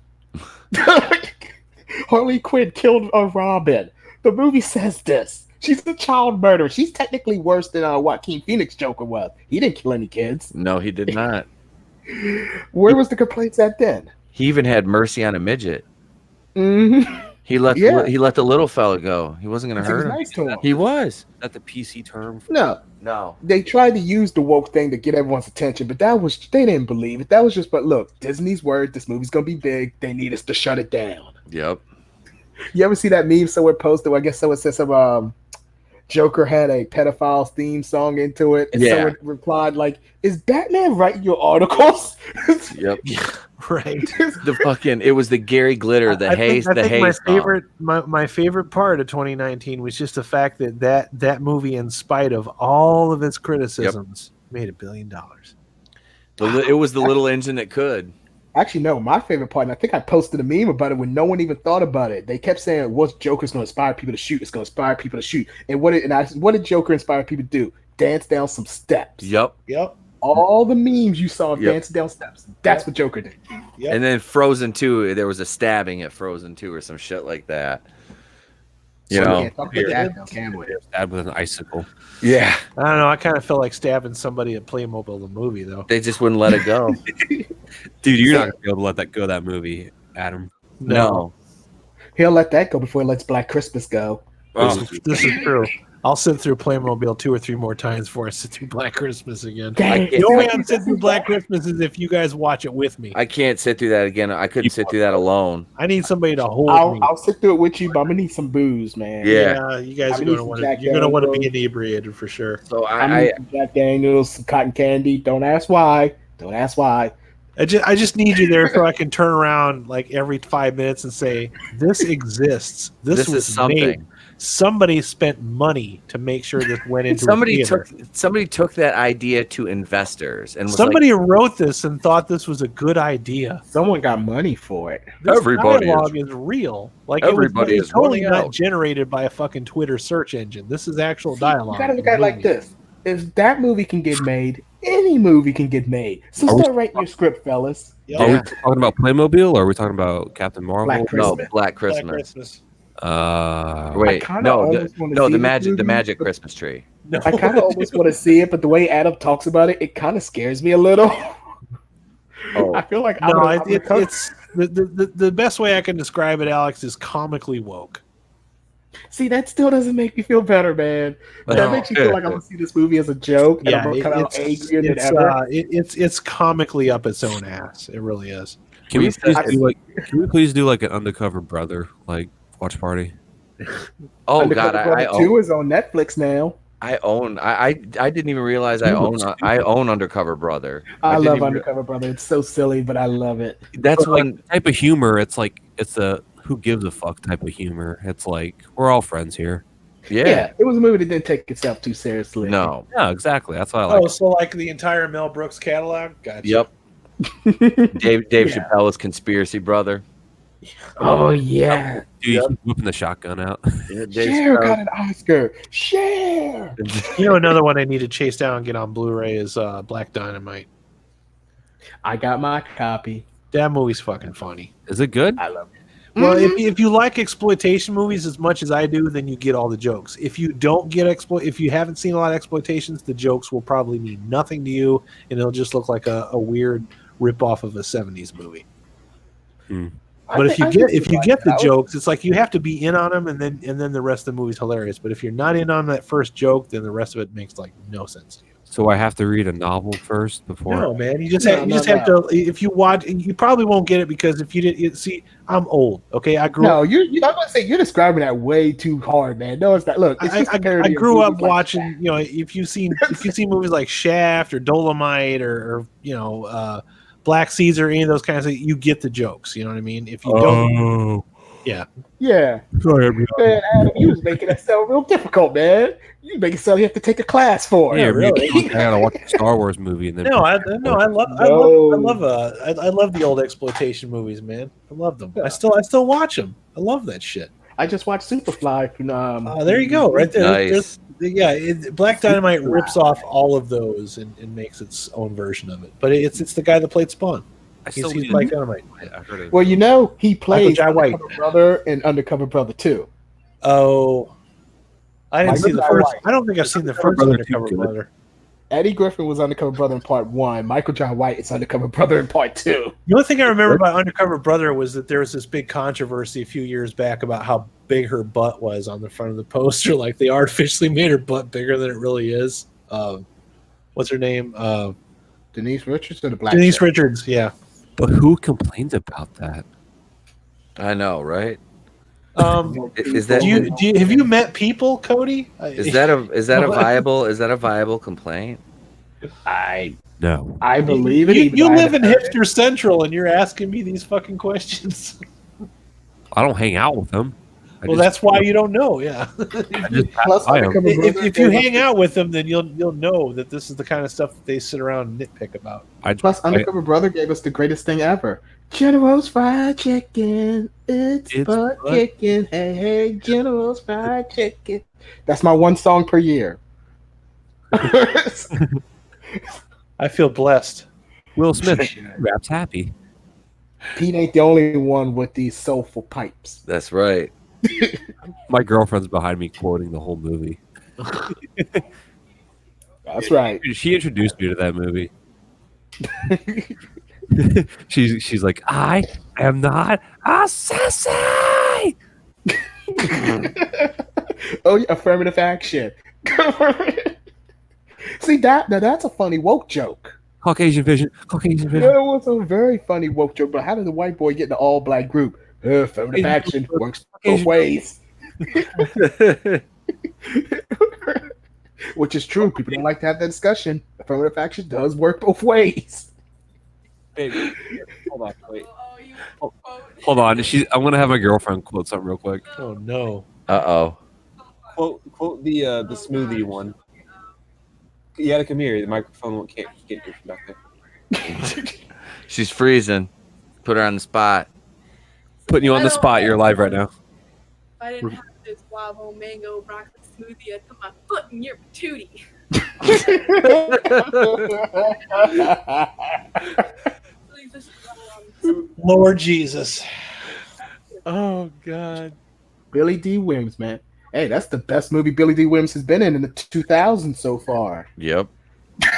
Harley Quinn killed a Robin. The movie says this. She's a child murderer. She's technically worse than Joaquin Phoenix Joker was. He didn't kill any kids. No, he did not. Where was the complaints at then? He even had mercy on a midget. Mm-hmm. He let the little fella go. He wasn't going to hurt him. Nice to him. He was. Is that the PC term? No. They tried to use the woke thing to get everyone's attention, but they didn't believe it. That was just, but look, Disney's word, this movie's going to be big. They need us to shut it down. Yep. You ever see that meme somewhere posted? I guess someone said some Joker had a pedophile theme song into it, and someone replied like, "Is Batman writing your articles?" Yep. Right. It was the Gary Glitter, the haze. My favorite part of 2019 was just the fact that movie, in spite of all of its criticisms, made $1 billion. It was the little engine that could. Actually, no, my favorite part, and I think I posted a meme about it when no one even thought about it. They kept saying, what's Joker's going to inspire people to shoot? It's going to inspire people to shoot. And what did Joker inspire people to do? Dance down some steps. Yep. All the memes you saw dancing down steps. That's what Joker did. Yep. And then Frozen 2, there was a stabbing at Frozen 2 or some shit like that. Can't talk about that now, can we? Stabbed with an icicle. Yeah. I don't know. I kind of felt like stabbing somebody at Playmobil the movie, though. They just wouldn't let it go. Dude, you're not going to be able to let that go, that movie, Adam. No. He'll let that go before he lets Black Christmas go. This is true. I'll sit through Playmobil 2 or 3 more times before I sit through Black Christmas again. Dang, The only way I'm sitting through Black Christmas is if you guys watch it with me. I can't sit through that again. I couldn't sit through that alone. I need somebody to hold me. I'll sit through it with you, but I'm gonna need some booze, man. Yeah. You guys I are need going to some want Jack to. You're going to want to be Daniels. inebriated for sure. So I need some Jack Daniels, some cotton candy. Don't ask why. Don't ask why. I just need you there so I can turn around like every 5 minutes and say, "This exists. This is was something. made. Somebody spent money to make sure this went into somebody a theater. took that idea to investors and was Somebody wrote this and thought this was a good idea. Someone got money for it. This Everybody dialogue is real. Like everybody it's is totally running not out. generated by a fucking Twitter search engine. This is actual dialogue. You gotta look at it like this. If that movie can get made, any movie can get made. So Are we- start writing your script, fellas. Yep. Are we Yeah. talking about Playmobil or are we talking about Captain Marvel? Black no Christmas. Black Black Christmas. Christmas. Wait, kinda no, almost wanna no, see the this magic movie, but- Christmas tree. No. I kind of almost want to see it, but the way Adam talks about it, it kind of scares me a little. Oh. I feel like No, I'm gonna come- it's the best way I can describe it, Alex, is comically woke. See, that still doesn't make me feel better, man. That No. makes me feel like I'm gonna see this movie as a joke, and I'm gonna come out it's angrier than ever. it's comically up its own ass. It really is. Can we Recess- please do like an undercover brother like watch party? Oh Undercover God, Brother 2 is on Netflix now. I didn't even realize I own Undercover Brother. I didn't love even- Undercover Brother. It's so silly, but I love it. That's But, like, when type of humor. It's like it's a who gives a fuck type of humor. It's like we're all friends here. yeah. It was a movie that didn't take itself too seriously. No. Yeah, exactly. That's why I like. Oh, so like the entire Mel Brooks catalog? Gotcha. Yep. Dave Yeah. Chappelle is Conspiracy Brother. Oh yeah. Dude, he's whipping the shotgun out. Yeah, Dave Cher Chappelle- got an Oscar. Cher. You know, another one I need to chase down and get on Blu-ray is Black Dynamite. I got my copy. That movie's fucking funny. Is it good? I love it. Well, if you like exploitation movies as much as I do, then you get all the jokes. If you don't get if you haven't seen a lot of exploitations, the jokes will probably mean nothing to you, and it'll just look like a weird rip-off of a '70s movie. But if you get the jokes, it's like you have to be in on them, and then the rest of the movie's hilarious. But if you're not in on that first joke, then the rest of it makes like no sense to you. So I have to read a novel first before. No, man, you just No, have to. If you watch, and you probably won't get it because if you didn't see, I'm old. Okay, I grew. No, up. I'm gonna say you're describing that way too hard, man. No, it's not. Look, it's just a I parody of grew up movies like watching. Shaft. You know, if you seen movies like Shaft or Dolomite or Black Caesar, any of those kinds of, you get the jokes. You know what I mean? If you don't, Oh, yeah. Yeah, sorry. man, Adam, you was making that sound real difficult, man. You make it sound you have to take a class for. Yeah, really. I gotta watch a Star Wars movie and then. I love the old exploitation movies, man. I love them. I still watch them. I love that shit. I just watched Superfly. From, There you go, right there. Nice. Black Dynamite rips off all of those and makes its own version of it. But it's the guy that played Spawn. I He's still Black Dynamite. I heard it. Well, he plays Jai White. Undercover Brother and Undercover Brother 2. Oh, I didn't Michael see the Jai first. White. I don't think I've seen the first Brother Undercover too good. Brother. Eddie Griffin was Undercover Brother in Part 1. Michael Jai White is Undercover Brother in Part 2. The only thing I remember about Undercover Brother was that there was this big controversy a few years back about how big her butt was on the front of the poster. Like they artificially made her butt bigger than it really is. What's her name? Denise Richards or the Black Denise Chick? Richards. Yeah. But who complains about that? I know, right? Do Is that have you met people, Cody? is that a viable complaint? No. I believe it. You, even you though I live in haven't heard it. Hipster Central and you're asking me these fucking questions. I don't hang out with them. Well, that's why you don't know. Yeah. I just pass Plus, by 'em. Undercover if Brother, you they hang out with them, then you'll know that this is the kind of stuff that they sit around and nitpick about. Plus, Undercover Brother gave us the greatest thing ever. General's Fried Chicken. It's butt butt- kicking. Hey, hey, General's Fried Chicken. That's my one song per year. I feel blessed. Will Smith raps happy. Pete ain't the only one with these soulful pipes. That's right. My girlfriend's behind me quoting the whole movie. That's right. She introduced me to that movie. she's like, I am not a sissy. Oh, yeah, affirmative action. See that's a funny woke joke. Caucasian vision. Caucasian vision. That was a very funny woke joke. But how did the white boy get in the all black group? Affirmative action works both ways. Which is true. People don't like to have that discussion. Affirmative action does work both ways. Baby, hold on, wait. Hold on. I'm gonna have my girlfriend quote something real quick. Oh no. Uh-oh. Quote the smoothie one. You gotta come here. The microphone can't get you from back there. She's freezing. Put her on the spot. Putting you on the spot. You're live right now. If I didn't have this guava mango broccoli smoothie, I'd put my foot in your patootie. Lord Jesus. Oh God. Billy D. Williams, man. Hey, that's the best movie Billy D. Williams has been in the 2000s so far. Yep.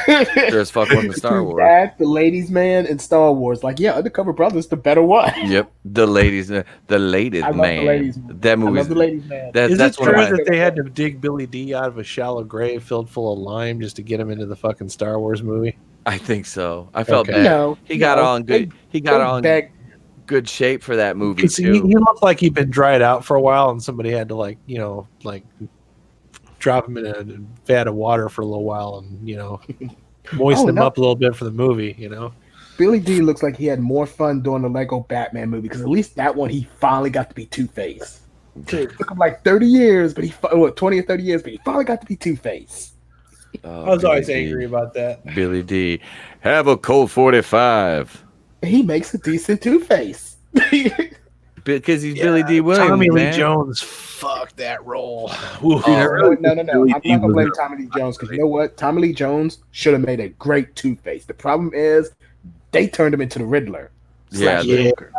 Sure as fuck wasn't Star Wars. That, The Ladies Man, and Star Wars. Like, yeah, Undercover Brother's the better one. Yep. The Ladies I love Man. The Ladies Man. That I movie. love The Ladies Man. Is That's it one of true my. that they had to dig Billy D out of a shallow grave filled full of lime just to get him into the fucking Star Wars movie? I think so. I felt Okay. bad. No, He got no, all in good. He got all in back. good shape for that movie Because he too. looked like he'd been dried out for a while, and somebody had to like drop him in a vat of water for a little while, and moisten him up a little bit for the movie. Billy D looks like he had more fun doing the Lego Batman movie because at least that one he finally got to be Two-Face. It took him like 30 years, but 20 or 30 years, but he finally got to be Two-Face. Oh, I was always Billy D. angry about that. Billy D. Have a Colt 45 He makes a decent Two-Face. because he's Billy D. Williams. Tommy Lee man. Jones, fuck that role. No. I'm not Billy gonna D. blame was- Tommy Lee Jones because you know what? Tommy Lee Jones should have made a great Two-Face. The problem is they turned him into the Riddler. Yeah, slash Joker.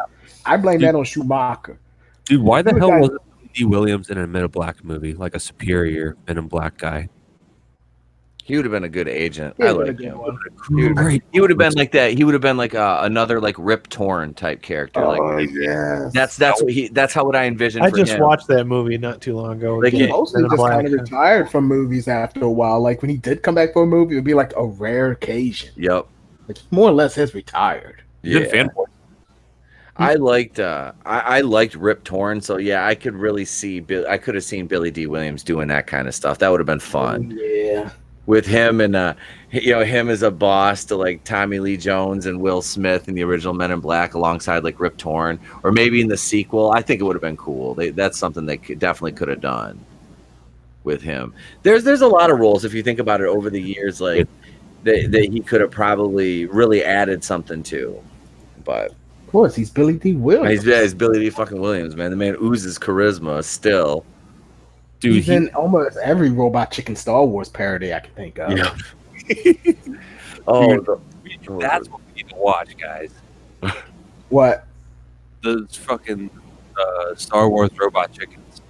I blame that on Schumacher. Dude, why the You hell guys- wasn't D. Williams in a Men in Black movie, like a superior Men in Black guy? He would have been a good agent. Yeah, I what a like good him. one. Great. He would have been like that. He would have been like another like Rip Torn type character. Like yes. that's how would I envision. I for just him. watched that movie not too long ago. Like, again, he mostly Men in just Black. kind of retired from movies after a while. Like when he did come back for a movie, it would be like a rare occasion. Yep. Like more or less has retired. He's in Yeah. Fanboy. I liked Rip Torn, so yeah, I could really see. I could have seen Billy D. Williams doing that kind of stuff. That would have been fun Yeah. with him and him as a boss to like Tommy Lee Jones and Will Smith in the original Men in Black alongside like Rip Torn, or maybe in the sequel. I think it would have been cool. That's something they definitely could have done with him. There's a lot of roles if you think about it over the years, like that he could have probably really added something to, but. Of course, he's Billy D. Williams. He's Billy D. fucking Williams, man. The man oozes charisma still. Dude, He's in almost every Robot Chicken Star Wars parody I can think of. Yeah. Oh, that's what we need to watch, guys. What? Those fucking Star Wars robot chickens.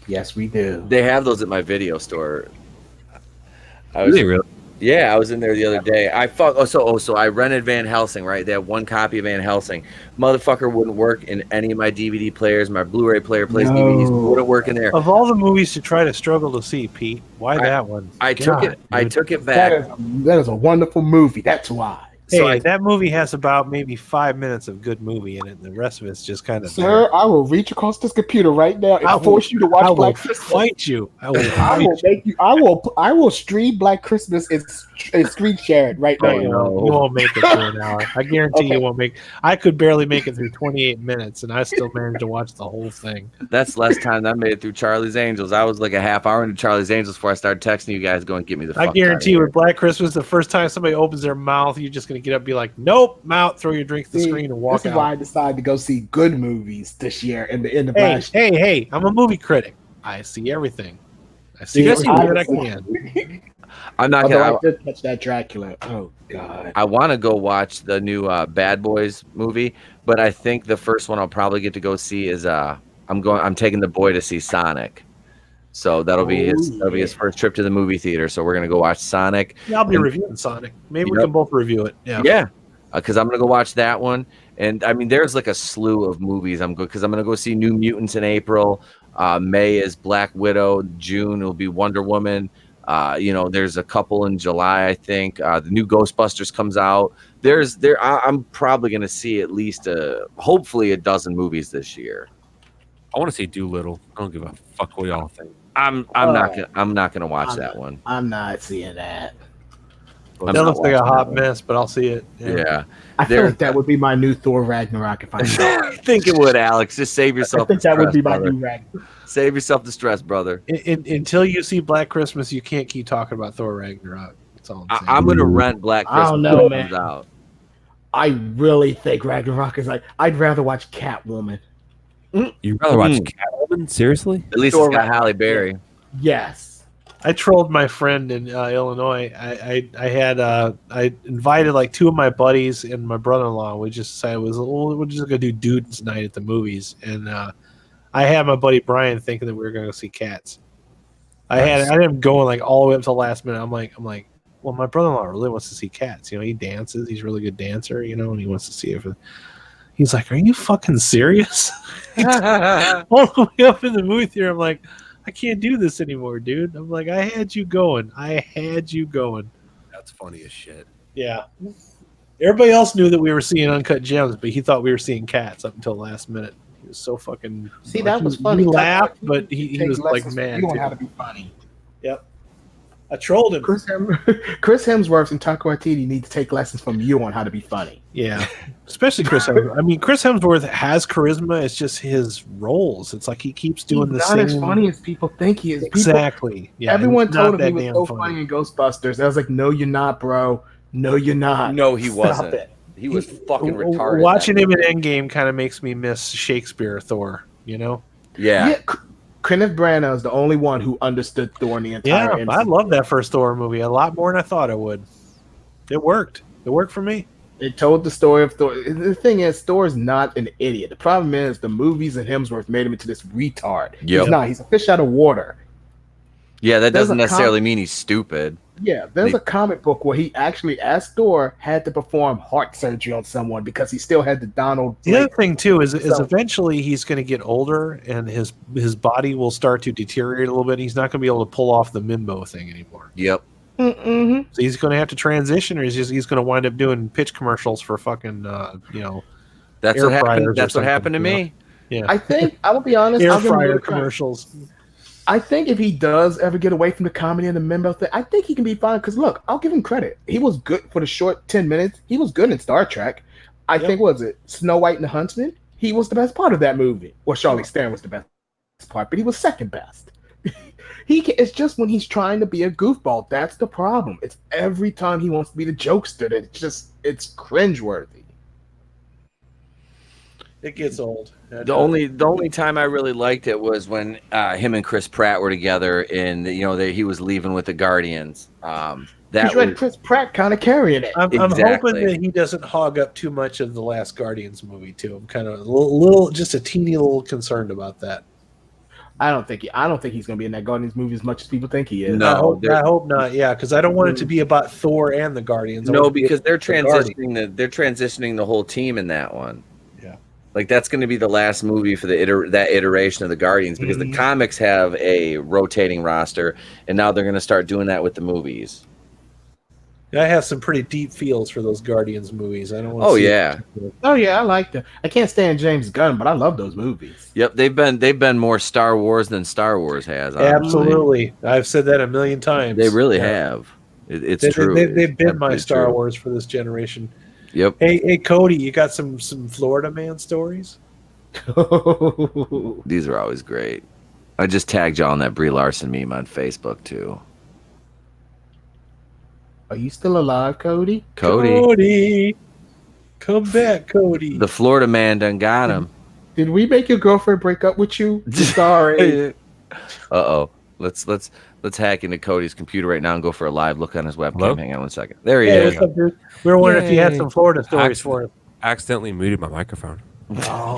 Yes, we do. they have those at my video store. I was, Really? yeah, I was in there the other day. So I rented Van Helsing, right? They have one copy of Van Helsing. Motherfucker wouldn't work in any of my DVD players. My Blu-ray player plays No. DVDs. Wouldn't work in there. Of all the movies to try to struggle to see, Pete, why that one? I took it dude. back. That is a wonderful movie. That's why. So Hey, that movie has about maybe 5 minutes of good movie in it, and the rest of it's just kind of. Sir, I will reach across this computer right now and I will- force you to I watch will Black Christmas. fight you. I will I fight will you. make you. I will stream Black Christmas and screen share it right No, now. you no. won't. You won't make it through an hour. I guarantee Okay. you won't make. I could barely make it through 28 minutes, and I still managed to watch the whole thing. That's less time than I made it through Charlie's Angels. I was like a half hour into Charlie's Angels before I started texting you guys going, get me the fuck I out guarantee of you, here. with Black Christmas, the first time somebody opens their mouth, you're just gonna get up, and be like, "Nope, I'm out." Throw your drink to the See, screen and walk This is why I out. decided to go see good movies this year and the end of Hey, last year. hey! I'm a movie critic. I see everything. I see See, everything that I obviously. can. I'm not Although I gonna. did catch that Dracula. Oh God. I want to go watch the new Bad Boys movie, but I think the first one I'll probably get to go see is I'm taking the boy to see Sonic. So that'll be his first trip to the movie theater. So we're gonna go watch Sonic. Yeah, I'll be And- reviewing Sonic. Maybe we Yep. can both review it. Yeah. Yeah, because I'm gonna go watch that one. And I mean, there's like a slew of movies I'm going because I'm gonna go see New Mutants in April. May is Black Widow. June will be Wonder Woman. There's a couple in July, I think. The new Ghostbusters comes out. I'm probably going to see at least hopefully a dozen movies this year. I want to see Doolittle. I don't give a fuck what y'all think. I'm not gonna watch that one. I'm not seeing that. That looks like a hot mess, but I'll see it. Yeah. I feel like that would be my new Thor Ragnarok if I I think it would, Alex. Just save I yourself. think the that would stress, be my brother. new Ragnarok. Save yourself the stress, brother. Until you see Black Christmas, you can't keep talking about Thor Ragnarok. That's all I'm saying. I'm gonna rent Black I Christmas don't know, when it man. comes out. I really think Ragnarok is like. I'd rather watch Catwoman. You'd rather watch Catwoman? Seriously? At least Thor it's got Ragnarok, Halle Berry. Yes. I trolled my friend in Illinois. I invited like two of my buddies and my brother-in-law. We just decided we're just gonna do dudes night at the movies, and I had my buddy Brian thinking that we were gonna go see Cats. I had him going like all the way up to the last minute. I'm like, well, my brother-in-law really wants to see Cats. He dances. He's a really good dancer, and he wants to see it. He's like, are you fucking serious? All the way up in the movie theater, I'm like, I can't do this anymore, dude. I'm like, I had you going. That's funny as shit. Yeah. Everybody else knew that we were seeing Uncut Gems, but he thought we were seeing Cats up until the last minute. He was so fucking. See, that was funny. He laughed, but he Takes was like lessons mad. from you on too. how to be funny. Yep. I trolled him. Chris Hemsworth and Taika Waititi need to take lessons from you on how to be funny. Yeah. Especially Chris Hemsworth. I mean, Chris Hemsworth has charisma. It's just his roles. It's like he keeps doing He's the not same. as funny as people think he is. Exactly. Yeah. Everyone he's not told him that he was damn so funny in Ghostbusters. I was like, no, you're not, bro. No, you're not. No, he Stop wasn't. it. He was fucking retarded. Watching him in Endgame kind of makes me miss Shakespeare Thor. Yeah. Kenneth Branagh is the only one who understood Thor in the entire Yeah, MCU. I love that first Thor movie a lot more than I thought I would. It worked. It worked for me. It told the story of Thor. The thing is, Thor is not an idiot. The problem is the movies and Hemsworth made him into this retard. Yep. He's not. He's a fish out of water. Yeah, that There's doesn't a necessarily mean he's stupid. Yeah, there's a comic book where he actually, as Thor, had to perform heart surgery on someone because he still had the Donald. The other thing too is So- eventually he's going to get older and his body will start to deteriorate a little bit. He's not going to be able to pull off the Mimbo thing anymore. Yep. Mm-hmm. So he's going to have to transition, or he's going to wind up doing pitch commercials for fucking That's Air what happened. fryers or That's what something, happened to you know? me. yeah I think I will be honest. air I'll give him a fryer little credit. commercials. I think if he does ever get away from the comedy and the Mimbo thing, I think he can be fine. Because look, I'll give him credit. He was good for the short 10 minutes. He was good in Star Trek. I think was it Snow White and the Huntsman? He was the best part of that movie. Well, Charlize Theron was the best part, but he was second best. It's just when he's trying to be a goofball. That's the problem. It's every time he wants to be the jokester that it's cringeworthy. It gets old. The only time I really liked it was when him and Chris Pratt were together, and he was leaving with the Guardians. That Because you had was, Chris Pratt kind of carrying it. I'm Exactly. hoping that he doesn't hog up too much of the last Guardians movie too. I'm kind of just a teeny little concerned about that. I don't think he's going to be in that Guardians movie as much as people think he is. No. I hope not. Yeah, because I don't want it to be about Thor and the Guardians. I want no, it to be because they're the Guardians. transitioning the whole team in that one. Yeah. Like that's going to be the last movie for that iteration of the Guardians, because the comics have a rotating roster, and now they're going to start doing that with the movies. I have some pretty deep feels for those Guardians movies. I don't want. Oh yeah, Oh yeah, I like that. I can't stand James Gunn, but I love those movies. yep. They've been more Star Wars than Star Wars has. honestly. Absolutely, I've said that a million times. They really Yeah. have. It's They, true. They've been my It's Star true. Wars for this generation. Yep. Hey, Cody, you got some Florida man stories? These are always great. I just tagged y'all on that Brie Larson meme on Facebook too. Are you still alive, Cody? Cody, Come back, Cody. the Florida man done got him. Did we make your girlfriend break up with you? Sorry. Uh-oh. Let's hack into Cody's computer right now and go for a live look on his webcam. Hello? Hang on 1 second. There he Hey, is. what's up, dude? We were wondering if you had Yay. some Florida stories for us. Accidentally muted my microphone. Oh,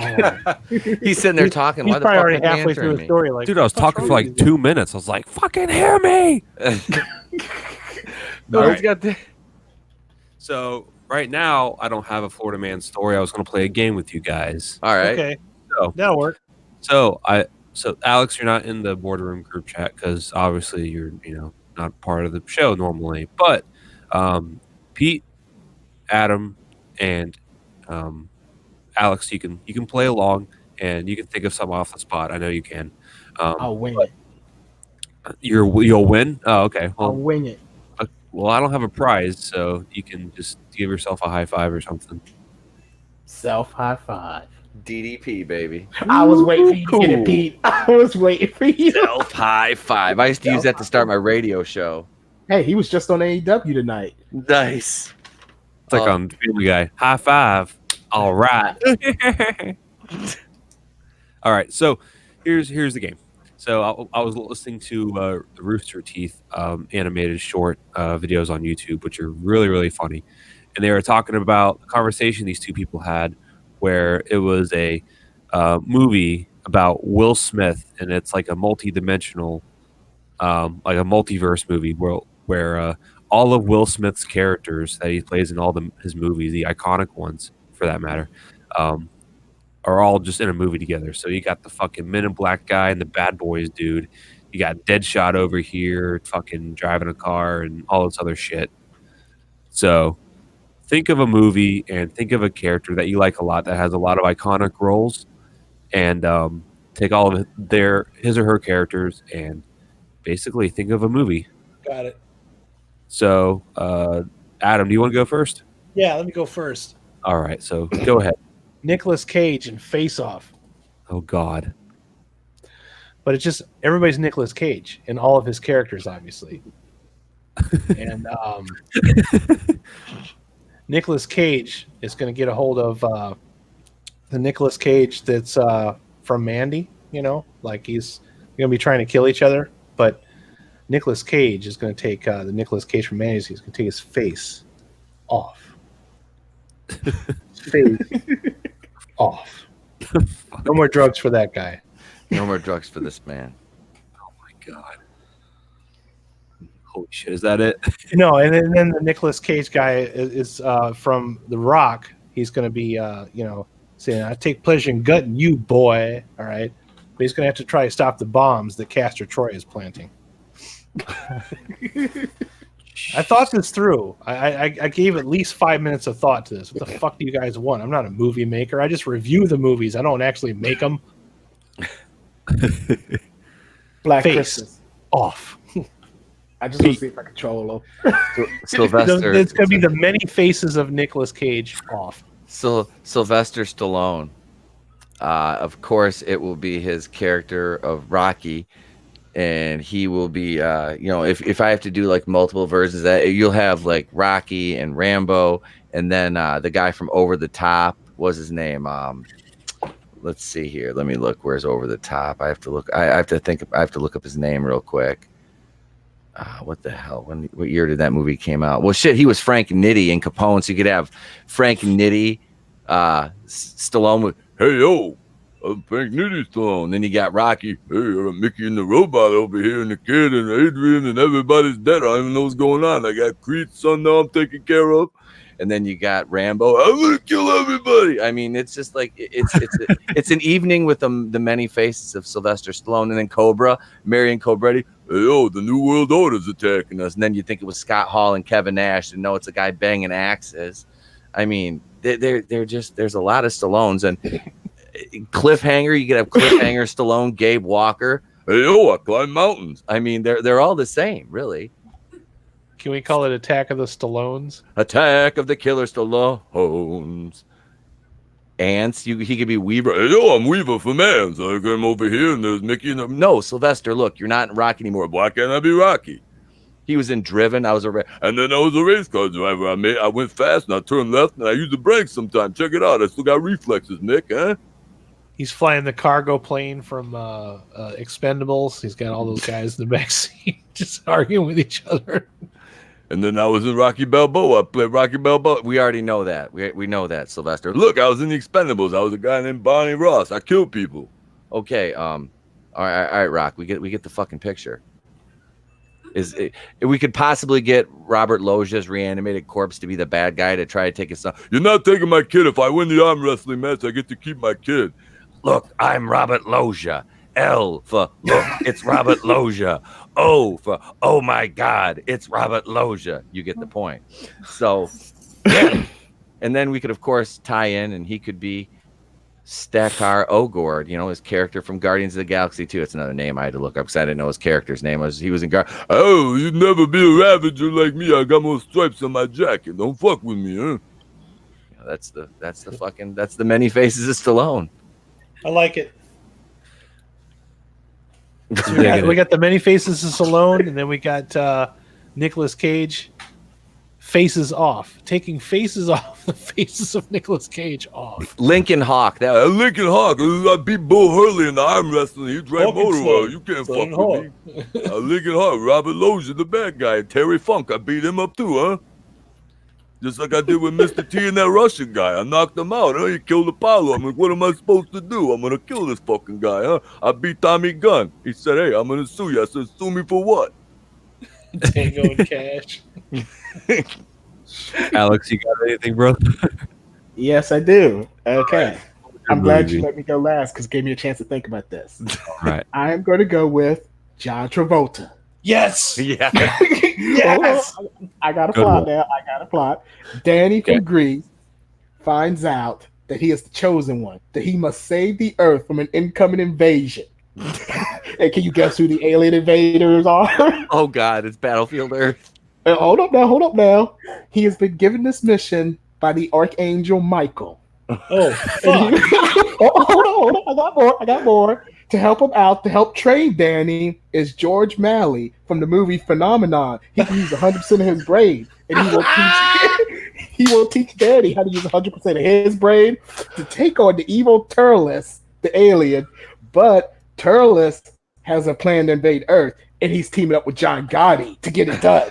He's sitting there talking. he's Why the probably fuck already aren't you halfway through answering the me? story. Like, Dude, I was talking for like 2 minutes. I was like, fucking hear me. No, All he's right. got the. So right now, I don't have a Florida man story. I was going to play a game with you guys. All right. Okay, So- that'll work. So So Alex, you're not in the boardroom group chat because obviously you're not part of the show normally. But Pete, Adam, and Alex, you can play along and you can think of something off the spot. I know you can. I'll wing it. You'll win. Oh, okay. I'll wing it. Well, I don't have a prize, so you can just give yourself a high five or something. Self high five. DDP, baby. I was waiting for you to get it, Pete. I was waiting for you. Self high five. I used to use that to start my radio show. Hey, he was just on AEW tonight. Nice. It's like on Family Guy. High five. All right. All right. So here's the game. So I was listening to the Rooster Teeth animated short videos on YouTube, which are really, really funny. And they were talking about the conversation these two people had where it was a movie about Will Smith, and it's like a multi-dimensional, like a multiverse movie where all of Will Smith's characters that he plays in all his movies, the iconic ones for that matter, are all just in a movie together. So you got the fucking Men in Black guy and the Bad Boys dude. You got Deadshot over here, fucking driving a car and all this other shit. So think of a movie and think of a character that you like a lot that has a lot of iconic roles, and take all of his or her characters and basically think of a movie. Got it. So, Adam, do you want to go first? Yeah, let me go first. All right, so go ahead. Nicolas Cage in Face Off. Oh God. But it's just everybody's Nicolas Cage in all of his characters, obviously. And Nicolas Cage is going to get a hold of the Nicolas Cage that's from Mandy. Like he's going to be trying to kill each other, but Nicolas Cage is going to take the Nicolas Cage from Mandy. He's going to take his face off. Face off. No more drugs for that guy. No more drugs for this man. Oh my God. Holy shit, is that it? No, and then the Nicolas Cage guy is from The Rock. He's going to be, saying, "I take pleasure in gutting you, boy." All right, but he's going to have to try to stop the bombs that Castor Troy is planting. I thought this through. I gave at least 5 minutes of thought to this. What the fuck do you guys want? I'm not a movie maker. I just review the movies. I don't actually make them. Black Face Christmas. off. I just want to see if I can troll him. Sylvester. It's going to be the many faces of Nicolas Cage off. Sylvester Stallone. Of course, it will be his character of Rocky, and he will be, if I have to do like multiple versions, that you'll have like Rocky and Rambo, and then the guy from Over the Top. What's his name? Let's see here. Let me look. Where's Over the Top? I have to look. I have to look up his name real quick. What the hell? What year did that movie came out? Well, shit, he was Frank Nitti in Capone, so you could have Frank Nitti, Stallone with, "Hey yo, I'm Frank Nitti Stallone." Then you got Rocky, "Hey, I'm Mickey and the Robot over here, and the kid and Adrian, and everybody's dead. I don't even know what's going on. I got Creed's son now I'm taking care of." And then you got Rambo, "I'm gonna kill everybody." I mean, it's just like it's an evening with the many faces of Sylvester Stallone, and then Cobra, Marion Cobretti. "Hey, yo, the New World Order's attacking us." And then you think it was Scott Hall and Kevin Nash, and no, it's a guy banging axes. I mean, they're just, there's a lot of Stallones. And Cliffhanger, you could have Cliffhanger, Stallone, Gabe Walker. "Hey, yo, I climb mountains." I mean, they're all the same, really. Can we call it Attack of the Stallones? Attack of the Killer Stallones. Ants, he could be Weaver. "Hey, yo, I'm Weaver from Ants. I come over here and there's Mickey and No, Sylvester, look, you're not in Rocky anymore. Why can't I be Rocky? He was in Driven. And then I was a race car driver. I went fast and I turned left and I used the brakes sometimes. Check it out. I still got reflexes, Nick, huh? He's flying the cargo plane from Expendables. He's got all those guys in the backseat just arguing with each other. And then I was in Rocky Balboa. I played Rocky Balboa. We already know that. We know that, Sylvester. Look, I was in the Expendables. I was a guy named Bonnie Ross. I killed people. Okay, all right, Rock. We get the fucking picture. We could possibly get Robert Loggia's reanimated corpse to be the bad guy to try to take his son. "You're not taking my kid. If I win the arm wrestling match, I get to keep my kid." "Look, I'm Robert Loggia. L for look, it's Robert Loggia. O for oh my God, it's Robert Loggia. You get the point. So, yeah. And then we could, of course, tie in, and he could be Stakar Ogord, his character from Guardians of the Galaxy 2. It's another name I had to look up because I didn't know his character's name. He was in Oh, you'd never be a Ravager like me. I got more stripes on my jacket. Don't fuck with me, huh? That's the many faces of Stallone. I like it. So we got the many faces of Stallone, and then we got Nicolas Cage. Faces off, taking faces off the faces of Nicolas Cage off. Lincoln Hawk. Lincoln Hawk. I beat Bull Hurley in the arm wrestling. He drank motor oil. You can't fuck with me. Lincoln Hawk. Robert Loggia, the bad guy. Terry Funk. I beat him up too, huh? Just like I did with Mr. T and that Russian guy. I knocked him out, huh? He killed Apollo. I'm like, what am I supposed to do? I'm gonna kill this fucking guy, huh? I beat Tommy Gunn. He said, hey, I'm gonna sue you. I said, sue me for what? Tango and Cash. Alex, you got anything, bro? Yes, I do. Okay. I'm glad you movie. let me go last because it gave me a chance to think about this. All right. I am going to go with John Travolta. Yes. Yeah. Yes. Hold on. I got a Good plot one. now. I got a plot. Danny from Okay. Greece finds out that he is the chosen one, that he must save the Earth from an incoming invasion. And can you guess who the alien invaders are? Oh God, it's Battlefield Earth. Hold up now. He has been given this mission by the Archangel Michael. Oh, And fuck. hold on. I got more. To help him out, to help train Danny, is George Malley from the movie Phenomenon. He can use 100% of his brain, and he will teach Danny how to use 100% of his brain to take on the evil Turles, the alien. But Turles has a plan to invade Earth, and he's teaming up with John Gotti to get it done.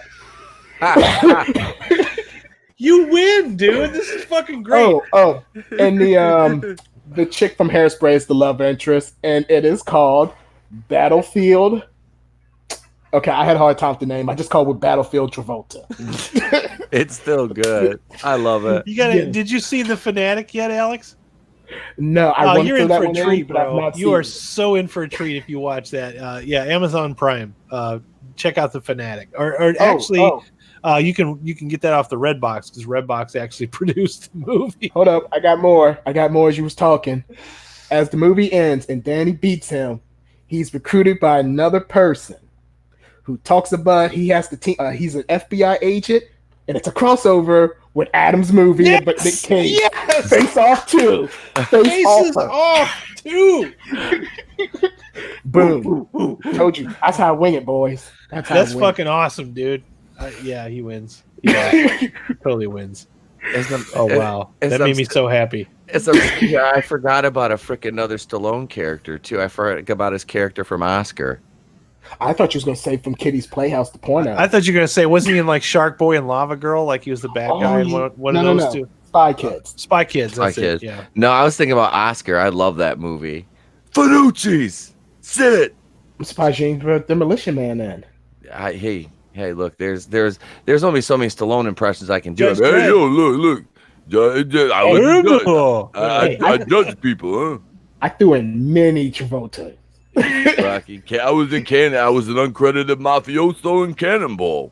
You win, dude. This is fucking great. Oh, and the chick from Hairspray is the love interest, and it is called Battlefield. Okay, I had a hard time with the name. I just called it with Battlefield Travolta. It's still good. I love it. You got to Yeah. Did you see The Fanatic yet, Alex? No, I want to You're throw in that for a one in, treat, but I've bro. not You seen are it. so in for a treat if you watch that. Yeah, Amazon Prime. Check out The Fanatic. Or actually, you can get that off the Redbox because Redbox actually produced the movie. Hold up, I got more as you was talking. As the movie ends and Danny beats him, he's recruited by another person who talks about he has to team. He's an FBI agent, and it's a crossover with Adam's movie, Yes! but Nick Cage. Yes! Face Off 2. Faces off, too. Boom. Told you. That's how I wing it, boys. That's how That's I wing fucking awesome, dude. Yeah, he wins. Yeah, totally wins. Oh wow, that made me so happy. I forgot about a freaking another Stallone character too. I forgot about his character from Oscar. I thought you was gonna say from Kitty's Playhouse to Porno. I thought you were gonna say, wasn't he in like Shark Boy and Lava Girl? Like he was the bad guy in one of those two. Spy Kids. Spy Kids. That's Spy Kids. It, yeah. No, I was thinking about Oscar. I love that movie. Finucci's. Sit. I'm surprised you ain't put Demolition Man in. Hey, look. There's only so many Stallone impressions I can do. Just Hey, great. yo, look. I was I judge people, huh? I threw in many Travolta. Rocky. I was in Canada. I was an uncredited mafioso in Cannonball.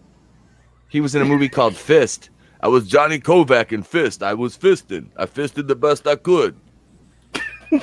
He was in a movie called Fist. I was Johnny Kovac in Fist. I was fisting. I fisted the best I could.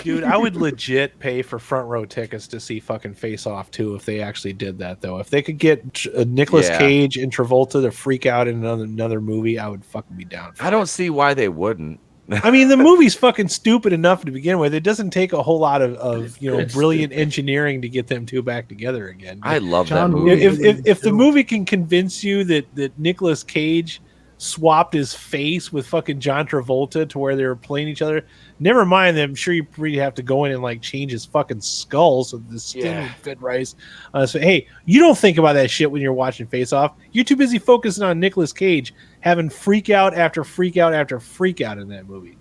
Dude, I would legit pay for front row tickets to see fucking Face Off too if they actually did that though. If they could get Nicolas Yeah. Cage and Travolta to freak out in another movie, I would fucking be down. I don't see why they wouldn't. I mean, the movie's fucking stupid enough to begin with. It doesn't take a whole lot of It's brilliant engineering to get them two back together again. I love John that Woo- movie. If the movie can convince you that Nicolas Cage swapped his face with fucking John Travolta to where they were playing each other, never mind that I'm sure you really have to go in and like change his fucking skull so the skin would fit right. So hey, you don't think about that shit when you're watching Face Off. You're too busy focusing on Nicolas Cage having freak out after freak out after freak out in that movie.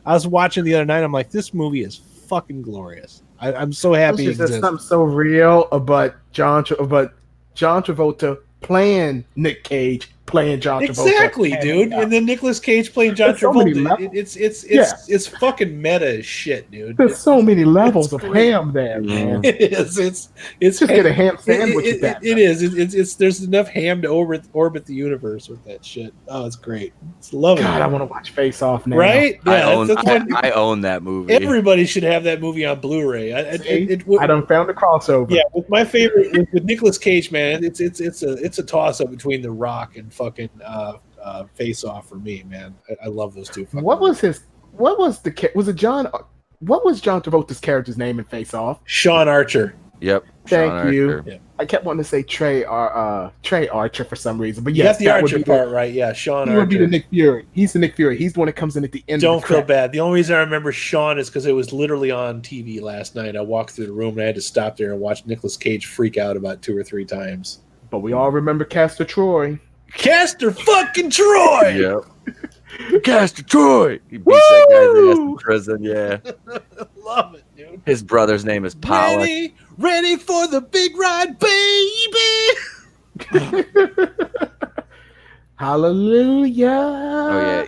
I was watching the other night. I'm like, this movie is fucking glorious. I'm so happy it It's just exists. something so real about John Travolta playing Nick Cage playing John Travolta. Exactly, dude. And then Nicolas Cage playing John There's so many Travolta. levels. It's fucking meta as shit, dude. There's so many levels of great. ham there, man. It is. It's Just get a ham sandwich with that. It is. It's there's enough ham to orbit the universe with that shit. Oh, it's great. It's lovely. God, I want to watch Face Off now. Right? Yeah, I own that movie. everybody should have that movie on Blu-ray. I done found a crossover. Yeah, with my favorite with Nicolas Cage, man, it's a toss up between The Rock and fucking Face Off for me, man. I love those two. What was John Travolta's character's name in Face Off? Sean Archer. Yep. Thank you. Archer. Yeah. I kept wanting to say Trey Archer for some reason, but You yes, got the that would Archer be part right. Yeah, Sean He would be the Archer. Nick Fury. He's the Nick Fury. He's the one that comes in at the end. Don't of the feel credits. bad. The only reason I remember Sean is because it was literally on TV last night. I walked through the room and I had to stop there and watch Nicolas Cage freak out about 2 or 3 times. But we all remember Castor Troy. Castor fucking Troy. Yep. Castor Troy. He beats that guy's ass in prison. Yeah. Love it, dude. His brother's name is Pollock. Ready for the big ride, baby. Hallelujah. Oh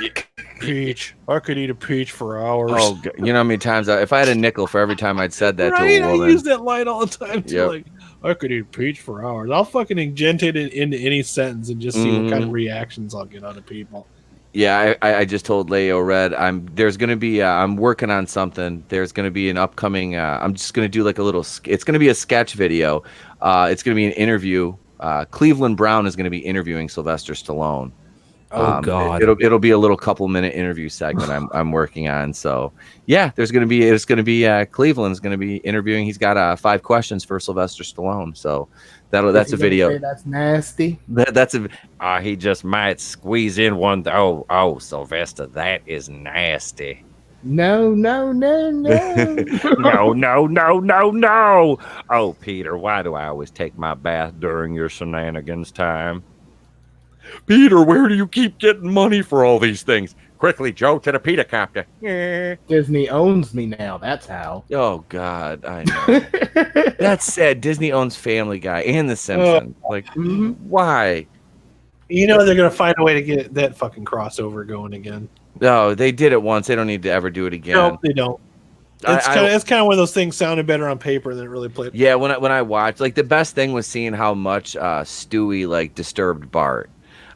yeah. Peach. I could eat a peach for hours. Oh, you know how many times if I had a nickel for every time I'd said that right? to a I woman. use that line all the time too. Yep. Like, I could eat a peach for hours. I'll fucking inject it into any sentence and just see what kind of reactions I'll get out of people. Yeah, I just told Leo Red there's gonna be I'm working on something. There's gonna be an upcoming. I'm just gonna do like a little. It's gonna be a sketch video. It's gonna be an interview. Cleveland Brown is gonna be interviewing Sylvester Stallone. Oh God! It'll be a little couple-minute interview segment I'm working on. So yeah, it's gonna be Cleveland's gonna be interviewing. He's got 5 questions for Sylvester Stallone. So that's a video. That's nasty. That's a. He just might squeeze in one. Oh, Sylvester, that is nasty. No. No. Oh, Peter, why do I always take my bath during your shenanigans time? Peter, where do you keep getting money for all these things? Quickly, Joe, to the Peter copter. Yeah. Disney owns me now. That's how. Oh, God, I know. That's sad. Disney owns Family Guy and The Simpsons. Why? You know they're gonna find a way to get that fucking crossover going again. No, they did it once. They don't need to ever do it again. No, they don't. It's kind of one of those things sounded better on paper than it really played. Yeah, when I watched, like, the best thing was seeing how much Stewie like disturbed Bart.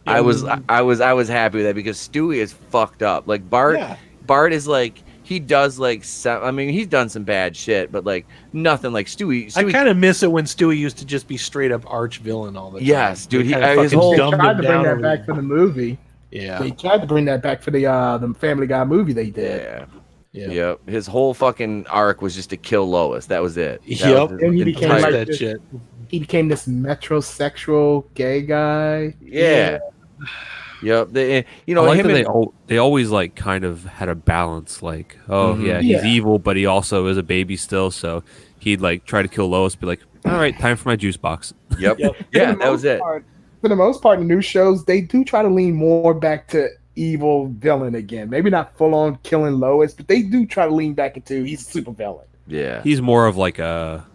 I was happy with that because Stewie is fucked up. Like Bart is like he does like I mean he's done some bad shit, but like nothing like Stewie. I kind of miss it when Stewie used to just be straight up arch villain all the time. Yes, dude. His whole They tried to bring that back for the movie. Yeah, they tried to bring that back for the Family Guy movie they did. Yeah. Yep. His whole fucking arc was just to kill Lois. That was it. And he became like that shit. He became this metrosexual gay guy. Yeah. Yep. They they always like kind of had a balance. Like, he's evil, but he also is a baby still. So he'd like try to kill Lois, be like, all right, time for my juice box. Yep. Yeah, that was it. For the most part, in new shows, they do try to lean more back to evil villain again. Maybe not full on killing Lois, but they do try to lean back into he's a super villain. Yeah. He's more of like a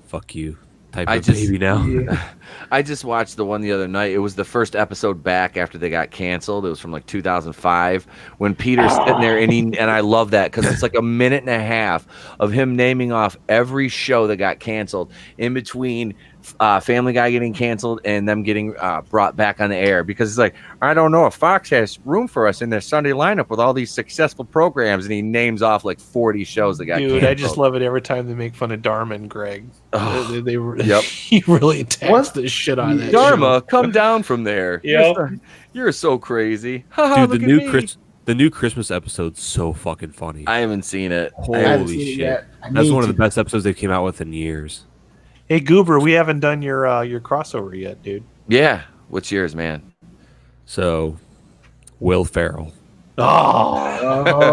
fuck you type of baby now. Yeah. I just watched the one the other night. It was the first episode back after they got canceled. It was from like 2005 when Peter's sitting there and I love that because it's like a minute and a half of him naming off every show that got canceled in between Family Guy getting canceled and them getting brought back on the air because it's like, I don't know if Fox has room for us in their Sunday lineup with all these successful programs, and he names off like 40 shows that got canceled. I just love it every time they make fun of Dharma and Greg. Oh, yep. He really attacks the shit on that Dharma, come down from there. Yep. You're so crazy. Dude, the new Christmas episode's so fucking funny. I haven't seen it. Holy shit. That's one of the best episodes they came out with in years. Hey Goober, we haven't done your crossover yet, dude. Yeah. What's yours, man? So, Will Ferrell. Oh,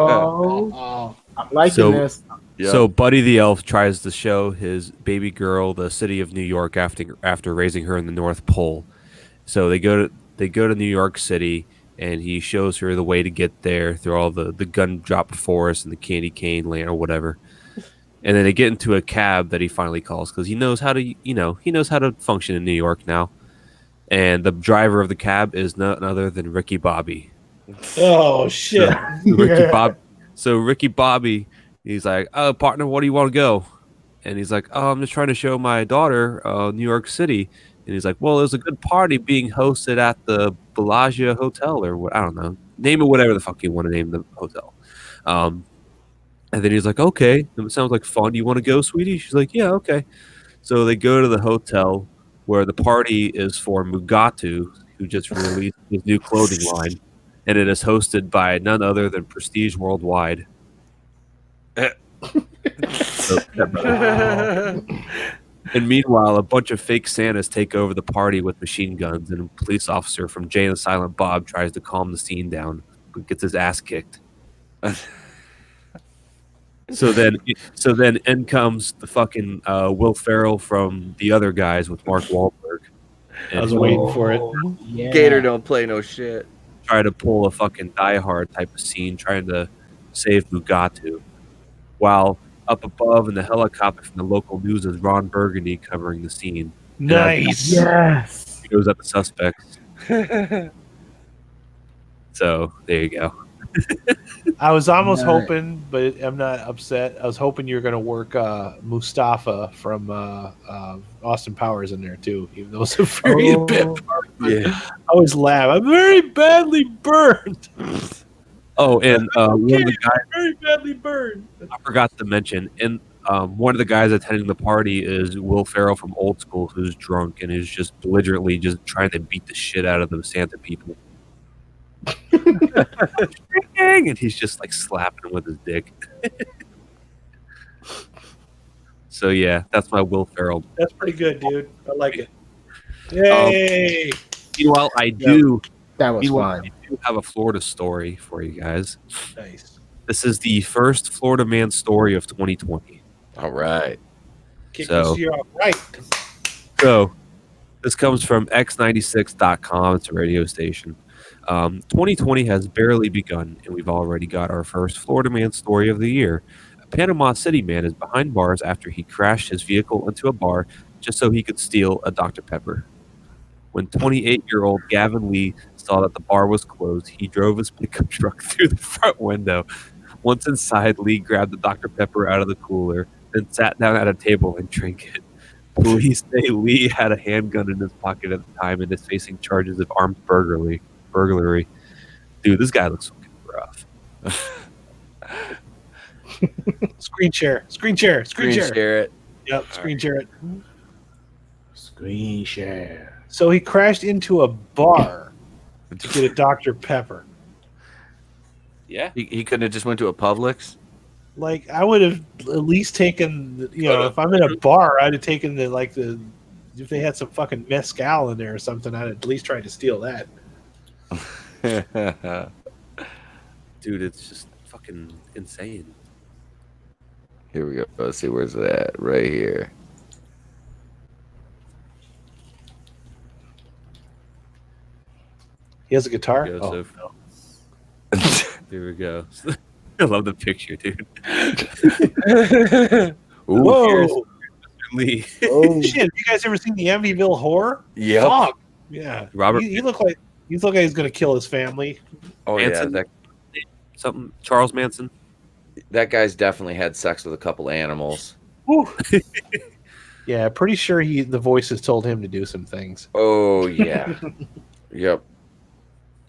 I'm liking this. Yep. So Buddy the Elf tries to show his baby girl the city of New York after raising her in the North Pole. So they go to New York City, and he shows her the way to get there through all the gun-dropped forest and the candy cane land or whatever. And then they get into a cab that he finally calls because he knows how to function in New York now. and the driver of the cab is none other than Ricky Bobby. Oh shit! Ricky Bobby, he's like, "Oh, partner, what do you want to go?" And he's like, "Oh, I'm just trying to show my daughter New York City." And he's like, "Well, there's a good party being hosted at the Bellagio Hotel, or what? I don't know. Name it whatever the fuck you want to name the hotel." And then he's like, "Okay, it sounds like fun. You want to go, sweetie?" She's like, "Yeah, okay." So they go to the hotel where the party is for Mugatu, who just released his new clothing line, and it is hosted by none other than Prestige Worldwide. And meanwhile, a bunch of fake Santas take over the party with machine guns, and a police officer from Jay and Silent Bob tries to calm the scene down, but gets his ass kicked. So then in comes the fucking Will Ferrell from the other guys with Mark Wahlberg. I was waiting for it. Yeah. Gator don't play no shit. Try to pull a fucking Die Hard type of scene, trying to save Mugatu. While up above in the helicopter from the local news is Ron Burgundy covering the scene. Nice. Yes. He goes at the suspects. So there you go. I was almost Nice. hoping, but I'm not upset. I was hoping you were going to work Mustafa from Austin Powers in there too, even though it's a very bit. Yeah. I always laugh. I'm very badly burned. Oh, and one of the guys Very badly burned. I forgot to mention, and one of the guys attending the party is Will Ferrell from Old School, who's drunk and is just belligerently just trying to beat the shit out of the Santa people. And he's just like slapping him with his dick. So yeah, that's my Will Ferrell. That's pretty good, dude. I like it. Yay! Meanwhile, I do That was meanwhile, fun. I do have a Florida story for you guys. Nice. This is the first Florida man story of 2020. All right. Kick So- this year off right. So this comes from x96.com. It's a radio station. 2020 has barely begun, and we've already got our first Florida man story of the year. A Panama City man is behind bars after he crashed his vehicle into a bar just so he could steal a Dr. Pepper. When 28-year-old Gavin Lee saw that the bar was closed, he drove his pickup truck through the front window. Once inside, Lee grabbed the Dr. Pepper out of the cooler, then sat down at a table and drank it. Police say Lee had a handgun in his pocket at the time and is facing charges of armed burglary. Dude, this guy looks fucking rough. Screen share. Screen share. Screen Screen share. share it. Yep. Screen share it. Screen share. So he crashed into a bar to get a Dr. Pepper. Yeah. He couldn't have just went to a Publix. Like I would have at least taken, if I'm in a bar, I'd have taken if they had some fucking mezcal in there or something, I'd at least try to steal that. Dude, it's just fucking insane. Here we go. Let's see, where's that? Right here. He has a guitar. There we Oh, go, There we go. I love the picture, dude. Ooh, whoa! Lee. Oh, Shit! Have you guys ever seen the Amityville Horror? Yep. Fuck. Yeah. Robert- He looked like he's gonna kill his family. Oh yeah, Manson? Something. Charles Manson. that guy's definitely had sex with a couple animals. Whew. Yeah, pretty sure the voices told him to do some things. Oh yeah. Yep.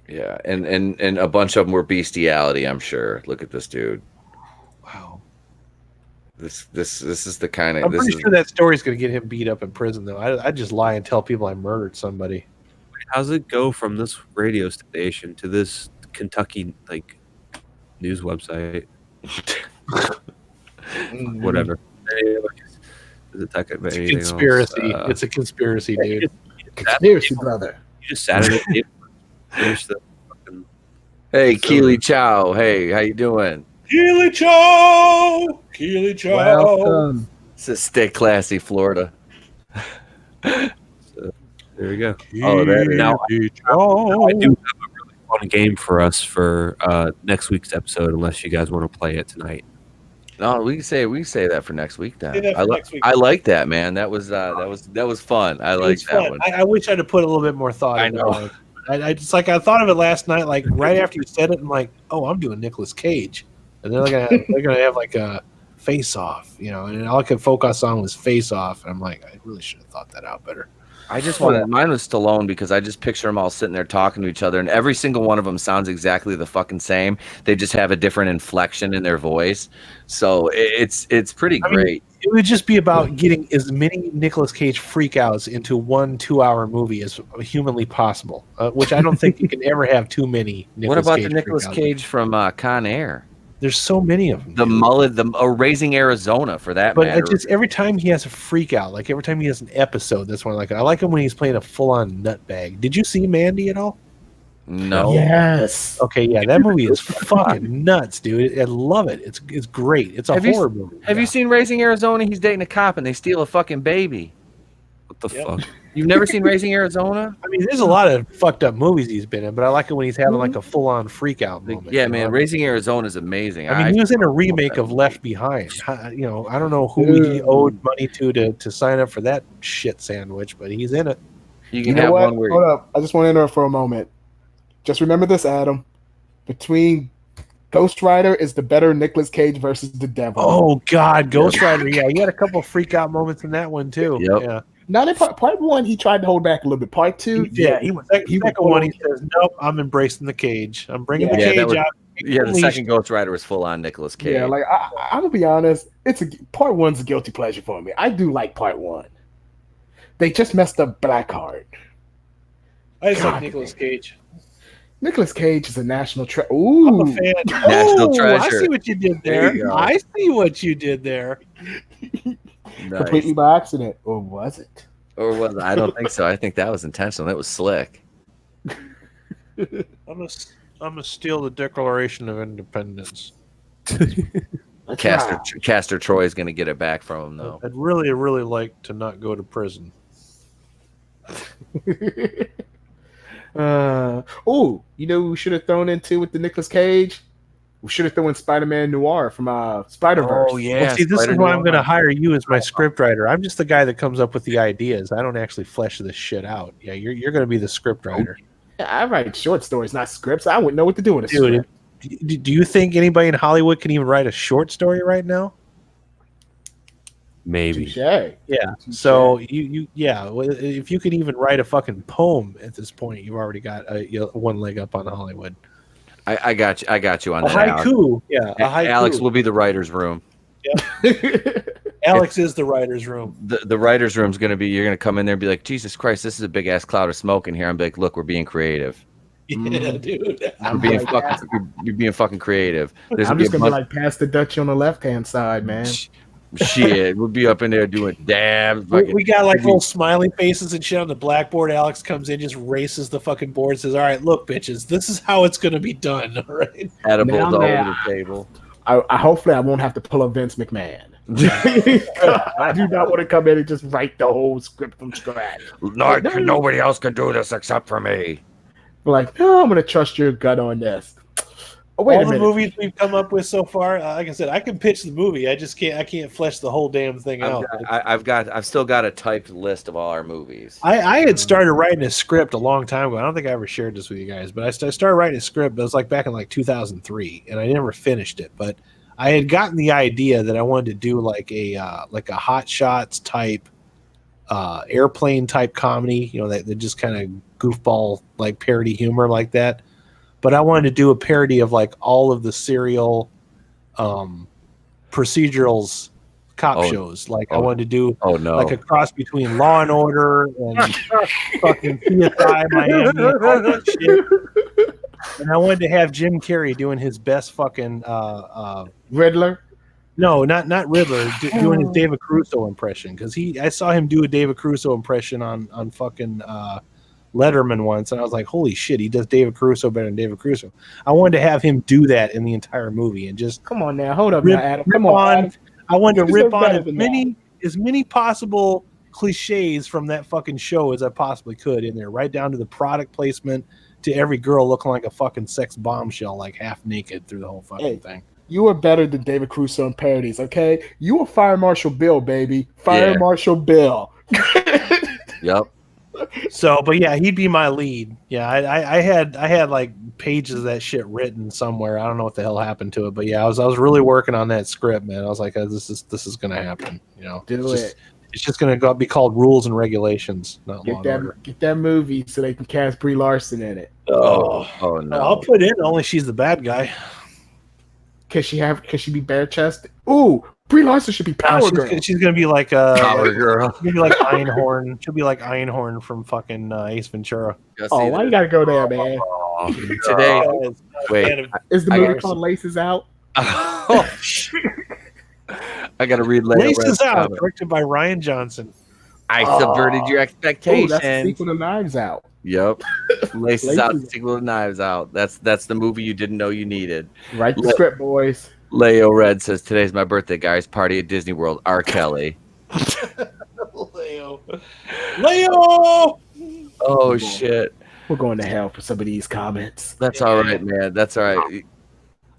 Yeah, and a bunch of them were bestiality, I'm sure. Look at this dude. Wow. This is the kind of I'm pretty sure that story's gonna get him beat up in prison though. I just lie and tell people I murdered somebody. How's it go from this radio station to this Kentucky news website? Whatever. Anyways, is it talking about It's a anything conspiracy. else? It's a conspiracy, dude. conspiracy, brother. You just sat at it. Finish the fucking. Hey, So- Keely Chow. Hey, how you doing? Keely Chow! Keely Chow! Welcome. This is Stay Classy, Florida. There we go. Oh, that is- Now, Keely Chow! I do have a really fun game for us for next week's episode, unless you guys want to play it tonight. No, we can say that for next week. Then Say that for next week. I like that, man. That was fun. I like that fun. one. I wish I'd have put a little bit more thought. I into know. it. I just like I thought of it last night, like right after you said it, I'm like, oh, I'm doing Nicolas Cage, and they're gonna have like a Face Off, and all I could focus on was Face Off, and I'm like, I really should have thought that out better. I just wanted mine was Stallone because I just picture them all sitting there talking to each other, and every single one of them sounds exactly the fucking same. They just have a different inflection in their voice, so it's pretty great. It would just be about getting as many Nicolas Cage freakouts into 1 2-hour movie as humanly possible, which I don't think you can ever have too many. What about the Nicolas Cage from Con Air? There's so many of them. The mullet, Raising Arizona, for that matter. But just every time he has a freak out, like every time he has an episode, that's when I like it. I like him when he's playing a full-on nutbag. Did you see Mandy at all? No. Yes. Okay, yeah, that movie is fucking nuts, dude. I love it. It's great. It's a horror movie. Have you seen Raising Arizona? He's dating a cop and they steal a fucking baby. What the fuck? You've never seen Raising Arizona? I mean, there's a lot of fucked up movies he's been in, but I like it when he's having like a full-on freak out moment. Yeah, man, Raising Arizona is amazing. I mean, he was in a remake of Left Behind. I don't know who he owed money to sign up for that shit sandwich, but he's in it. You know what? Hold up. I just want to interrupt for a moment. Just remember this, Adam. Between Ghost Rider is the better Nicolas Cage versus the Devil. Oh, God. Ghost Rider. Yeah, he had a couple of freak out moments in that one, too. Yep. Yeah. Not in part 1, he tried to hold back a little bit. Part 2, he was second one. He says, "Nope, I'm embracing the cage. I'm bringing the cage out." Yeah, the second Ghost Rider was full on Nicolas Cage. Yeah, like I'm gonna be honest, part 1's a guilty pleasure for me. I do like part 1. They just messed up Blackheart. I just like Nicolas Cage. Nicolas Cage is a national treasure. Ooh, I'm a fan. National treasure. I see what you did there. I see what you did there. Nice. Completely by accident, or was it? Or was it? I don't think so. I think that was intentional. That was slick. I'm gonna steal the Declaration of Independence. Castor Troy is gonna get it back from him though. I'd really like to not go to prison. We should have thrown into with the Nicolas Cage. We should have thrown in Spider-Man Noir from Spider-Verse. Oh yeah. Well, see, this is why I'm going to hire you as my script writer. I'm just the guy that comes up with the ideas. I don't actually flesh this shit out. Yeah, you're going to be the script writer. I write short stories, not scripts. I wouldn't know what to do with a script. Do you think anybody in Hollywood can even write a short story right now? Maybe. Touché. Yeah. So if you could even write a fucking poem at this point, you've already got one leg up on Hollywood. I got you on A that. haiku. Yeah. A haiku. Alex will be the writer's room. Alex is the writer's room. The writer's room's gonna be. You're gonna come in there and be like, Jesus Christ, this is a big ass cloud of smoke in here. I'm like, look, we're being creative. Yeah, dude. You're being fucking creative. I'm just gonna be like, pass the Dutch on the left hand side, man. Shit, we'll be up in there doing dabs. We got like little smiley faces and shit on the blackboard. Alex comes in, just races the fucking board, says, "All right, look, bitches, this is how it's gonna be done." All right, edibles all over the table. I hopefully I won't have to pull a Vince McMahon. I do not want to come in and just write the whole script from scratch. Nobody else can do this except for me. Like, no, I'm gonna trust your gut on this. Oh, wait all a minute. the movies we've come up with so far, like I said, I can pitch the movie. I can't flesh the whole damn thing out. I've still got a typed list of all our movies. I had started writing a script a long time ago. I don't think I ever shared this with you guys, but I started writing a script. It was like back in like 2003, and I never finished it. But I had gotten the idea that I wanted to do like a Hot Shots type, airplane type comedy. That just kind of goofball like parody humor like that. But I wanted to do a parody of like all of the serial procedurals cop shows. Like I wanted to do like a cross between Law and Order and fucking CSI Miami and all that shit. And I wanted to have Jim Carrey doing his best fucking Riddler. No, not Riddler, doing his David Caruso impression, because I saw him do a David Caruso impression on fucking Letterman once, and I was like, holy shit, he does David Caruso better than David Caruso. I wanted to have him do that in the entire movie and just come on now, hold up now, Adam. Come on, Adam. I wanted to rip on as many possible cliches from that fucking show as I possibly could in there, right down to the product placement, to every girl looking like a fucking sex bombshell, like half naked through the whole fucking thing. You are better than David Crusoe in parodies, okay? You are Fire Marshal Bill, baby. Fire Yeah. Marshal Bill. Yep. So, but yeah, he'd be my lead. Yeah, I had like pages of that shit written somewhere. I don't know what the hell happened to it, but yeah, I was really working on that script, man. I was like, this is gonna happen. You know, it's just gonna be called Rules and Regulations, not Law and Order. Get that movie so they can cast Brie Larson in it. Oh no. I'll put in only she's the bad guy. Could she be bare chested? Ooh, Brie Larson should be Power Girl. She's gonna be like Power Girl. She'll be like Einhorn. She'll be like Einhorn from fucking Ace Ventura. Oh, why you gotta go there, man? Today, wait. Is the movie called Laces Out? Oh, I gotta read Laces Out, directed by Ryan Johnson. I subverted your Oh, expectations. that's the sequel to Knives Out. Yep. Laces Out, the sequel to Knives Out. That's the movie you didn't know you needed. Write the script, boys. Leo Red says, today's my birthday, guys. Party at Disney World. R. Kelly. Leo. Oh, shit. We're going to hell for some of these comments. That's all right, man. That's all right.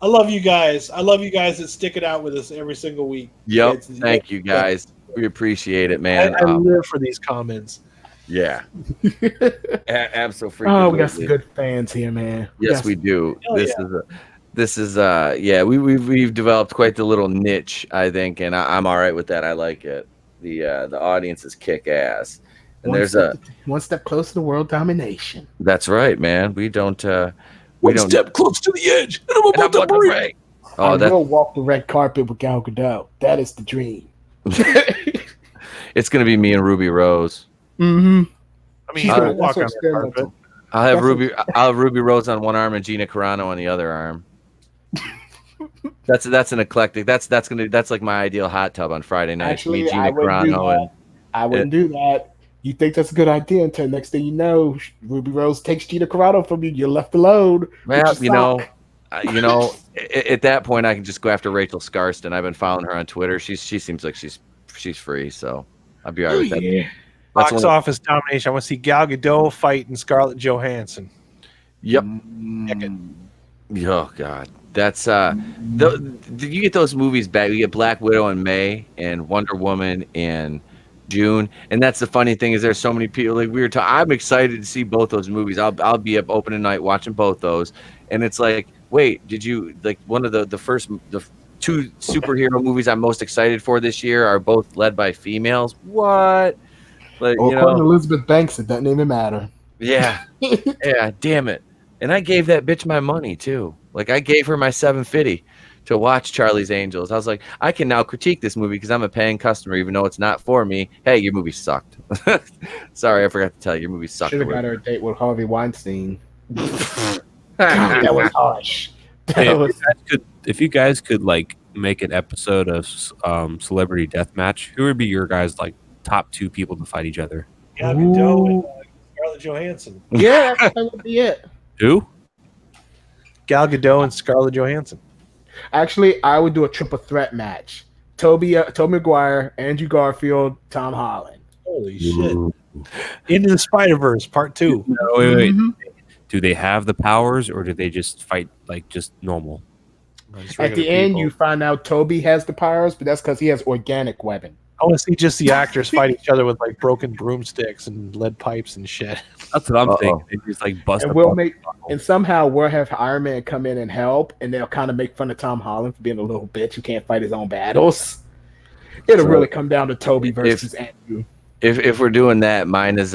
I love you guys. I love you guys that stick it out with us every single week. Yep. Thank you, guys. We appreciate it, man. I live for these comments. Yeah. Absolutely. Oh, we got some good fans here, man. Yes, we do. Oh, This is we've developed quite the little niche, I think, and I'm all right with that. I like it. The audience is kick ass. And one step closer to world domination. That's right, man. We don't step close to the edge, and I'm about to break. Oh, I will walk the red carpet with Gal Gadot. That is the dream. It's gonna be me and Ruby Rose. Mm-hmm. I mean, I'll walk on the carpet. I'll have Ruby Rose on one arm and Gina Carano on the other arm. That's an eclectic. That's like my ideal hot tub on Friday night. Actually, me, Gina Carano, I wouldn't do that. You think that's a good idea until next thing you know, Ruby Rose takes Gina Carano from you. You're left alone. Well, at that point, I can just go after Rachel Scarston. I've been following her on Twitter. She seems like she's free, so I'll be all right with that. Yeah. Box office domination. I want to see Gal Gadot fighting Scarlett Johansson. Yep. Oh God, that's you get those movies back. You get Black Widow in May and Wonder Woman in June, and that's the funny thing is there's so many people like we were talking. I'm excited to see both those movies. I'll be up opening night watching both those, and it's like, wait, did you like one of the two superhero movies I'm most excited for this year are both led by females? What? Like, according to Elizabeth Banks, it doesn't even matter. Yeah, yeah, damn it. And I gave that bitch my money too. Like I gave her my $7.50 to watch Charlie's Angels. I was like, I can now critique this movie because I'm a paying customer, even though it's not for me. Hey, your movie sucked. Sorry, I forgot to tell you, your movie sucked. Should have got her a date with Harvey Weinstein. That was harsh. If you guys could like make an episode of Celebrity Deathmatch, who would be your guys like top two people to fight each other? Gal Gadot and Scarlett Johansson. Yeah, that would be it. Who? Gal Gadot and Scarlett Johansson. Actually, I would do a triple threat match. Tobey Maguire, Andrew Garfield, Tom Holland. Holy shit. Into the Spider-Verse, part 2. No, wait. Do they have the powers or do they just fight like just normal? At the end, you find out Toby has the powers, but that's because he has organic weapon. I want to see just the actors fight each other with like broken broomsticks and lead pipes and shit. That's what I'm thinking. They just like bust. And somehow we'll have Iron Man come in and help, and they'll kind of make fun of Tom Holland for being a little bitch who can't fight his own battles. It'll really come down to Toby versus Andrew. If we're doing that, mine is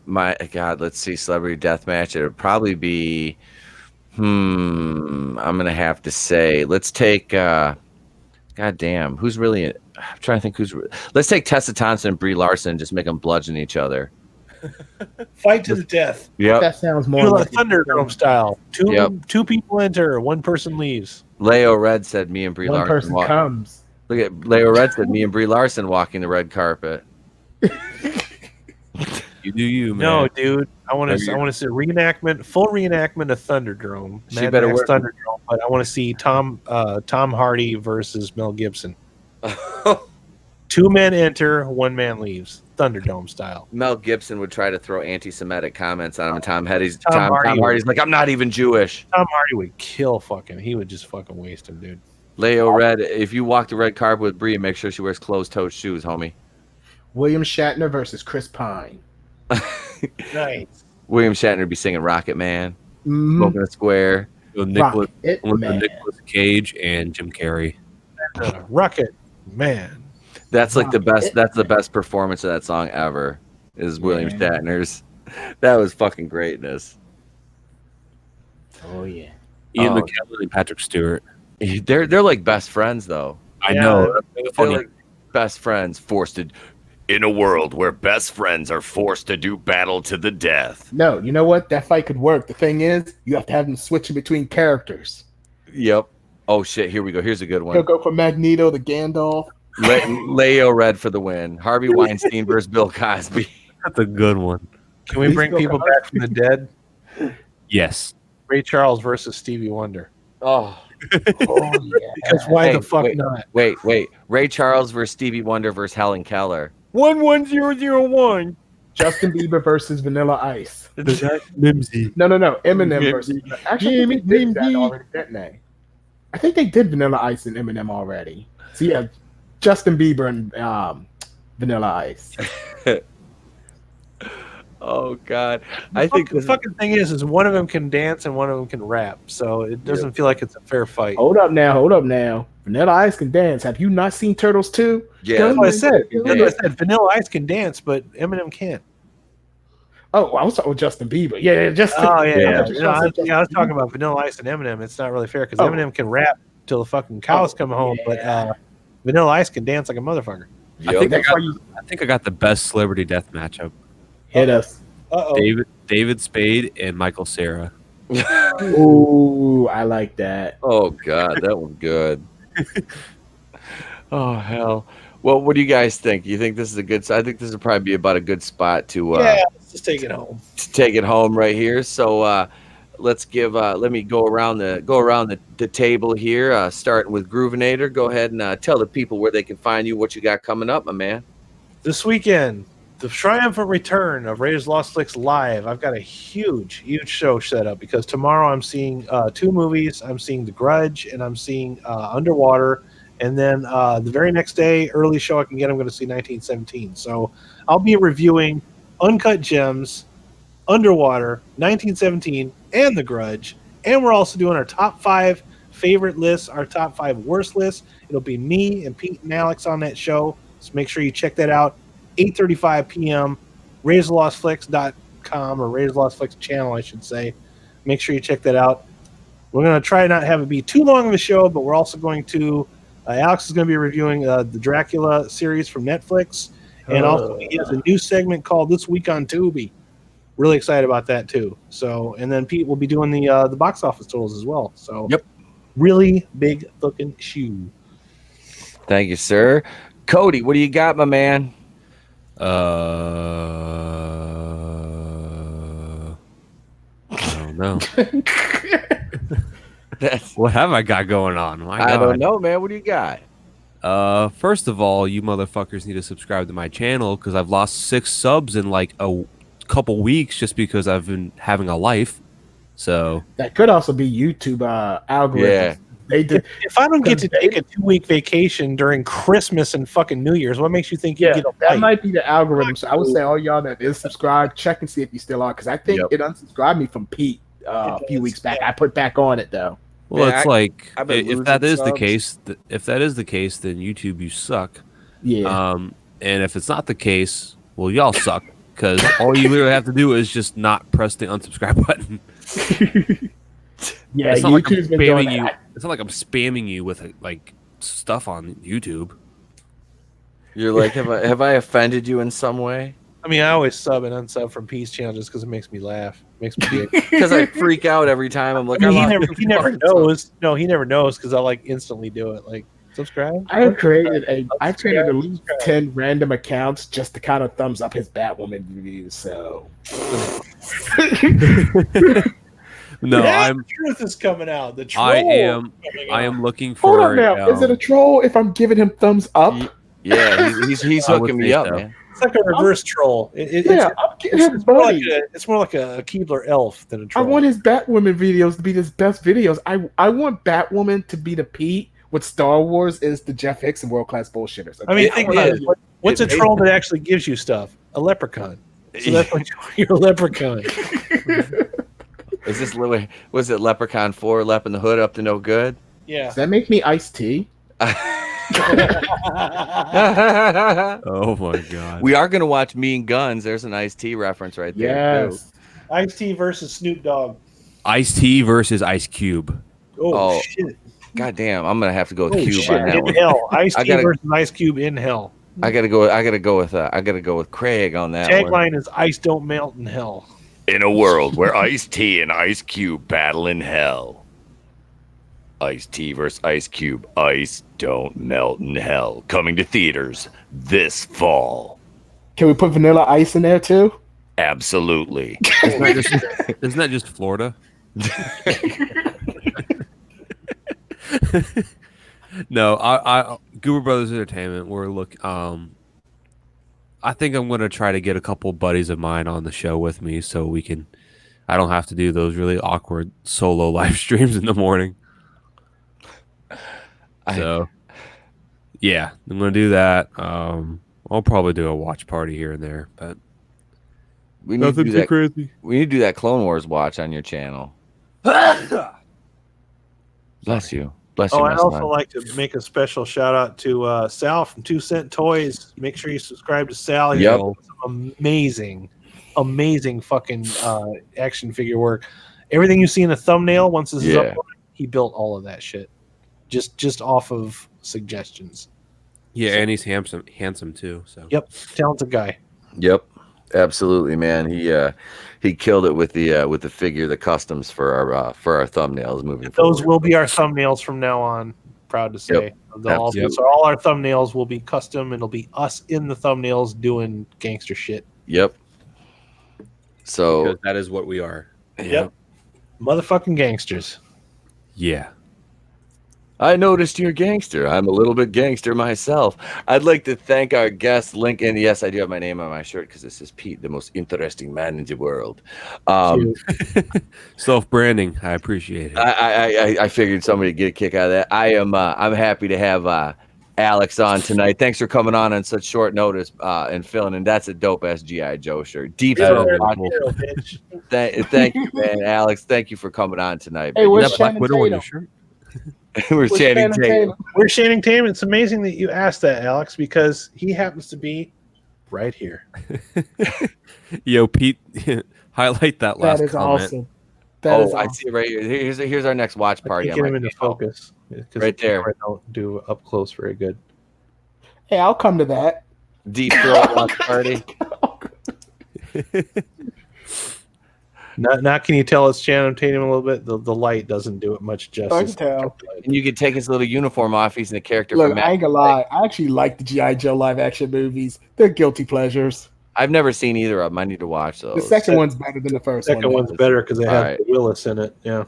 my God. Let's see, Celebrity Deathmatch. It'll probably be. I'm gonna have to say, let's take. God damn, who's really? I'm trying to think who's. Let's take Tessa Thompson and Brie Larson and just make them bludgeon each other. Fight to the death. Yep. That sounds more like Thunderdome style. Two people enter, one person leaves. Leo Red said me and Brie one Larson. One person comes. Look at Leo Red said me and Brie Larson walking the red carpet. You do you, man. No, dude. I want to see full reenactment of Thunderdome. She better wear Thunderdome, but I want to see Tom Hardy versus Mel Gibson. 2 men enter, 1 man leaves. Thunderdome style. Mel Gibson would try to throw anti-Semitic comments on him, and Tom Hardy's like, I'm not even Jewish. Tom Hardy would kill fucking. He would just fucking waste him, dude. Leo Red, if you walk the red carpet with Brie, make sure she wears closed-toed shoes, homie. William Shatner versus Chris Pine. Nice. William Shatner would be singing Rocket Man, Mhm. smoking a square. So Nicholas, Rocket Man. Nicholas Cage and Jim Carrey. Rocket Man. That's like the Rocket best. That's the best performance of that song ever. Is William Yeah. Shatner's. That was fucking greatness. Oh yeah. Ian Oh. McKellen and Patrick Stewart. They're like best friends though. I Yeah, know. That's They're funny. like best friends forced to. In a world where best friends are forced to do battle to the death. No, you know what? That fight could work. The thing is, you have to have them switching between characters. Yep. Oh shit! Here we go. Here's a good He'll one. go from Magneto to Gandalf. Leo Red for the win. Harvey Weinstein versus Bill Cosby. That's a good one. Can we Please bring go people Cosby. back from the dead? Yes. Ray Charles versus Stevie Wonder. Oh. Oh yeah. Because why Hey, the fuck wait. not? Wait. Ray Charles versus Stevie Wonder versus Helen Keller. 11001. Justin Bieber versus Vanilla Ice. Mimsy. No. Eminem versus. Actually, I think they did that already, didn't they? I think they did Vanilla Ice and Eminem already. So yeah, Justin Bieber and Vanilla Ice. Oh God, I think The fucking thing is one of them can dance and one of them can rap, so it doesn't feel like it's a fair fight. Hold up now. Vanilla Ice can dance. Have you not seen Turtles 2? yeah. That's what I said. Yeah. That's what I said. Vanilla Ice can dance, but Eminem can't. Oh, I was talking with Justin Bieber. Yeah, Justin. Oh yeah, Yeah. yeah. I just No, I, said yeah, I was Justin talking Bieber. about Vanilla Ice and Eminem. It's not really fair because Oh. Eminem can rap till the fucking cows Oh, come home, yeah. but Vanilla Ice can dance like a motherfucker. Yep. That's why you I think I got the best celebrity death matchup. hit us. Uh-oh. David Spade and Michael Cera. Ooh, I like that. Oh God, that was good. Oh hell. Well, what do you guys think? You think this is a good? I think this would probably be about a good spot to Yeah, let's just take it home. to take it home right here. So let's give. Let me go around the table here. Starting with Groovinator. Go ahead and tell the people where they can find you. What you got coming up, my man. This weekend, the triumphant return of Raiders Lost Flicks Live. I've got a huge show set up because tomorrow I'm seeing two movies. I'm seeing The Grudge and I'm seeing Underwater. And then the very next day, early show I can get, I'm going to see 1917. So I'll be reviewing Uncut Gems, Underwater, 1917, and The Grudge. And we're also doing our top 5 favorite lists, our top 5 worst lists. It'll be me and Pete and Alex on that show. So make sure you check that out. 8:35 p.m. RaidersLostFlix.com or Raiders Lost Flicks channel, I should say. Make sure you check that out. We're going to try not to have it be too long of a show, but we're also going to Alex is going to be reviewing the Dracula series from Netflix, and also he has a new segment called This Week on Tubi. Really excited about that too. So, and then Pete will be doing the box office totals as well. So, Yep. really big fucking shoe. Thank you, sir. Cody, what do you got, my man? I don't know. That's, What have I got going on? My I God. don't know, man. What do you got? First of all, you motherfuckers need to subscribe to my channel because I've lost 6 subs in like a couple weeks just because I've been having a life. So That could also be YouTube algorithms. Yeah. They did. If I don't get to take a 2-week vacation during Christmas and fucking New Year's, what makes you think you Yeah, get a that bite? might be the algorithm. So I would say all y'all that is subscribed, check and see if you still are, because I think Yep. it unsubscribed me from Pete a few weeks back. I put back on it though. well, Man, it's like I've been if that losing is the subs. case, if that is the case, then YouTube you suck. Yeah. And if it's not the case, well, y'all suck because all you literally have to do is just not press the unsubscribe button. Yeah, It's not like I'm YouTube's been doing spamming you. that. It's not like I'm spamming you with like stuff on YouTube. You're like, have I offended you in some way? I mean, I always sub and unsub from Pete's channel just because it makes me laugh. Makes me giggle. Because I freak out every time. I'm like, I mean, I he lost never, he never fucking subs. knows. No, he never knows because I like instantly do it. Like, subscribe. I've created at least 10 random accounts just to kind of thumbs up his Batwoman reviews. So No, Yeah, I'm. the truth is coming out. The troll I am. is coming I out. am looking hold for. up now. Is it a troll if I'm giving him thumbs up? Yeah, he's I would hooking me say up, so. man. It's like a reverse troll. Yeah, I'm getting him it's more like money. it's more like a Keebler elf than a I troll. want his Batwoman videos to be his best videos. I want Batwoman to be the Pete with Star Wars is the Jeff Hicks and World Class Bullshitters. I mean, It think about is. it. What's a troll that actually gives you stuff? A leprechaun. So that's what you're a leprechaun. Is this little? Was it Leprechaun 4? Lep in the Hood up to no good? Yeah. Does that make me Ice-T? Oh my god. We are gonna watch Mean Guns. There's an Ice-T reference right there. Yes. Ice-T versus Snoop Dogg. Ice-T versus Ice Cube. Oh. Shit. God damn, I'm gonna have to go with Oh, Cube shit. on that In one. hell. Ice-T I gotta- versus Ice Cube in hell. I gotta go with Craig on that one. Tagline is "Ice don't melt in hell." In a world where Ice-T and Ice Cube battle in hell. Ice-T versus Ice Cube. Ice don't melt in hell. Coming to theaters this fall. Can we put Vanilla Ice in there too? Absolutely. Isn't that just Florida? No, I Goober Brothers Entertainment. I think I'm gonna try to get a couple buddies of mine on the show with me, so we can. I don't have to do those really awkward solo live streams in the morning. So, yeah, I'm gonna do that. I'll probably do a watch party here and there, but We need to do that. crazy. We need to do that Clone Wars watch on your channel. Bless you. Bless you. Oh, my I'd also son. like to make a special shout out to Sal from 2 Cent Toys. Make sure you subscribe to Sal. He's Yep. got some amazing fucking action figure work. Everything you see in the thumbnail, once this is Yeah. uploaded, he built all of that shit. Just off of suggestions. Yeah, and he's handsome too. So Yep, talented guy. Yep, absolutely, man. He killed it with the figure, the customs for our thumbnails moving forward. Those will be our thumbnails from now on. Proud to say. Yep. So all our thumbnails will be custom. It'll be us in the thumbnails doing gangster shit. Yep. So because that is what we are. Yep. Motherfucking gangsters. Yeah. I noticed you're a gangster. I'm a little bit gangster myself. I'd like to thank our guest, Lincoln. Yes, I do have my name on my shirt because this is Pete, the most interesting man in the world. Self-branding. I appreciate it. I figured somebody would get a kick out of that. I'm happy to have Alex on tonight. Thanks for coming on such short notice and filling in. That's a dope ass GI Joe shirt. Deep throat. Thank you, man. Alex, thank you for coming on tonight. Hey, man. where's Is that Black Channing Widow on Tatum? your shirt? We're Channing Tatum. We're Channing Tatum. It's amazing that you asked that, Alex, because he happens to be right here. Yo, Pete, highlight that last That is comment. awesome. That is I awesome. see it right here. Here's our next watch I party. can't get him into focus. 'Cause Right there. I don't do up close very good. Hey, I'll come to that. Deep throat watch party. Now, can you tell it's Channing Tatum a little bit? The light doesn't do it much I can justice. tell. And you can take his little uniform off. He's in the character Look, from I ain't gonna lie. I actually like the G.I. Joe live action movies. They're guilty pleasures. I've never seen either of them. I need to watch those. The second one's better than the first Second one. one's better because it has Alright. the Willis in it. Yeah,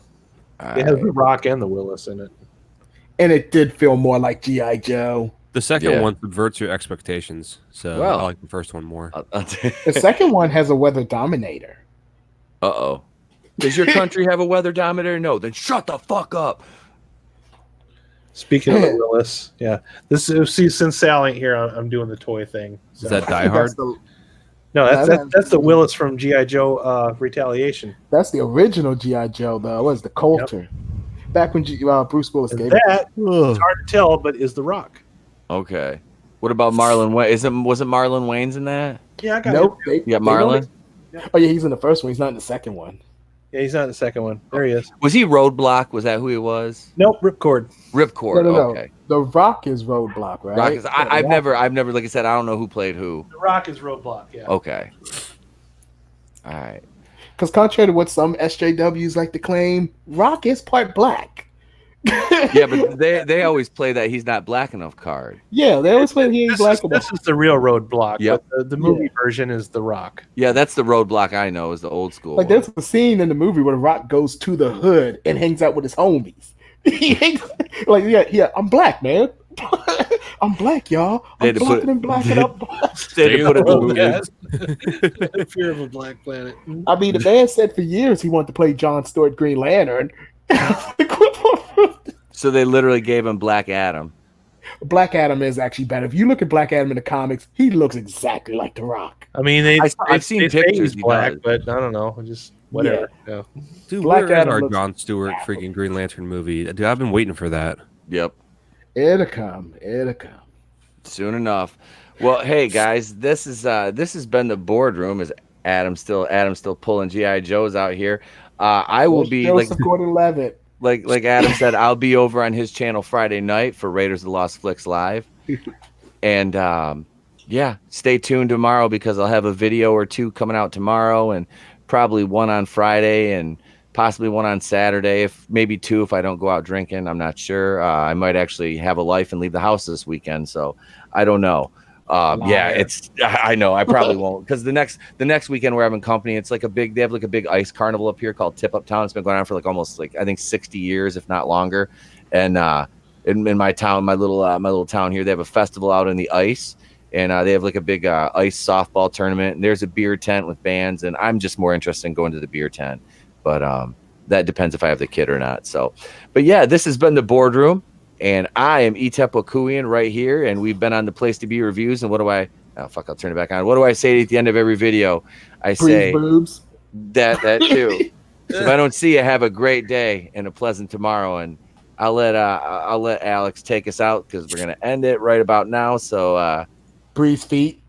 All it has right. the Rock and the Willis in it. And it did feel more like G.I. Joe. The second Yeah. one subverts your expectations, so Well. I like the first one more. The second one has a weather dominator. Uh-oh. Does your country have a weather dominator? No. Then shut the fuck up. Speaking of the Willis, yeah, this is since Sal ain't here, I'm doing the toy thing. So. Is that Die That's Hard? the, No, No, that's the Willis from GI Joe Retaliation. that's the original G.I. Joe, though. It was the Coulter. Back when Bruce Willis And gave it. that it's hard to tell, but is the Rock. Okay. What about Marlon Wayne? Was it Marlon Wayne's in that? Yeah, I got Nope. it. You got Marlon? Oh, yeah, he's in the first one. He's not in the second one. Yeah, he's not in the second one. There he is. Was he Roadblock? Was that who he was? Nope, Ripcord. Ripcord. No. Okay. The Rock is Roadblock, right? Rock is, Yeah, I've Rock- never, like I said, I don't know who played who. The Rock is Roadblock. Yeah. Okay. All right. Because contrary to what some SJWs like to claim, Rock is part black. Yeah, but they always play that he's not black enough card. Yeah, they always play he ain't This black is, enough. this is the real Roadblock. Yep. But the movie version is the Rock. Yeah, that's the Roadblock I know is the old school. Like one. there's a scene in the movie where the Rock goes to the hood and hangs out with his homies. He hangs, like yeah, I'm black, man. I'm black, y'all. They I'm had to put- blacking and blacking up. They had to put it in the movie. Fear of a Black Planet. I mean, the man said for years he wanted to play John Stewart Green Lantern. So they literally gave him Black Adam. Black Adam is actually better. If you look at Black Adam in the comics, he looks exactly like The Rock. I mean, I've seen they say pictures, he's he black, does. but I don't know. Just whatever. Yeah. Dude, Black where is Adam our looks Jon Stewart freaking Green Lantern movie? Dude, I've been waiting for that. Yep. It'll come. It'll come. Soon enough. Well, hey guys, this has been the boardroom. Is Adam's still pulling GI Joes out here? I will be Joseph Gordon-Levitt. like Adam said, I'll be over on his channel Friday night for Raiders of the Lost Flicks Live, and yeah, stay tuned tomorrow because I'll have a video or two coming out tomorrow, and probably one on Friday and possibly one on Saturday, if maybe two if I don't go out drinking. I'm not sure. I might actually have a life and leave the house this weekend, so I don't know. Yeah, I know I probably won't because the next weekend we're having company. It's like they have like a big ice carnival up here called Tip Up Town. It's been going on for like almost like I think 60 years, if not longer. And in my town, my little town here, they have a festival out in the ice, and they have like a big ice softball tournament. And there's a beer tent with bands, and I'm just more interested in going to the beer tent. But that depends if I have the kid or not. So, but yeah, this has been the boardroom, and I am Etep Wakuian right here, and we've been on the Place to Be reviews. And I'll turn it back on. What do I say at the end of every video? I say boobs. that too. So if I don't see you, have a great day and a pleasant tomorrow. And I'll let Alex take us out because we're gonna end it right about now. So Breeze feet.